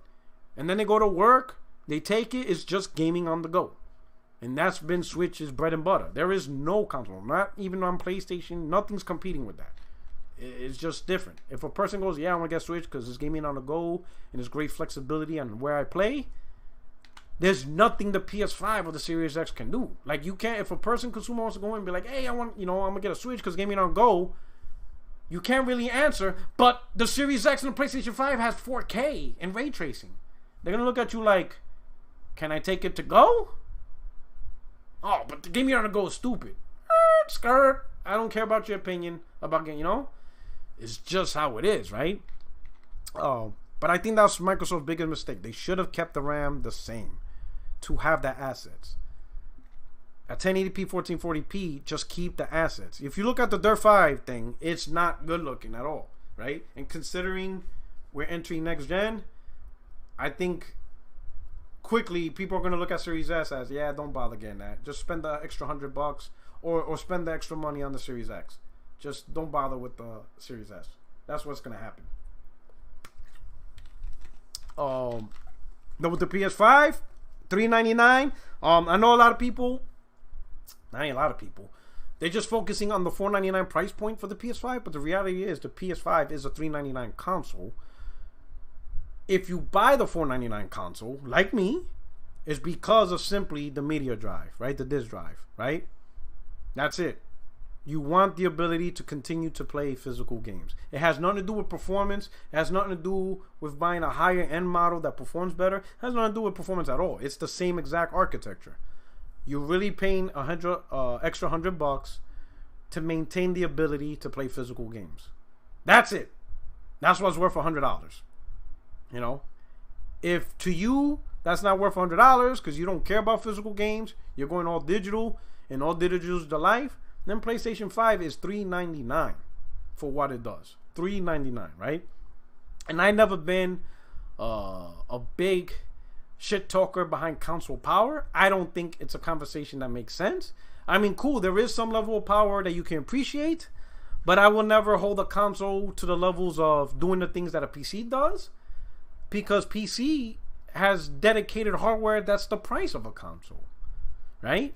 Speaker 1: And then they go to work, they take it. It's just gaming on the go. And that's been Switch's bread and butter. There is no console, not even on PlayStation. Nothing's competing with that. It's just different. If a person goes, yeah, I want to get Switch because it's gaming on the go and it's great flexibility on where I play, there's nothing the PS5 or the Series X can do. Like, you can't, if a consumer wants to go in and be like, hey, I'm going to get a Switch because gaming on go, you can't really answer, but the Series X and the PlayStation 5 has 4K and ray tracing. They're going to look at you like, can I take it to go? Oh, but the gaming on the go is stupid. Skirt. I don't care about your opinion about getting, It's just how it is, right? But I think that's Microsoft's biggest mistake. They should have kept the RAM the same to have the assets. At 1080p, 1440p, just keep the assets. If you look at the Dirt 5 thing, it's not good looking at all, right? And considering we're entering next gen, I think quickly people are going to look at Series S as, yeah, don't bother getting that. Just spend the extra $100 or spend the extra money on the Series X. Just don't bother with the Series S. That's what's going to happen. With the PS5, $399. I know a lot of people. Not a lot of people. They're just focusing on the $499 price point for the PS5, but the reality is the PS5 is a $399 console. If you buy the $499 console, like me, it's because of simply the media drive, right? The disk drive, right? That's it. You want the ability to continue to play physical games. It has nothing to do with performance. It has nothing to do with buying a higher end model that performs better. It has nothing to do with performance at all. It's the same exact architecture. You're really paying extra $100 to maintain the ability to play physical games. That's it. That's what's worth $100. You know, if to you that's not worth $100 because you don't care about physical games, you're going all digital, and all digital is the life, then PlayStation 5 is $399 for what it does. $399, right? And I never been a big shit talker behind console power. I don't think it's a conversation that makes sense. I mean, cool, there is some level of power that you can appreciate, but I will never hold a console to the levels of doing the things that a PC does, because PC has dedicated hardware that's the price of a console, right?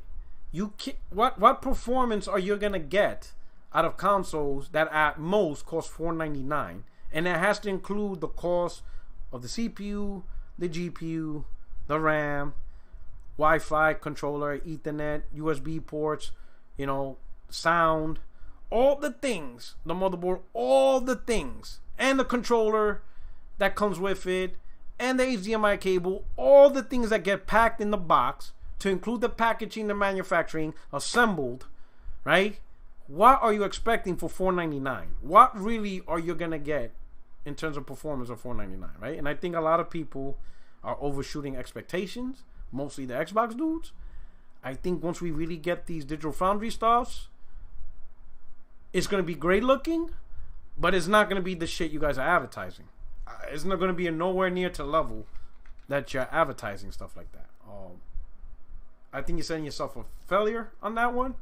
Speaker 1: You can't, what performance are you gonna get out of consoles that at most cost $499, and it has to include the cost of the CPU, the GPU, the RAM, Wi-Fi controller, Ethernet, USB ports, you know, sound, all the things, the motherboard, all the things, and the controller that comes with it, and the HDMI cable, all the things that get packed in the box to include the packaging, the manufacturing, assembled, right? What are you expecting for $499? What really are you gonna get in terms of performance of $499, right? And I think a lot of people are overshooting expectations, mostly the Xbox dudes. I think once we really get these Digital Foundry stuffs, it's gonna be great looking, but it's not gonna be the shit you guys are advertising. It's not gonna be nowhere near to level that you're advertising stuff like that. I think you're setting yourself a failure on that one.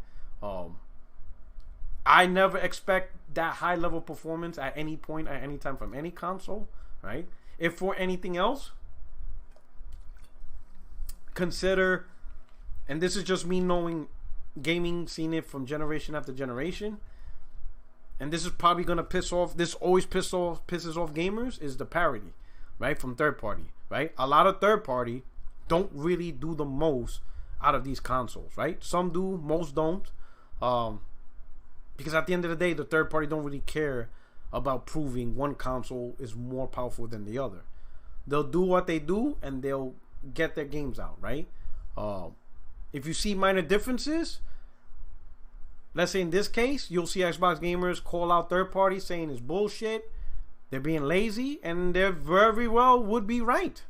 Speaker 1: I never expect that high level performance at any point, at any time from any console, right? If for anything else, consider, and this is just me knowing gaming, seeing it from generation after generation, and this is probably gonna piss off, this always pisses off gamers, is the parity, right? From third party, right? A lot of third party don't really do the most out of these consoles, right? Some do, most don't. Because at the end of the day, the third party don't really care about proving one console is more powerful than the other. They'll do what they do and they'll get their games out, right? If you see minor differences, let's say in this case, you'll see Xbox gamers call out third parties saying it's bullshit, they're being lazy, and they very well would be right?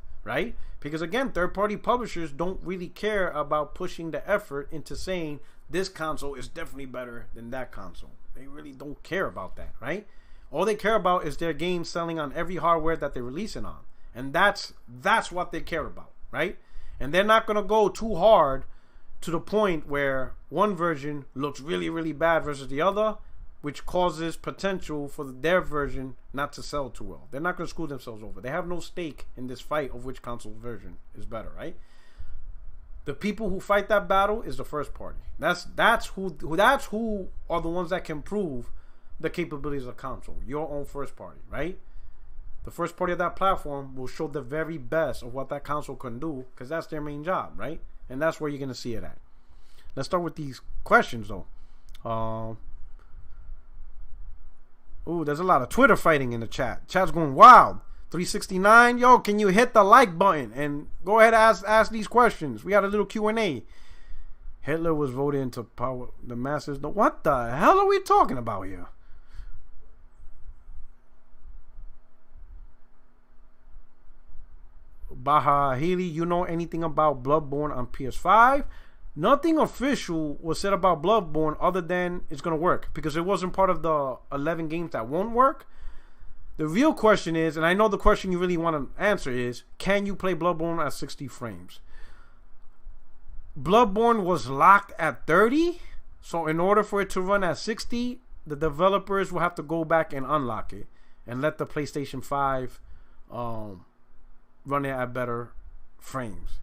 Speaker 1: Because again, third party publishers don't really care about pushing the effort into saying this console is definitely better than that console. They really don't care about that, right? All they care about is their games selling on every hardware that they're releasing on. And that's what they care about, right? And they're not going to go too hard to the point where one version looks really, really bad versus the other, which causes potential for their version not to sell too well. They're not going to screw themselves over. They have no stake in this fight of which console version is better, right? The people who fight that battle is the first party. That's who are the ones that can prove the capabilities of the console. Your own first party, right? The first party of that platform will show the very best of what that console can do, because that's their main job, right? And that's where you're gonna see it at. Let's start with these questions though. Ooh, there's a lot of Twitter fighting in the chat. Chat's going wild. 369, yo, can you hit the like button and go ahead and ask these questions? We got a little Q&A. Hitler was voted into power. The masses. What the hell are we talking about here? Baha Healy, you know anything about Bloodborne on PS5? Nothing official was said about Bloodborne other than it's going to work, because it wasn't part of the 11 games that won't work. The real question is, and I know the question you really want to answer is, can you play Bloodborne at 60 frames? Bloodborne was locked at 30, so in order for it to run at 60, the developers will have to go back and unlock it and let the PlayStation 5 run it at better frames.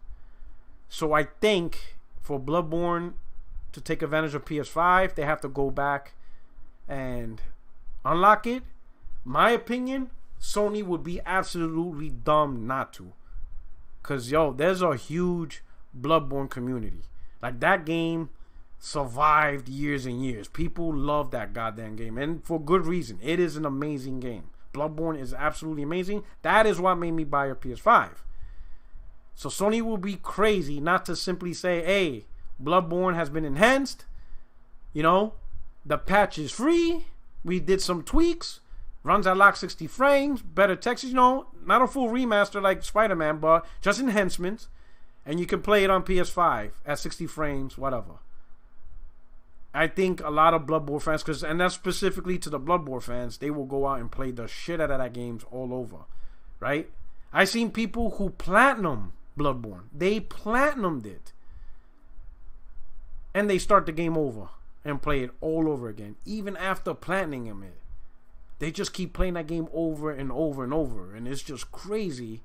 Speaker 1: So I think for Bloodborne to take advantage of PS5, they have to go back and unlock it. My opinion, Sony would be absolutely dumb not to. Because, yo, there's a huge Bloodborne community. Like, that game survived years and years. People love that goddamn game, and for good reason. It is an amazing game. Bloodborne is absolutely amazing. That is what made me buy a PS5. So Sony will be crazy not to simply say, hey, Bloodborne has been enhanced. You know, the patch is free. We did some tweaks. Runs at lock 60 frames. Better textures, you know. Not a full remaster like Spider-Man, but just enhancements. And you can play it on PS5 at 60 frames, whatever. I think a lot of Bloodborne fans, and that's specifically to the Bloodborne fans, they will go out and play the shit out of that games all over, right? I seen people who platinum Bloodborne. They platinumed it. And they start the game over and play it all over again. Even after platinuming it. They just keep playing that game over and over and over. And it's just crazy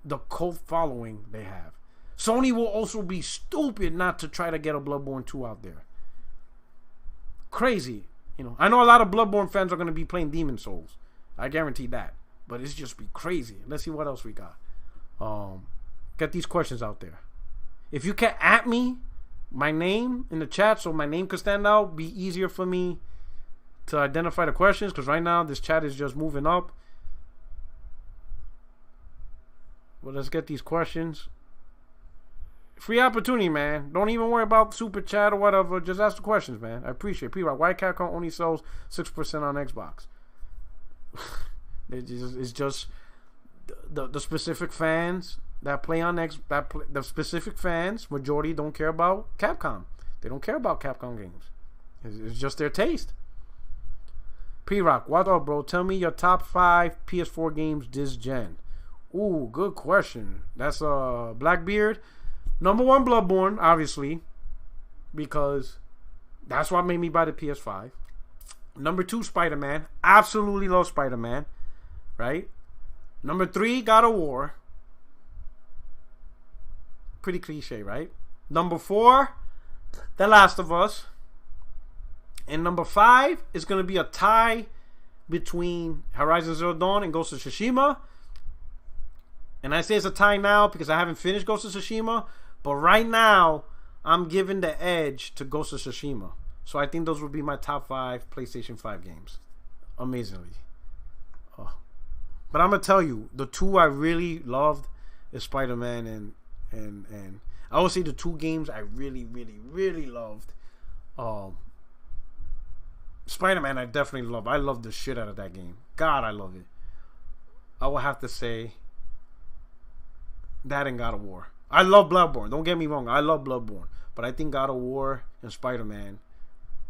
Speaker 1: the cult following they have. Sony will also be stupid not to try to get a Bloodborne 2 out there. Crazy. You know, I know a lot of Bloodborne fans are going to be playing Demon Souls. I guarantee that. But it's just be crazy. Let's see what else we got. Get these questions out there. If you can at me my name in the chat so my name could stand out, be easier for me to identify the questions, because right now this chat is just moving up. Well, let's get these questions. Free opportunity, man. Don't even worry about super chat or whatever. Just ask the questions, man. I appreciate it. P-Rock, why Capcom only sells 6% on Xbox? It's just the specific fans that play on the specific fans, majority don't care about Capcom. They don't care about Capcom games. It's just their taste. P-Rock, what up, bro? Tell me your top 5 PS4 games this gen. Ooh, good question. That's Blackbeard. Number 1, Bloodborne, obviously, because that's what made me buy the PS5. Number 2, Spider-Man. Absolutely love Spider-Man, right? Number 3, God of War. Pretty cliche, right? Number 4, The Last of Us. And number 5 is going to be a tie between Horizon Zero Dawn and Ghost of Tsushima. And I say it's a tie now because I haven't finished Ghost of Tsushima. But right now, I'm giving the edge to Ghost of Tsushima. So I think those would be my top 5 PlayStation 5 games. Amazingly. But I'm going to tell you, the 2 I really loved is Spider-Man and I would say the 2 games I really, really, really loved. Spider-Man I definitely love. I love the shit out of that game. God, I love it. I would have to say that and God of War. I love Bloodborne. Don't get me wrong. I love Bloodborne. But I think God of War and Spider-Man,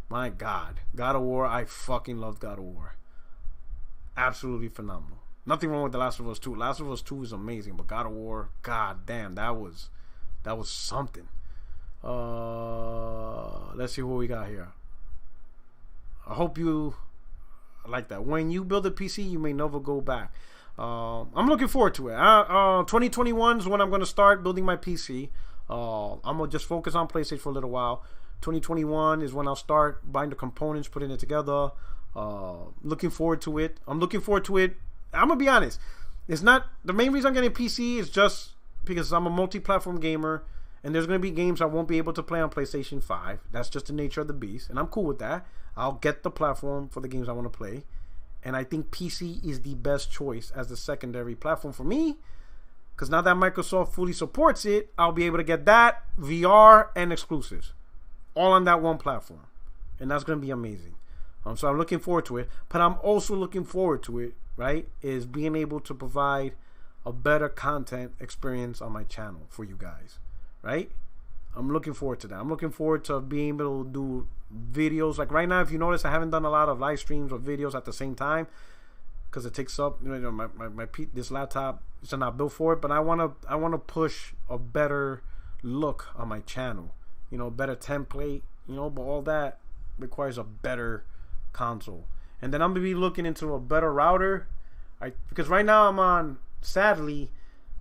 Speaker 1: my God. God of War, I fucking love God of War. Absolutely phenomenal. Nothing wrong with The Last of Us 2. Last of Us 2 is amazing. But God of War, god damn, that was something. Let's see what we got here. I hope you like that. When you build a PC, you may never go back. I'm looking forward to it. 2021 is when I'm going to start building my PC. I'm going to just focus on PlayStation for a little while. 2021 is when I'll start buying the components, putting it together. Looking forward to it. I'm looking forward to it. I'm going to be honest. It's not the main reason I'm getting a PC is just because I'm a multi-platform gamer. And there's going to be games I won't be able to play on PlayStation 5. That's just the nature of the beast. And I'm cool with that. I'll get the platform for the games I want to play. And I think PC is the best choice as the secondary platform for me. Because now that Microsoft fully supports it, I'll be able to get that, VR, and exclusives. All on that one platform. And that's going to be amazing. So I'm looking forward to it. But I'm also looking forward to it, right, is being able to provide a better content experience on my channel for you guys. Right? I'm looking forward to that. I'm looking forward to being able to do videos. Like right now, if you notice, I haven't done a lot of live streams or videos at the same time because it takes up, this laptop is not built for it. But I want to push a better look on my channel. You know, better template. You know, but all that requires a better console. And then I'm gonna be looking into a better router. Because right now I'm on, sadly,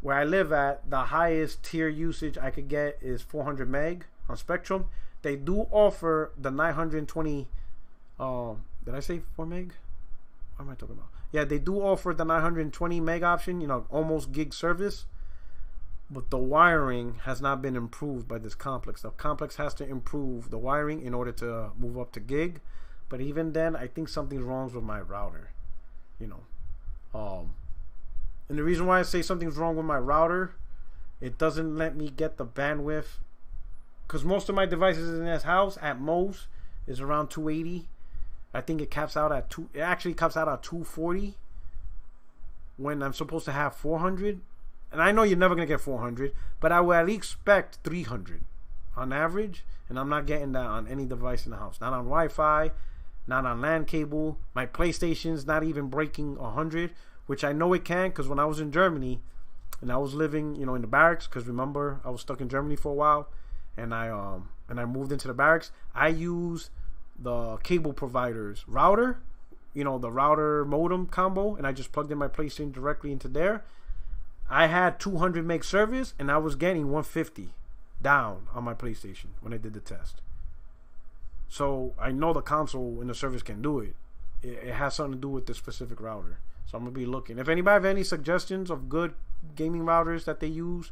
Speaker 1: where I live at, the highest tier usage I could get is 400 meg on Spectrum. They do offer the 920. Did I say 4 meg? What am I talking about? Yeah, they do offer the 920 meg option. You know, almost gig service. but the wiring has not been improved by this complex. The complex has to improve the wiring in order to move up to gig. But even then, I think something's wrong with my router. You know, and the reason why I say something's wrong with my router, it doesn't let me get the bandwidth, because most of my devices in this house at most is around 280. I think it caps out at it actually caps out at 240 when I'm supposed to have 400. And I know you're never gonna get 400, but I would at least expect 300 on average, and I'm not getting that on any device in the house. Not on Wi-Fi, not on LAN cable. My PlayStation's not even breaking 100, which I know it can, because when I was in Germany and I was living, you know, in the barracks, because remember I was stuck in Germany for a while, and I moved into the barracks. I used the cable provider's router, you know, the router modem combo, and I just plugged in my PlayStation directly into there. I had 200 meg service, and I was getting 150 down on my PlayStation when I did the test. So I know the console and the service can do it. It has something to do with the specific router. So I'm gonna be looking. If anybody have any suggestions of good gaming routers that they use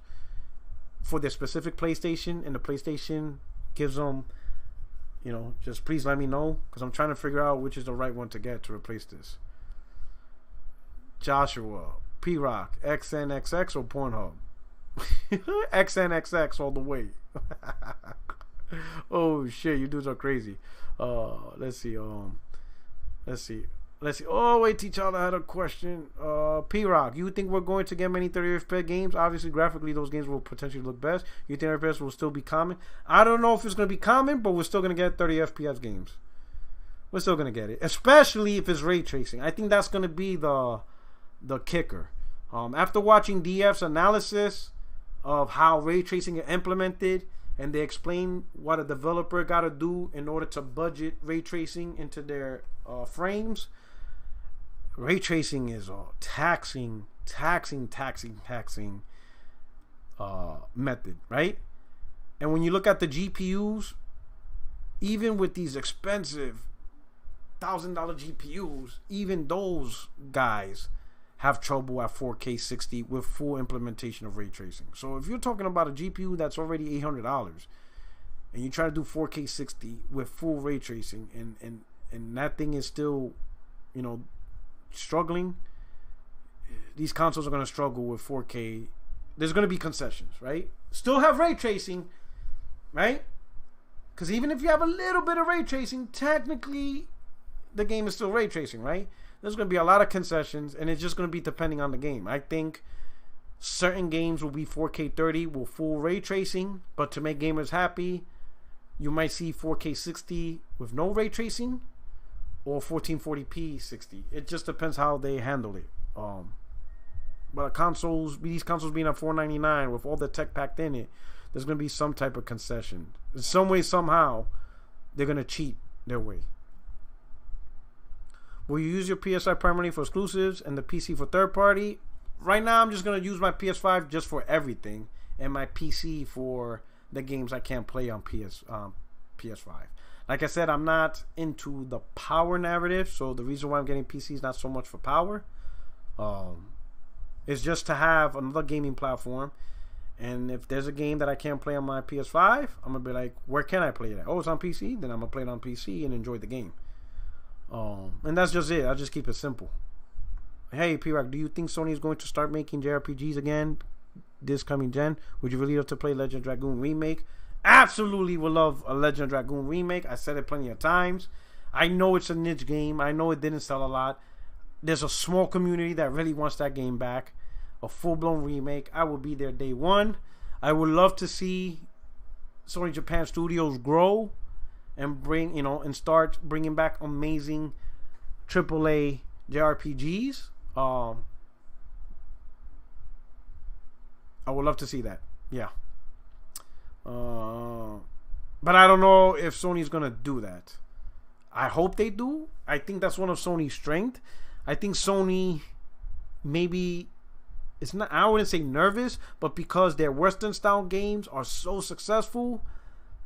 Speaker 1: for their specific PlayStation, and the PlayStation gives them, you know, just please let me know, because I'm trying to figure out which is the right one to get to replace this. Joshua, P-Rock, XNXX or Pornhub? XNXX all the way. Oh shit, you dudes are crazy. Let's see. Oh wait, T'Challa had a question. P-Rock, you think we're going to get many 30 FPS games? Obviously, graphically, those games will potentially look best. You think FPS will still be common? I don't know if it's going to be common, but we're still going to get 30 FPS games. We're still going to get it, especially if it's ray tracing. I think that's going to be the kicker. After watching DF's analysis of how ray tracing is implemented, and they explain what a developer got to do in order to budget ray tracing into their frames. Ray tracing is a taxing method, right? And when you look at the GPUs, even with these expensive $1,000 GPUs, even those guys have trouble at 4K 60 with full implementation of ray tracing. So if you're talking about a GPU that's already $800 and you try to do 4K 60 with full ray tracing, and that thing is still, you know, struggling, these consoles are going to struggle with 4K. There's going to be concessions, right? Still have ray tracing, right? Because even if you have a little bit of ray tracing, technically the game is still ray tracing, right? There's going to be a lot of concessions, and it's just going to be depending on the game. I think certain games will be 4K 30 with full ray tracing, but to make gamers happy, you might see 4K 60 with no ray tracing, or 1440p 60. It just depends how they handle it. But these consoles being at $499 with all the tech packed in it, there's going to be some type of concession. In some way, somehow, they're going to cheat their way. Will you use your PS5 primarily for exclusives and the PC for third party? Right now, I'm just going to use my PS5 just for everything, and my PC for the games I can't play on PS5. Like I said, I'm not into the power narrative, so the reason why I'm getting PC is not so much for power. It's just to have another gaming platform, and if there's a game that I can't play on my PS5, I'm going to be like, where can I play that? Oh, it's on PC? Then I'm going to play it on PC and enjoy the game. And that's just it. I'll just keep it simple. Hey, P-Rock, do you think Sony is going to start making JRPGs again this coming gen? Would you really love to play Legend of Dragoon Remake? Absolutely would love a Legend of Dragoon Remake. I said it plenty of times. I know it's a niche game. I know it didn't sell a lot. There's a small community that really wants that game back. A full-blown remake. I will be there day one. I would love to see Sony Japan Studios grow and bring, you know, and start bringing back amazing AAA JRPGs. I would love to see that. Yeah. But I don't know if Sony's gonna do that. I hope they do. I think that's one of Sony's strengths. I think Sony maybe, it's not, I wouldn't say nervous, but because their Western style games are so successful,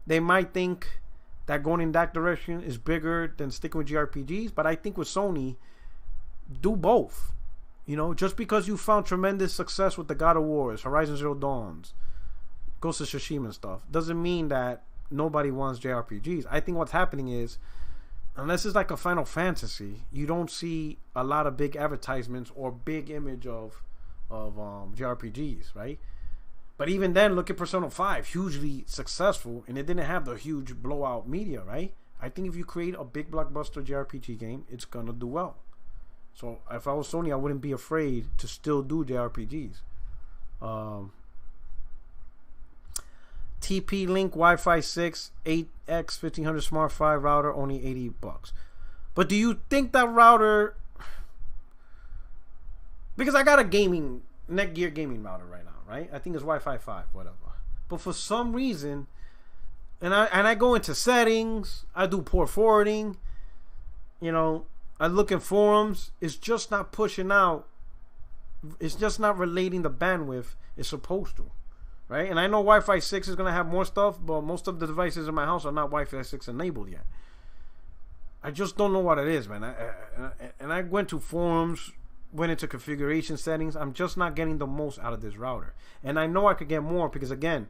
Speaker 1: they might think that going in that direction is bigger than sticking with JRPGs. But I think with Sony, do both. You know, just because you found tremendous success with the God of Wars, Horizon Zero Dawns, Ghost of Tsushima and stuff, doesn't mean that nobody wants JRPGs. I think what's happening is, unless it's like a Final Fantasy, you don't see a lot of big advertisements or big image of JRPGs, right? But even then, look at Persona 5, hugely successful, and it didn't have the huge blowout media, right? I think if you create a big blockbuster JRPG game, it's gonna do well. So if I was Sony, I wouldn't be afraid to still do JRPGs. TP-Link Wi-Fi 6 8X 1500 Smart 5 router, only $80. But do you think that router... Because I got a gaming, Netgear gaming router right now, right? I think it's Wi-Fi 5, whatever. But for some reason, and I go into settings, I do port forwarding, you know, I look in forums, it's just not pushing out, it's just not relating the bandwidth it's supposed to, right? And I know Wi-Fi 6 is going to have more stuff, but most of the devices in my house are not Wi-Fi 6 enabled yet. I just don't know what it is, man. I went to forums, went into configuration settings. I'm just not getting the most out of this router. And I know I could get more because, again,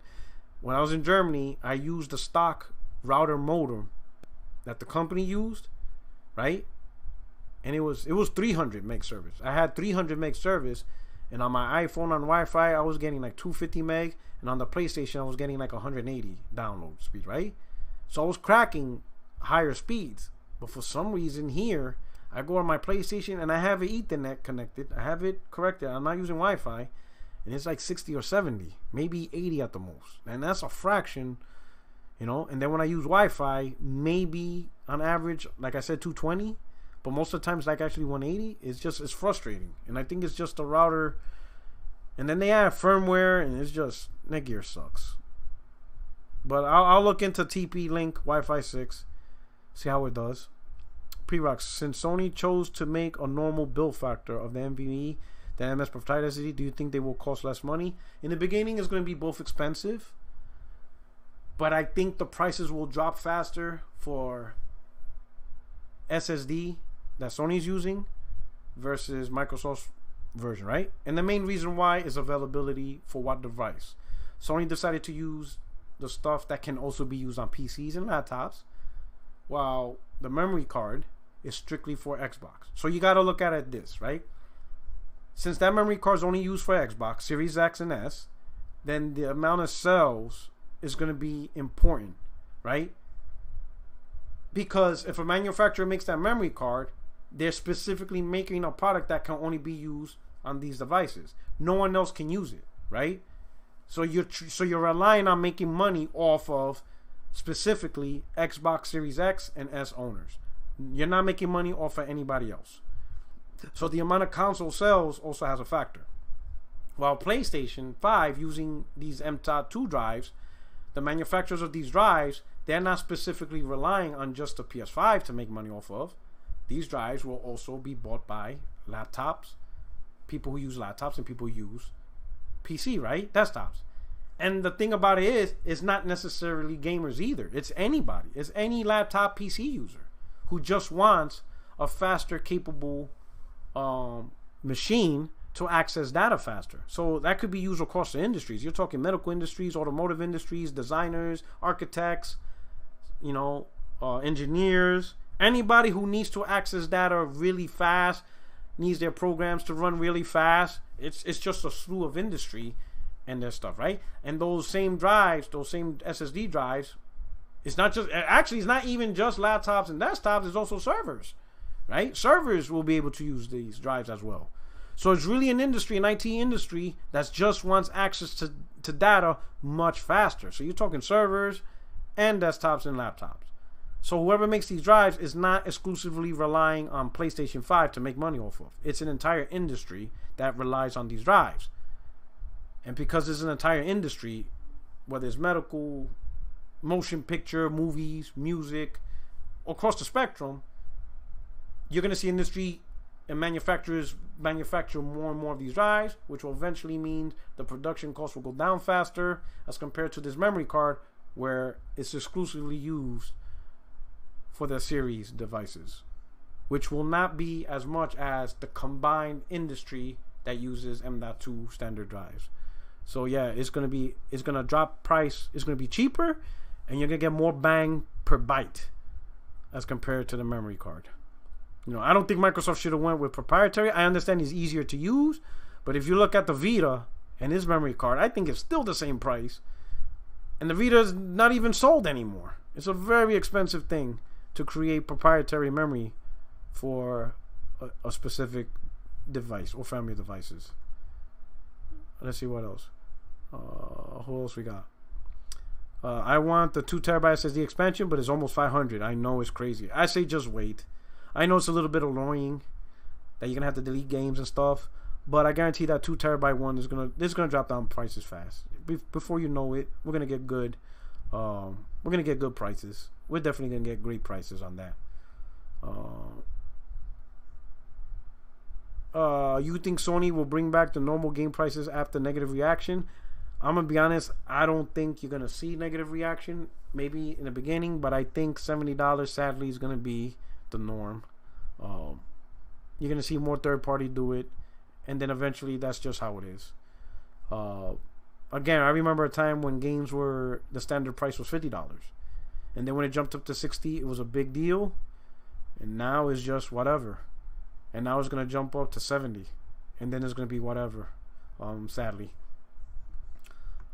Speaker 1: when I was in Germany, I used the stock router modem that the company used, right? And it was 300 meg service. I had 300 meg service, and on my iPhone on Wi-Fi, I was getting like 250 meg, and on the PlayStation, I was getting like 180 download speed, right? So I was cracking higher speeds. But for some reason here, I go on my PlayStation and I have an Ethernet connected. I have it corrected. I'm not using Wi-Fi, and it's like 60 or 70, maybe 80 at the most. And that's a fraction, you know. And then when I use Wi-Fi, maybe on average, like I said, 220. But most of the times, like actually 180. It's frustrating. And I think it's just a router. And then they add firmware, and it's just, Netgear sucks. But I'll look into TP-Link Wi-Fi 6, see how it does. Prerox, since Sony chose to make a normal build factor of the NVMe, the MS proprietary SSD, do you think they will cost less money? In the beginning, it's going to be both expensive, but I think the prices will drop faster for SSD that Sony's using versus Microsoft's version, right? And the main reason why is availability for what device. Sony decided to use the stuff that can also be used on PCs and laptops, while the memory card is strictly for Xbox. So you got to look at it this, right? Since that memory card is only used for Xbox, Series X and S, then the amount of cells is going to be important, right? Because if a manufacturer makes that memory card, they're specifically making a product that can only be used on these devices. No one else can use it, right? So you're relying on making money off of specifically Xbox Series X and S owners. You're not making money off of anybody else. So the amount of console sales also has a factor. While PlayStation 5 using these M.2 drives, the manufacturers of these drives, they're not specifically relying on just the PS5 to make money off of. These drives will also be bought by laptops, people who use laptops, and people who use PC, right? Desktops. And the thing about it is, it's not necessarily gamers either. It's anybody. It's any laptop PC user who just wants a faster, capable machine to access data faster. So that could be used across the industries. You're talking medical industries, automotive industries, designers, architects, you know, engineers, anybody who needs to access data really fast, needs their programs to run really fast. It's just a slew of industry and their stuff, right? And those same drives, those same SSD drives, it's not just, actually it's not even just laptops and desktops, it's also servers, right? Servers will be able to use these drives as well. So it's really an industry, an IT industry that just wants access to data much faster. So you're talking servers and desktops and laptops. So whoever makes these drives is not exclusively relying on PlayStation 5 to make money off of. It's an entire industry that relies on these drives. And because it's an entire industry, whether it's medical, motion picture, movies, music, across the spectrum, you're going to see industry and manufacturers manufacture more and more of these drives, which will eventually mean the production cost will go down faster as compared to this memory card where it's exclusively used for the series devices. which will not be as much as the combined industry that uses M.2 standard drives. So yeah, it's gonna drop price. It's gonna be cheaper, and you're gonna get more bang per byte as compared to the memory card. You know, I don't think Microsoft should have went with proprietary. I understand it's easier to use, but if you look at the Vita and its memory card, I think it's still the same price, and the Vita is not even sold anymore. It's a very expensive thing to create proprietary memory for a specific device or family of devices. Let's see what else. Who else we got? I want the 2 terabyte SSD expansion, but it's almost 500. I know it's crazy. I say just wait. I know it's a little bit annoying that you're gonna have to delete games and stuff, but I guarantee that 2 terabyte one is gonna drop down prices fast. Before you know it, we're gonna get good. We're gonna get good prices. We're definitely gonna get great prices on that. You think Sony will bring back the normal game prices after negative reaction? I'm gonna be honest, I don't think you're gonna see negative reaction. Maybe in the beginning, but I think $70 sadly is gonna be the norm. You're gonna see more third party do it, and then eventually that's just how it is. Again, I remember a time when games were the standard price was $50, and then when it jumped up to $60, it was a big deal, and now it's just whatever. And now it's gonna jump up to $70, and then it's gonna be whatever. Sadly.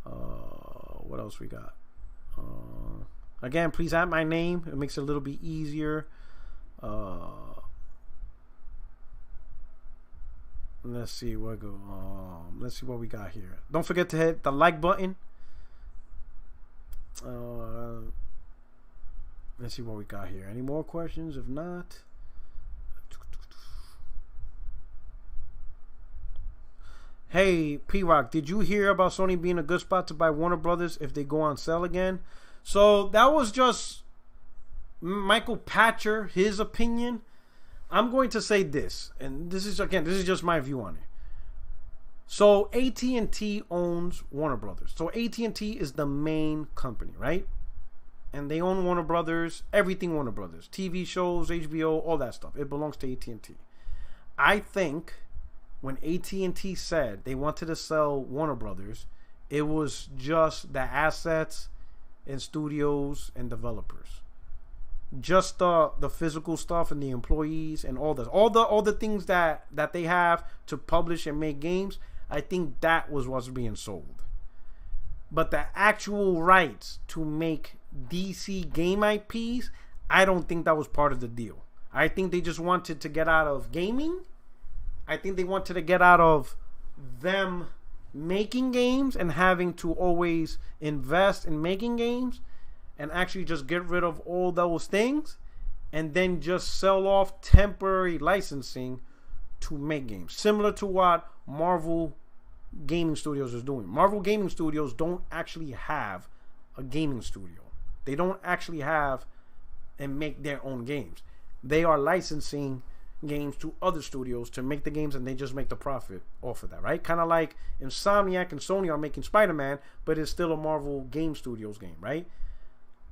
Speaker 1: What else we got? Again, please add my name. It makes it a little bit easier. Let's see what go. Let's see what we got here. Don't forget to hit the like button. Let's see what we got here. Any more questions? If not, hey, P-Rock, did you hear about Sony being a good spot to buy Warner Brothers if they go on sale again? So that was just Michael Patcher, his opinion. I'm going to say this, and this is just my view on it. So AT&T owns Warner Brothers. So AT&T is the main company, right? And they own Warner Brothers, everything Warner Brothers, TV shows, HBO, all that stuff. It belongs to AT&T. I think when AT&T said they wanted to sell Warner Brothers, it was just the assets and studios and developers. Just the physical stuff and the employees and all the things that they have to publish and make games. I think that was what's being sold. But the actual rights to make DC game IPs, I don't think that was part of the deal. I think they just wanted to get out of gaming. I think they wanted to get out of them making games and having to always invest in making games, and actually just get rid of all those things and then just sell off temporary licensing to make games. Similar to what Marvel Gaming Studios is doing. Marvel Gaming Studios don't actually have a gaming studio. They don't actually have and make their own games. They are licensing games to other studios to make the games, and they just make the profit off of that, right? Kind of like Insomniac and Sony are making Spider-Man, but it's still a Marvel Game Studios game, right?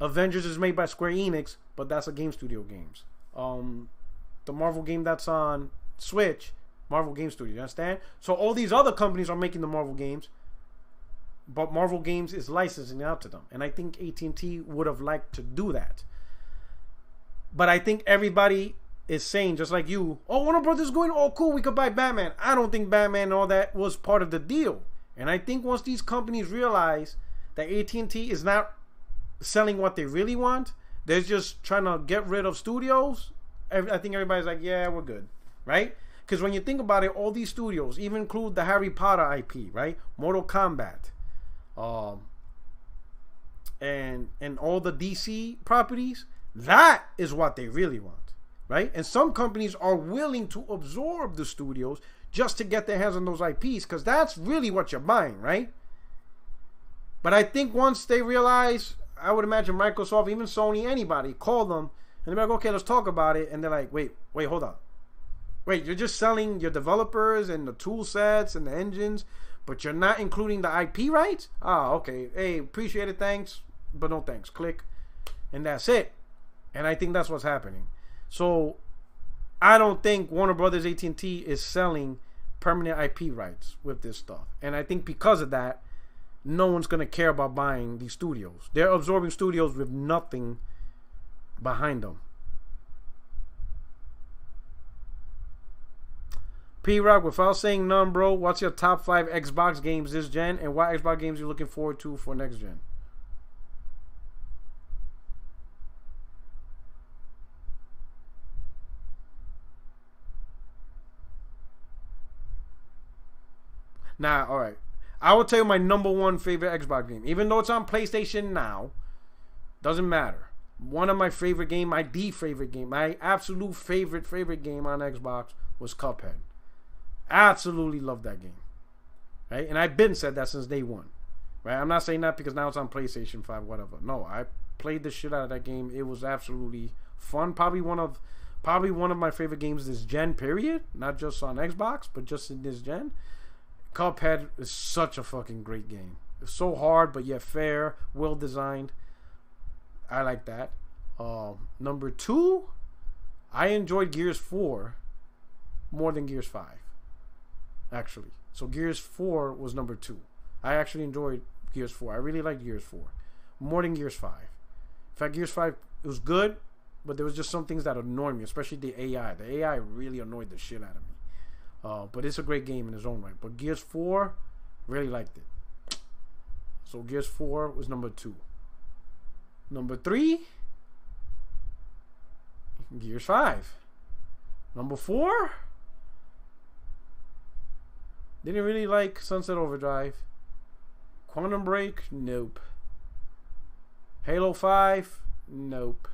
Speaker 1: Avengers is made by Square Enix, but that's a game studio games. The Marvel game that's on Switch, Marvel Game Studio, you understand? So all these other companies are making the Marvel games, but Marvel Games is licensing it out to them. And I think AT&T would have liked to do that. But I think everybody is saying, just like you, oh, Warner Brothers is going, oh, cool, we could buy Batman. I don't think Batman and all that was part of the deal. And I think once these companies realize that AT&T is not selling what they really want, they're just trying to get rid of studios, I think everybody's like, yeah, we're good, right? Because when you think about it, all these studios, even include the Harry Potter IP, right? Mortal Kombat, and all the DC properties, that is what they really want, right? And some companies are willing to absorb the studios just to get their hands on those IPs, because that's really what you're buying, right? But I think once they realize, I would imagine Microsoft, even Sony, anybody, call them and they're like, okay, let's talk about it. And they're like, wait, hold on. Wait, you're just selling your developers and the tool sets and the engines, but you're not including the IP rights? Ah, okay. Hey, appreciate it, thanks, but no thanks. Click. And that's it. And I think that's what's happening. So I don't think Warner Brothers AT&T is selling permanent IP rights with this stuff. And I think because of that, no one's going to care about buying these studios. They're absorbing studios with nothing behind them. P-Rock, without saying none, bro, what's your top 5 Xbox games this gen, and what Xbox games you looking forward to for next gen? Nah, alright. I will tell you my number 1 favorite Xbox game. Even though it's on PlayStation now, doesn't matter. One of my favorite game, my favorite game, my absolute favorite game on Xbox was Cuphead. Absolutely love that game. Right? And I've been said that since day one. Right? I'm not saying that because now it's on PlayStation 5, whatever. No, I played the shit out of that game. It was absolutely fun. Probably one of my favorite games this gen, period. Not just on Xbox, but just in this gen. Cuphead is such a fucking great game. It's so hard, but yet fair, well designed. I like that. Number 2, I enjoyed Gears 4 more than Gears 5. Actually. So Gears 4 was number 2. I actually enjoyed Gears 4. I really liked Gears 4 more than Gears 5. In fact, Gears 5, it was good, but there was just some things that annoyed me, especially the AI. The AI really annoyed the shit out of me. But it's a great game in its own right. But Gears 4, really liked it. So Gears 4 was number 2. Number 3, Gears 5. Number 4, didn't really like Sunset Overdrive. Quantum Break, nope. Halo 5, nope.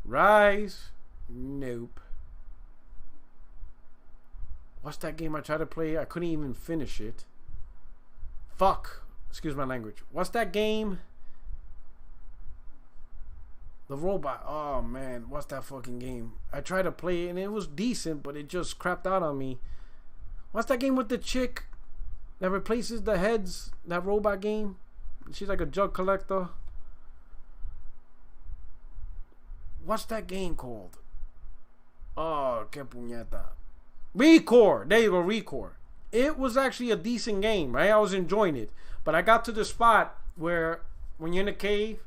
Speaker 1: Rise, nope. What's that game I tried to play? I couldn't even finish it. Fuck. Excuse my language. What's that game? The robot. Oh, man. What's that fucking game? I tried to play it, and it was decent, but it just crapped out on me. What's that game with the chick that replaces the heads? That robot game? She's like a jug collector. What's that game called? Oh, que puñeta. Recore. There you go, Recore. It was actually a decent game, right? I was enjoying it. But I got to the spot where when you're in a cave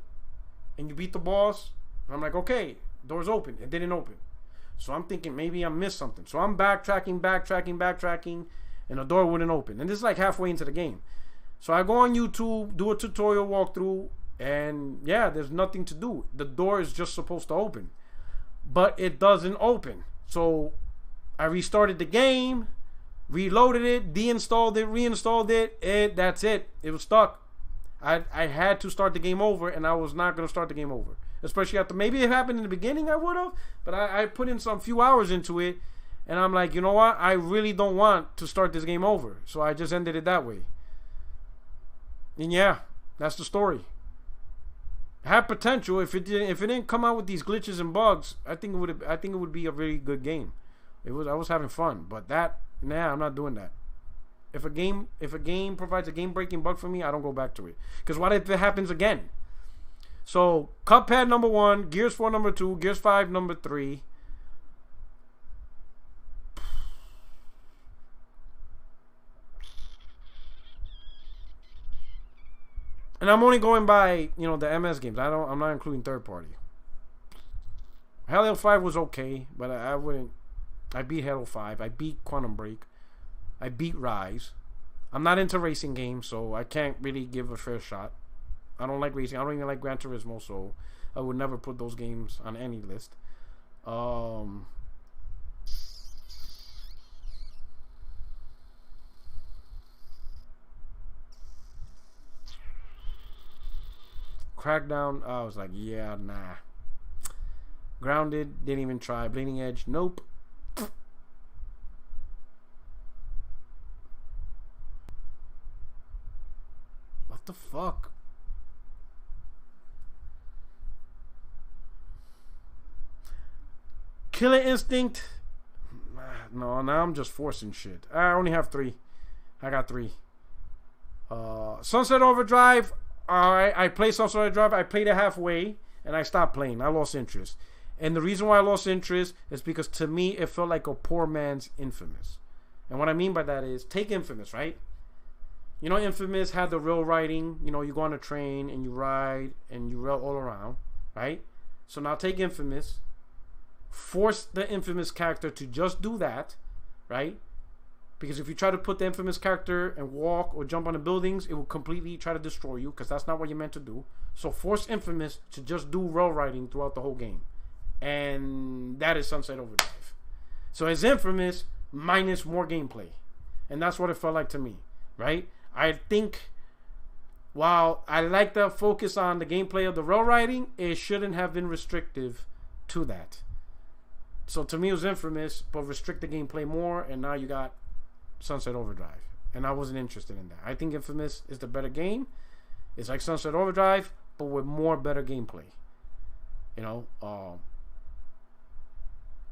Speaker 1: and you beat the boss, I'm like, okay, door's open. It didn't open. So I'm thinking maybe I missed something. So I'm backtracking, and the door wouldn't open. And this is like halfway into the game. So I go on YouTube, do a tutorial walkthrough, and yeah, there's nothing to do. The door is just supposed to open. But it doesn't open. So I restarted the game, reloaded it, deinstalled it, reinstalled it, and that's it. It was stuck. I had to start the game over, and I was not going to start the game over. Especially after, maybe it happened in the beginning, I would have, but I put in some few hours into it, and I'm like, you know what? I really don't want to start this game over. So I just ended it that way. And yeah, that's the story. It had potential. If it didn't come out with these glitches and bugs, I think it would be a really good game. I was having fun, but I'm not doing that. If a game provides a game-breaking bug for me, I don't go back to it. Because what if it happens again? So, Cuphead number 1, Gears 4 number 2, Gears 5 number 3. And I'm only going by, the MS games. I'm not including third party. Halo 5 was okay, but I wouldn't. I beat Halo 5. I beat Quantum Break. I beat Rise. I'm not into racing games, so I can't really give a fair shot. I don't like racing. I don't even like Gran Turismo, so I would never put those games on any list. Crackdown, I was like, yeah, nah. Grounded, didn't even try. Bleeding Edge, nope. What the fuck? Killer Instinct. No, now I'm just forcing shit. I only have 3. I got 3. Sunset Overdrive. Alright, I played Sunset Overdrive. I played it halfway and I stopped playing. I lost interest. And the reason why I lost interest is because to me it felt like a poor man's Infamous. And what I mean by that is, take Infamous, right? You know, Infamous had the rail riding. You know, you go on a train and you ride and you rail all around, right? So now take Infamous, force the Infamous character to just do that, right? Because if you try to put the Infamous character and walk or jump on the buildings, it will completely try to destroy you, because that's not what you're meant to do. So force Infamous to just do rail riding throughout the whole game. And that is Sunset Overdrive. So it's Infamous minus more gameplay. And that's what it felt like to me, right? I think while I like the focus on the gameplay of the rail riding, it shouldn't have been restrictive to that. So to me it was Infamous, but restrict the gameplay more, and now you got Sunset Overdrive. And I wasn't interested in that. I think Infamous is the better game. It's like Sunset Overdrive, but with more better gameplay. You know,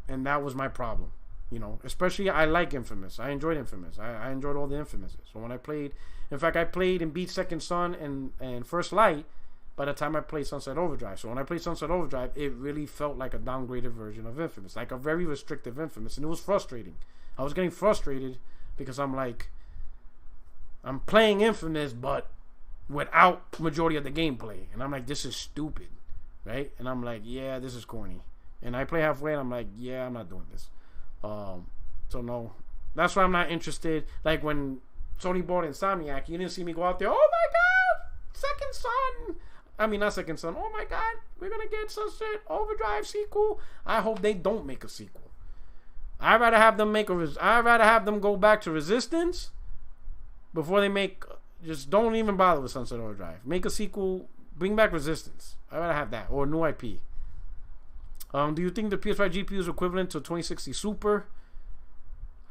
Speaker 1: and that was my problem. You know, especially I like Infamous. I enjoyed Infamous. I enjoyed all the Infamouses. So when I played, in fact, I played and beat Second Son and First Light by the time I played Sunset Overdrive. So when I played Sunset Overdrive, it really felt like a downgraded version of Infamous, like a very restrictive Infamous, and it was frustrating. I was getting frustrated because I'm like, I'm playing Infamous, but without majority of the gameplay, and I'm like, this is stupid, right? And I'm like, yeah, this is corny. And I play halfway, and I'm like, yeah, I'm not doing this. So no, that's why I'm not interested. Like when Sony bought Insomniac, you didn't see me go out there, oh my god, Second Son. I mean, not Second Son. Oh my god, we're gonna get Sunset Overdrive sequel. I hope they don't make a sequel. I'd rather have them I'd rather have them go back to Resistance before they make. Just don't even bother with Sunset Overdrive. Make a sequel. Bring back Resistance. I'd rather have that, or a new IP. Do you think the PS5 GPU is equivalent to 2060 Super?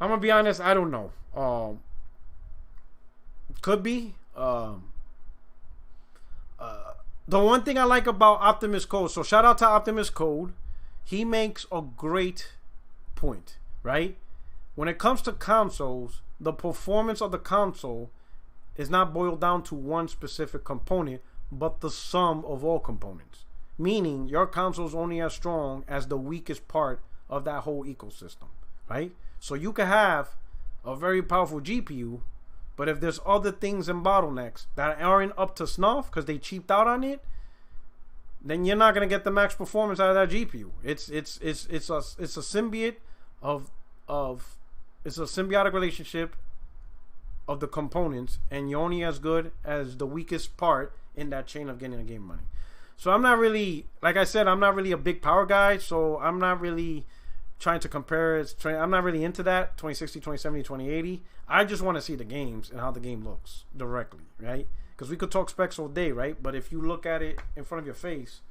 Speaker 1: I'm gonna be honest, I don't know. Could be. The one thing I like about Optimus Code, so shout out to Optimus Code, he makes a great point, right? When it comes to consoles, the performance of the console is not boiled down to one specific component, but the sum of all components. Meaning, your console is only as strong as the weakest part of that whole ecosystem, right? So you can have a very powerful GPU, but if there's other things and bottlenecks that aren't up to snuff because they cheaped out on it, then you're not gonna get the max performance out of that GPU. It's a symbiote it's a symbiotic relationship of the components, and you're only as good as the weakest part in that chain of getting the game money. So I'm not really, like I said, I'm not really a big power guy, so I'm not really trying to compare it. I'm not really into that, 2060, 2070, 2080. I just want to see the games and how the game looks directly, right? Because we could talk specs all day, right? But if you look at it in front of your face,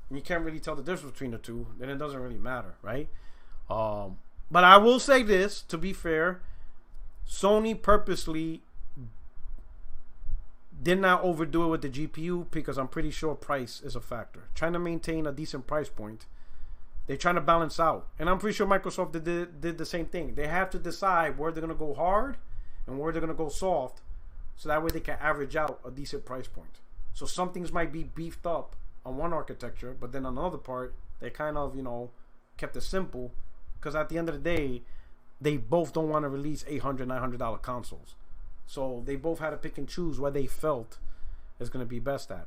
Speaker 1: and you can't really tell the difference between the two, then it doesn't really matter, right? But I will say this, to be fair, Sony purposely did not overdo it with the GPU because I'm pretty sure price is a factor. Trying to maintain a decent price point, they're trying to balance out. And I'm pretty sure Microsoft did the same thing. They have to decide where they're going to go hard and where they're going to go soft, so that way they can average out a decent price point. So some things might be beefed up on one architecture, but then on another part, they kind of, you know, kept it simple, because at the end of the day, they both don't want to release $800, $900 consoles. So they both had to pick and choose what they felt is going to be best at.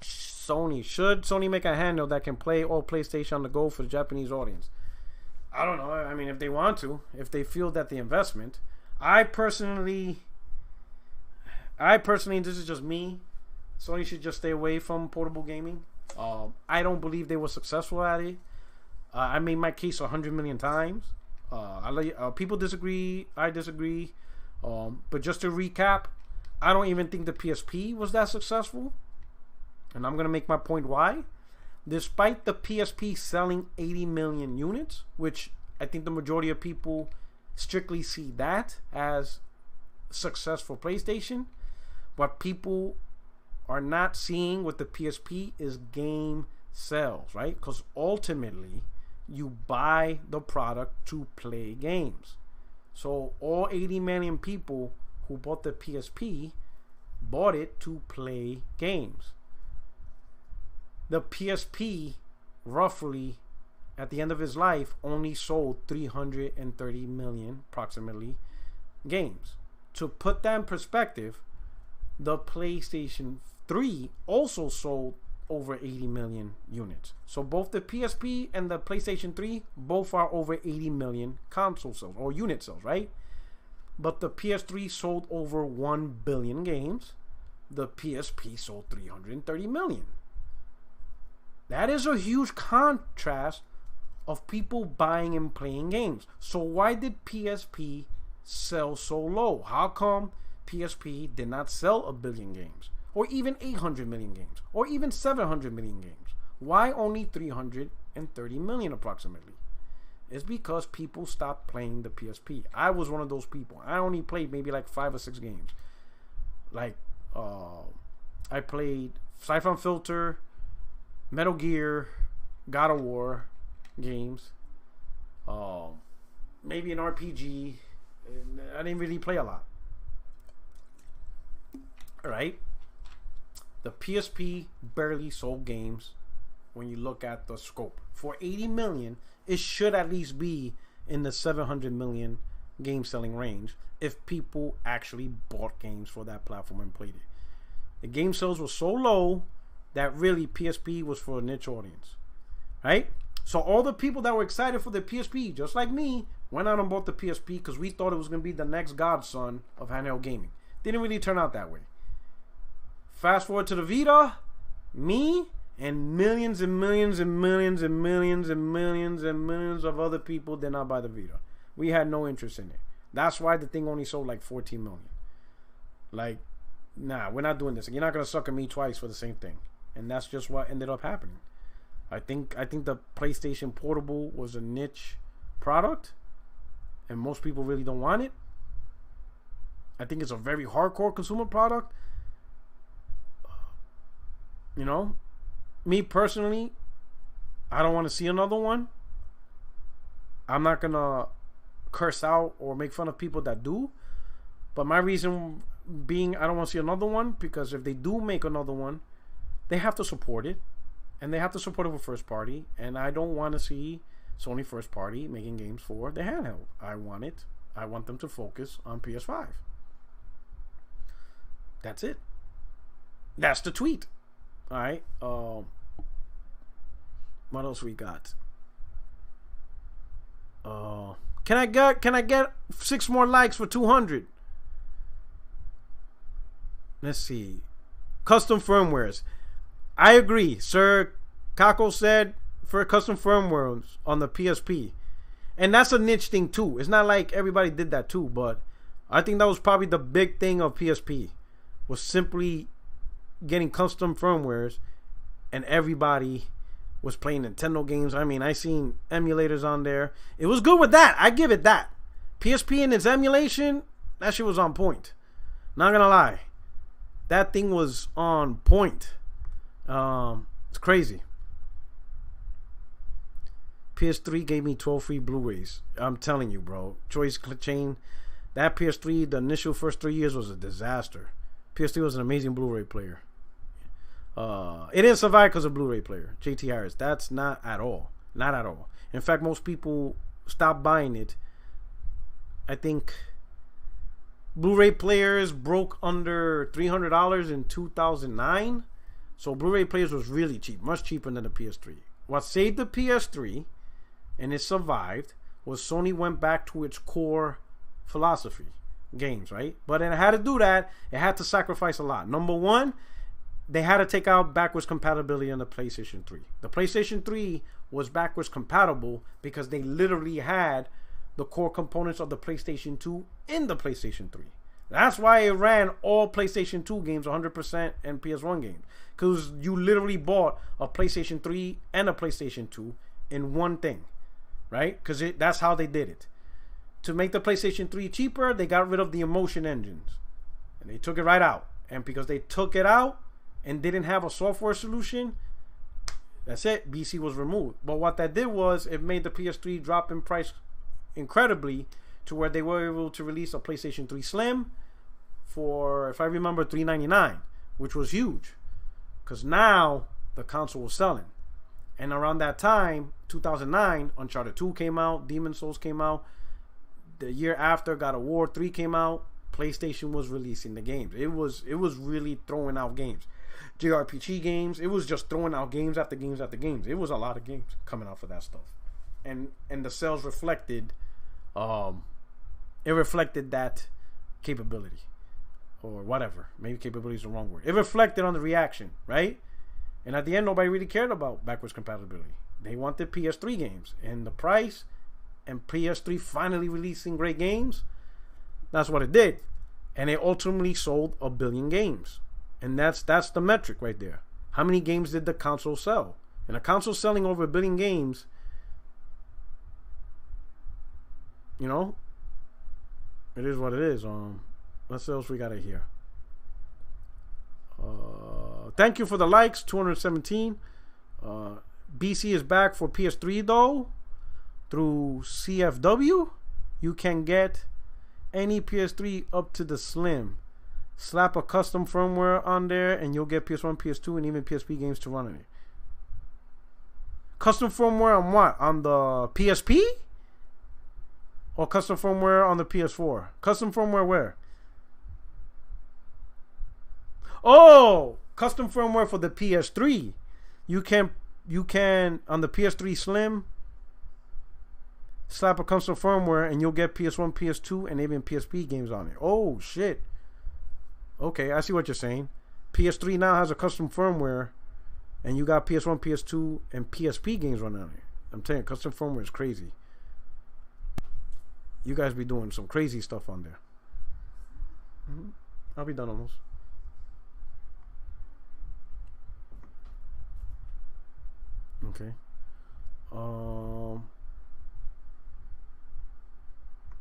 Speaker 1: Should Sony make a handheld that can play all PlayStation on the go for the Japanese audience? I don't know. I mean, if they want to, if they feel that the investment, I personally, this is just me, Sony should just stay away from portable gaming. I don't believe they were successful at it. I made my case 100 million times. People disagree. I disagree. But just to recap, I don't even think the PSP was that successful. And I'm going to make my point why. Despite the PSP selling 80 million units, which I think the majority of people strictly see that as successful PlayStation, what people are not seeing with the PSP is game sales, right? Because ultimately, you buy the product to play games. So all 80 million people who bought the PSP bought it to play games. The PSP roughly, at the end of his life, only sold 330 million, approximately, games. To put that in perspective, the PlayStation 3 also sold over 80 million units. So both the PSP and the PlayStation 3 both are over 80 million console sales or unit sales, right? But the PS3 sold over 1 billion games. The PSP sold 330 million. That is a huge contrast of people buying and playing games. So why did PSP sell so low? How come PSP did not sell a billion games? Or even 800 million games? Or even 700 million games? Why only 330 million approximately? It's because people stopped playing the PSP. I was one of those people. I only played maybe like 5 or 6 games. Like, I played Siphon Filter, Metal Gear, God of War games, maybe an RPG. I didn't really play a lot. Alright? The PSP barely sold games when you look at the scope. For 80 million, it should at least be in the 700 million game selling range if people actually bought games for that platform and played it. The game sales were so low that really PSP was for a niche audience. Right? So all the people that were excited for the PSP, just like me, went out and bought the PSP because we thought it was going to be the next godson of handheld gaming. Didn't really turn out that way. Fast forward to the Vita, me and millions and millions and millions and millions and millions and millions of other people did not buy the Vita. We had no interest in it. That's why the thing only sold like 14 million. Like, nah, we're not doing this. You're not gonna sucker me twice for the same thing. And that's just what ended up happening. I think the PlayStation Portable was a niche product, and most people really don't want it. I think it's a very hardcore consumer product. You know, me personally, I don't want to see another one. I'm not gonna curse out or make fun of people that do, but my reason being I don't want to see another one because if they do make another one, they have to support it, and they have to support it with first party, and I don't want to see Sony first party making games for the handheld. I want them to focus on PS5. That's it. That's the tweet. All right. What else we got? Can I get 6 more likes for 200? Let's see. Custom firmwares. I agree. Sir Kako said for custom firmwares on the PSP. And that's a niche thing too. It's not like everybody did that too, but I think that was probably the big thing of PSP. Was simply getting custom firmwares, and everybody was playing Nintendo games. I mean, I seen emulators on there. It was good with that. I give it that. PSP and its emulation, that shit was on point. Not gonna lie, that thing was on point. It's crazy. PS3 gave me 12 free Blu-rays. I'm telling you, bro. Choice chain. That PS3, the initial first 3 years was a disaster. PS3 was an amazing Blu-ray player. It didn't survive because of Blu-ray player. JT Harris. That's not at all. Not at all. In fact, most people stopped buying it. I think Blu-ray players broke under $300 in 2009. So Blu-ray players was really cheap. Much cheaper than the PS3. What saved the PS3, and it survived, was Sony went back to its core philosophy. Games, right? But it had to do that. It had to sacrifice a lot. Number one, they had to take out backwards compatibility on the PlayStation 3. The PlayStation 3 was backwards compatible because they literally had the core components of the PlayStation 2 in the PlayStation 3. That's why it ran all PlayStation 2 games 100% and PS1 games. Because you literally bought a PlayStation 3 and a PlayStation 2 in one thing. Right? Because that's how they did it. To make the PlayStation 3 cheaper, they got rid of the emotion engines. And they took it right out. And because they took it out and didn't have a software solution, that's it. BC was removed. But what that did was it made the PS3 drop in price incredibly to where they were able to release a PlayStation 3 Slim for, if I remember, $399, which was huge. Because now the console was selling. And around that time, 2009, Uncharted 2 came out, Demon's Souls came out. The year after, God of War 3 came out. PlayStation was releasing the games. It was really throwing out games. JRPG games. It was just throwing out games after games after games. It was a lot of games coming out for that stuff. And the sales reflected it reflected that capability. Or whatever. Maybe capability is the wrong word. It reflected on the reaction, right? And at the end, nobody really cared about backwards compatibility. They wanted PS3 games. And the price and PS3 finally releasing great games, that's what it did. And it ultimately sold 1 billion games. And that's the metric right there. How many games did the console sell? And a console selling over 1 billion games, you know, it is what it is. What else we got here? Thank you for the likes, 217. BC is back for PS3 though. Through CFW, you can get any PS3 up to the Slim. Slap a custom firmware on there and you'll get PS1, PS2, and even PSP games to run on it. Custom firmware on what? On the PSP? Or custom firmware on the PS4? Custom firmware where? Oh, custom firmware for the PS3. You can on the PS3 Slim slap a custom firmware and you'll get PS1, PS2, and even PSP games on it. Oh shit. Okay, I see what you're saying. PS3 now has a custom firmware and you got PS1, PS2, and PSP games running on it. I'm telling you, custom firmware is crazy. You guys be doing some crazy stuff on there. I'll be done almost. Okay.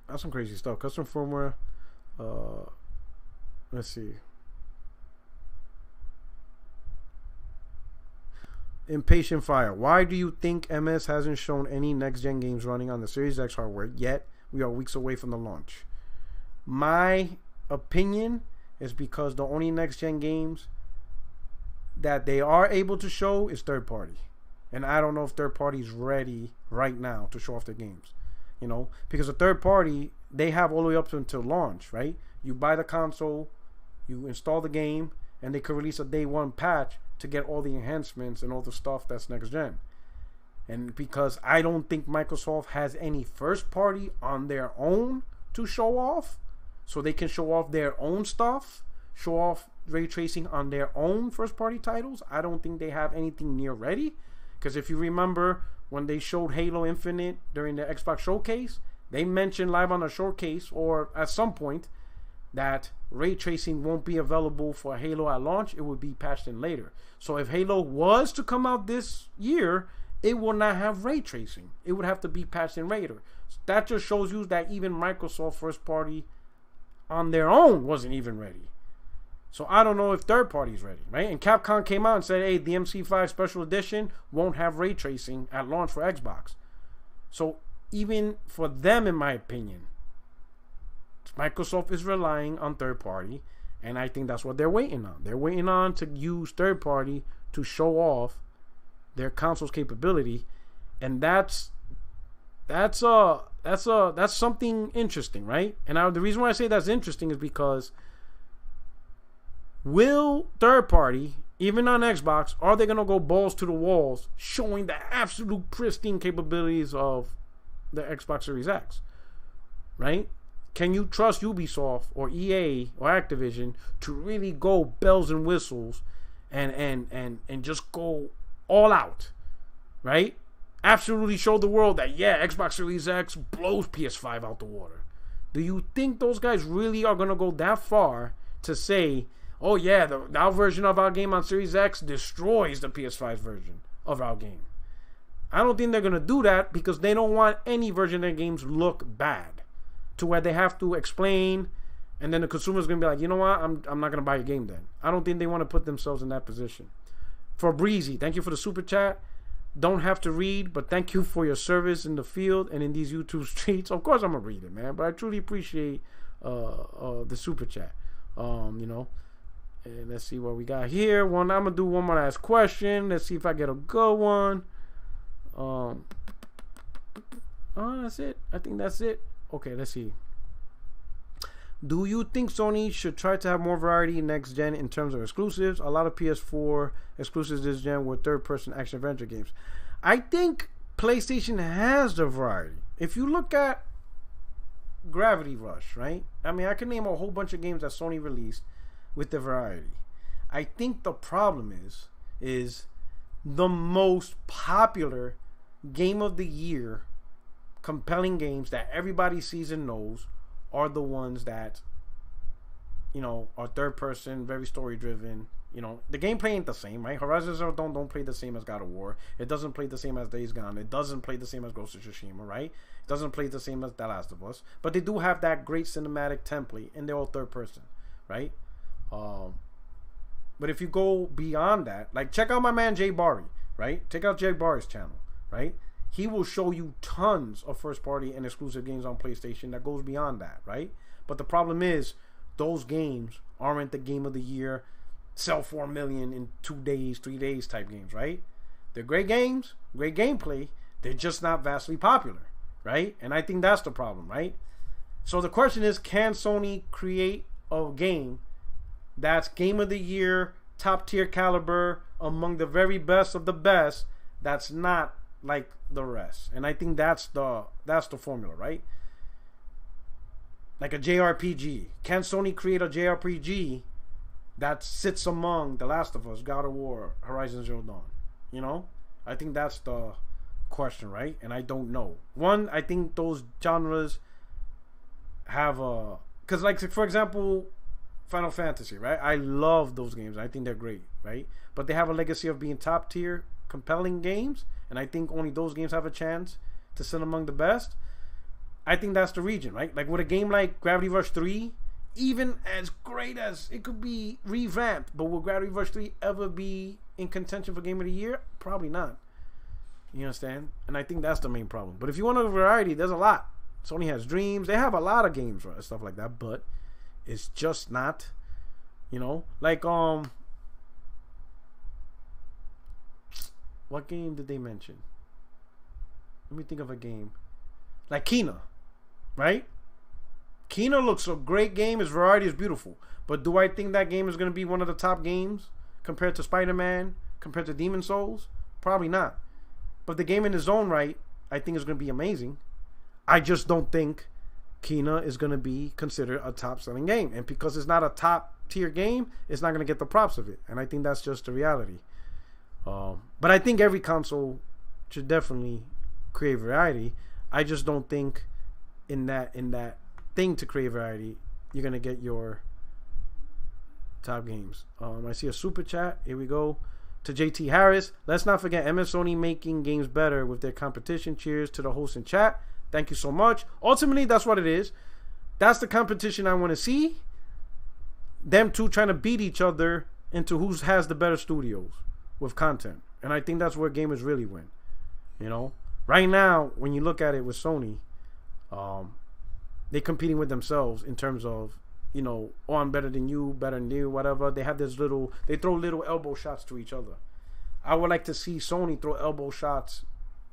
Speaker 1: That's some crazy stuff. Custom firmware. Let's see. Impatient Fire. Why do you think MS hasn't shown any next-gen games running on the Series X hardware yet? We are weeks away from the launch. My opinion is because the only next-gen games that they are able to show is third-party. And I don't know if third-party is ready right now to show off their games. You know, because a third-party, they have all the way up until launch, right? You buy the console, you install the game, and they could release a day one patch to get all the enhancements and all the stuff that's next gen. And because I don't think Microsoft has any first party on their own to show off, so they can show off their own stuff, show off ray tracing on their own first party titles, I don't think they have anything near ready. Because if you remember when they showed Halo Infinite during the Xbox showcase, they mentioned live on the showcase or at some point that ray tracing won't be available for Halo at launch. It would be patched in later. So if Halo was to come out this year, it will not have ray tracing. It would have to be patched in later. So that just shows you that even Microsoft first party on their own wasn't even ready. So I don't know if third party is ready, right? And Capcom came out and said, hey, the MC5 Special Edition won't have ray tracing at launch for Xbox. So even for them, in my opinion, Microsoft is relying on third party, and I think that's what they're waiting on. They're waiting on to use third party to show off their console's capability, and that's something interesting, right? And the reason why I say that's interesting is because will third party, even on Xbox, are they gonna go balls to the walls, showing the absolute pristine capabilities of the Xbox Series X, right? Can you trust Ubisoft or EA or Activision to really go bells and whistles and just go all out, right? Absolutely show the world that, yeah, Xbox Series X blows PS5 out the water. Do you think those guys really are going to go that far to say, oh yeah, our version of our game on Series X destroys the PS5 version of our game? I don't think they're going to do that because they don't want any version of their games look bad to where they have to explain, and then the consumer's going to be like, you know what, I'm not going to buy your game then. I don't think they want to put themselves in that position. For Breezy, thank you for the super chat. Don't have to read, but thank you for your service in the field and in these YouTube streets. Of course I'm going to read it, man, but I truly appreciate the super chat. You know, and let's see what we got here. I'm going to do one more last question. Let's see if I get a good one. Oh, that's it. I think that's it. Okay, let's see. Do you think Sony should try to have more variety next gen in terms of exclusives? A lot of PS4 exclusives this gen were third-person action-adventure games. I think PlayStation has the variety. If you look at Gravity Rush, right? I mean, I can name a whole bunch of games that Sony released with the variety. I think the problem is the most popular game of the year, compelling games that everybody sees and knows, are the ones that, you know, are third person, very story driven. You know, the gameplay ain't the same, right? Horizon Zero Dawn don't play the same as God of War. It doesn't play the same as Days Gone. It doesn't play the same as Ghost of Tsushima, right? It doesn't play the same as The Last of Us. But they do have that great cinematic template, and they're all third person, right? But if you go beyond that, like check out my man Jay Barry, right? Check out Jay Barry's channel, right? He will show you tons of first party and exclusive games on PlayStation that goes beyond that, right? But the problem is those games aren't the game of the year, sell 4 million in 2 days, 3 days type games, right? They're great games, great gameplay. They're just not vastly popular, right? And I think that's the problem, right? So the question is, can Sony create a game that's game of the year, top tier caliber, among the very best of the best, that's not like the rest? And I think that's the formula, right? Like a JRPG. Can Sony create a JRPG that sits among The Last of Us, God of War, Horizon Zero Dawn? You know? I think that's the question, right? And I don't know. One, I think those genres have a... Because, like, for example, Final Fantasy, right? I love those games. I think they're great, right? But they have a legacy of being top tier, compelling games. And I think only those games have a chance to sit among the best. I think that's the region, right? Like with a game like Gravity Rush 3, even as great as it could be revamped, but will Gravity Rush 3 ever be in contention for Game of the Year? Probably not. You understand? And I think that's the main problem. But if you want a variety, there's a lot. Sony has Dreams. They have a lot of games, right? Stuff like that, but it's just not, you know, like what game did they mention? Let me think of a game. Like Kena, right? Kena looks a great game. Its variety is beautiful. But do I think that game is going to be one of the top games compared to Spider-Man, compared to Demon Souls? Probably not. But the game in its own right, I think is going to be amazing. I just don't think Kena is going to be considered a top-selling game. And because it's not a top-tier game, it's not going to get the props of it. And I think that's just the reality. But I think every console should definitely create variety. I just don't think in that thing to create variety, you're going to get your top games. I see a super chat. Here we go. To JT Harris. Let's not forget MS Sony making games better with their competition. Cheers to the host in chat. Thank you so much. Ultimately, that's what it is. That's the competition I want to see. Them two trying to beat each other into who has the better studios with content. And I think that's where gamers really win. You know? Right now, when you look at it with Sony, they're competing with themselves in terms of, you know, oh, I'm better than you, whatever. They have this little, they throw little elbow shots to each other. I would like to see Sony throw elbow shots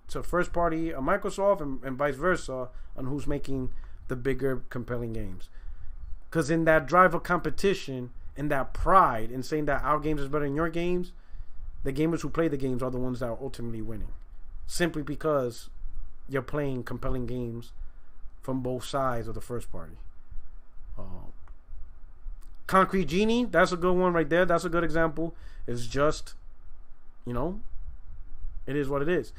Speaker 1: to first party Microsoft and vice versa on who's making the bigger, compelling games. Because in that drive of competition, in that pride in saying that our games is better than your games, the gamers who play the games are the ones that are ultimately winning. Simply because you're playing compelling games from both sides of the first party. Concrete Genie, that's a good one right there. That's a good example. It's just, you know, it is what it is.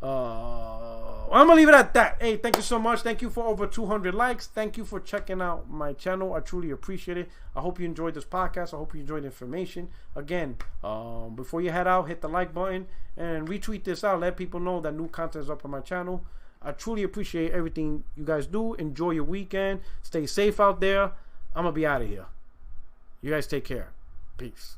Speaker 1: I'm gonna leave it at that. Hey, thank you so much. Thank you for over 200 likes. Thank you for checking out my channel. I truly appreciate it. I hope you enjoyed this podcast. I hope you enjoyed the information. Again, before you head out, hit the like button and retweet this out. Let people know that new content is up on my channel. I truly appreciate everything you guys do. Enjoy your weekend. Stay safe out there. I'm gonna be out of here. You guys take care. Peace.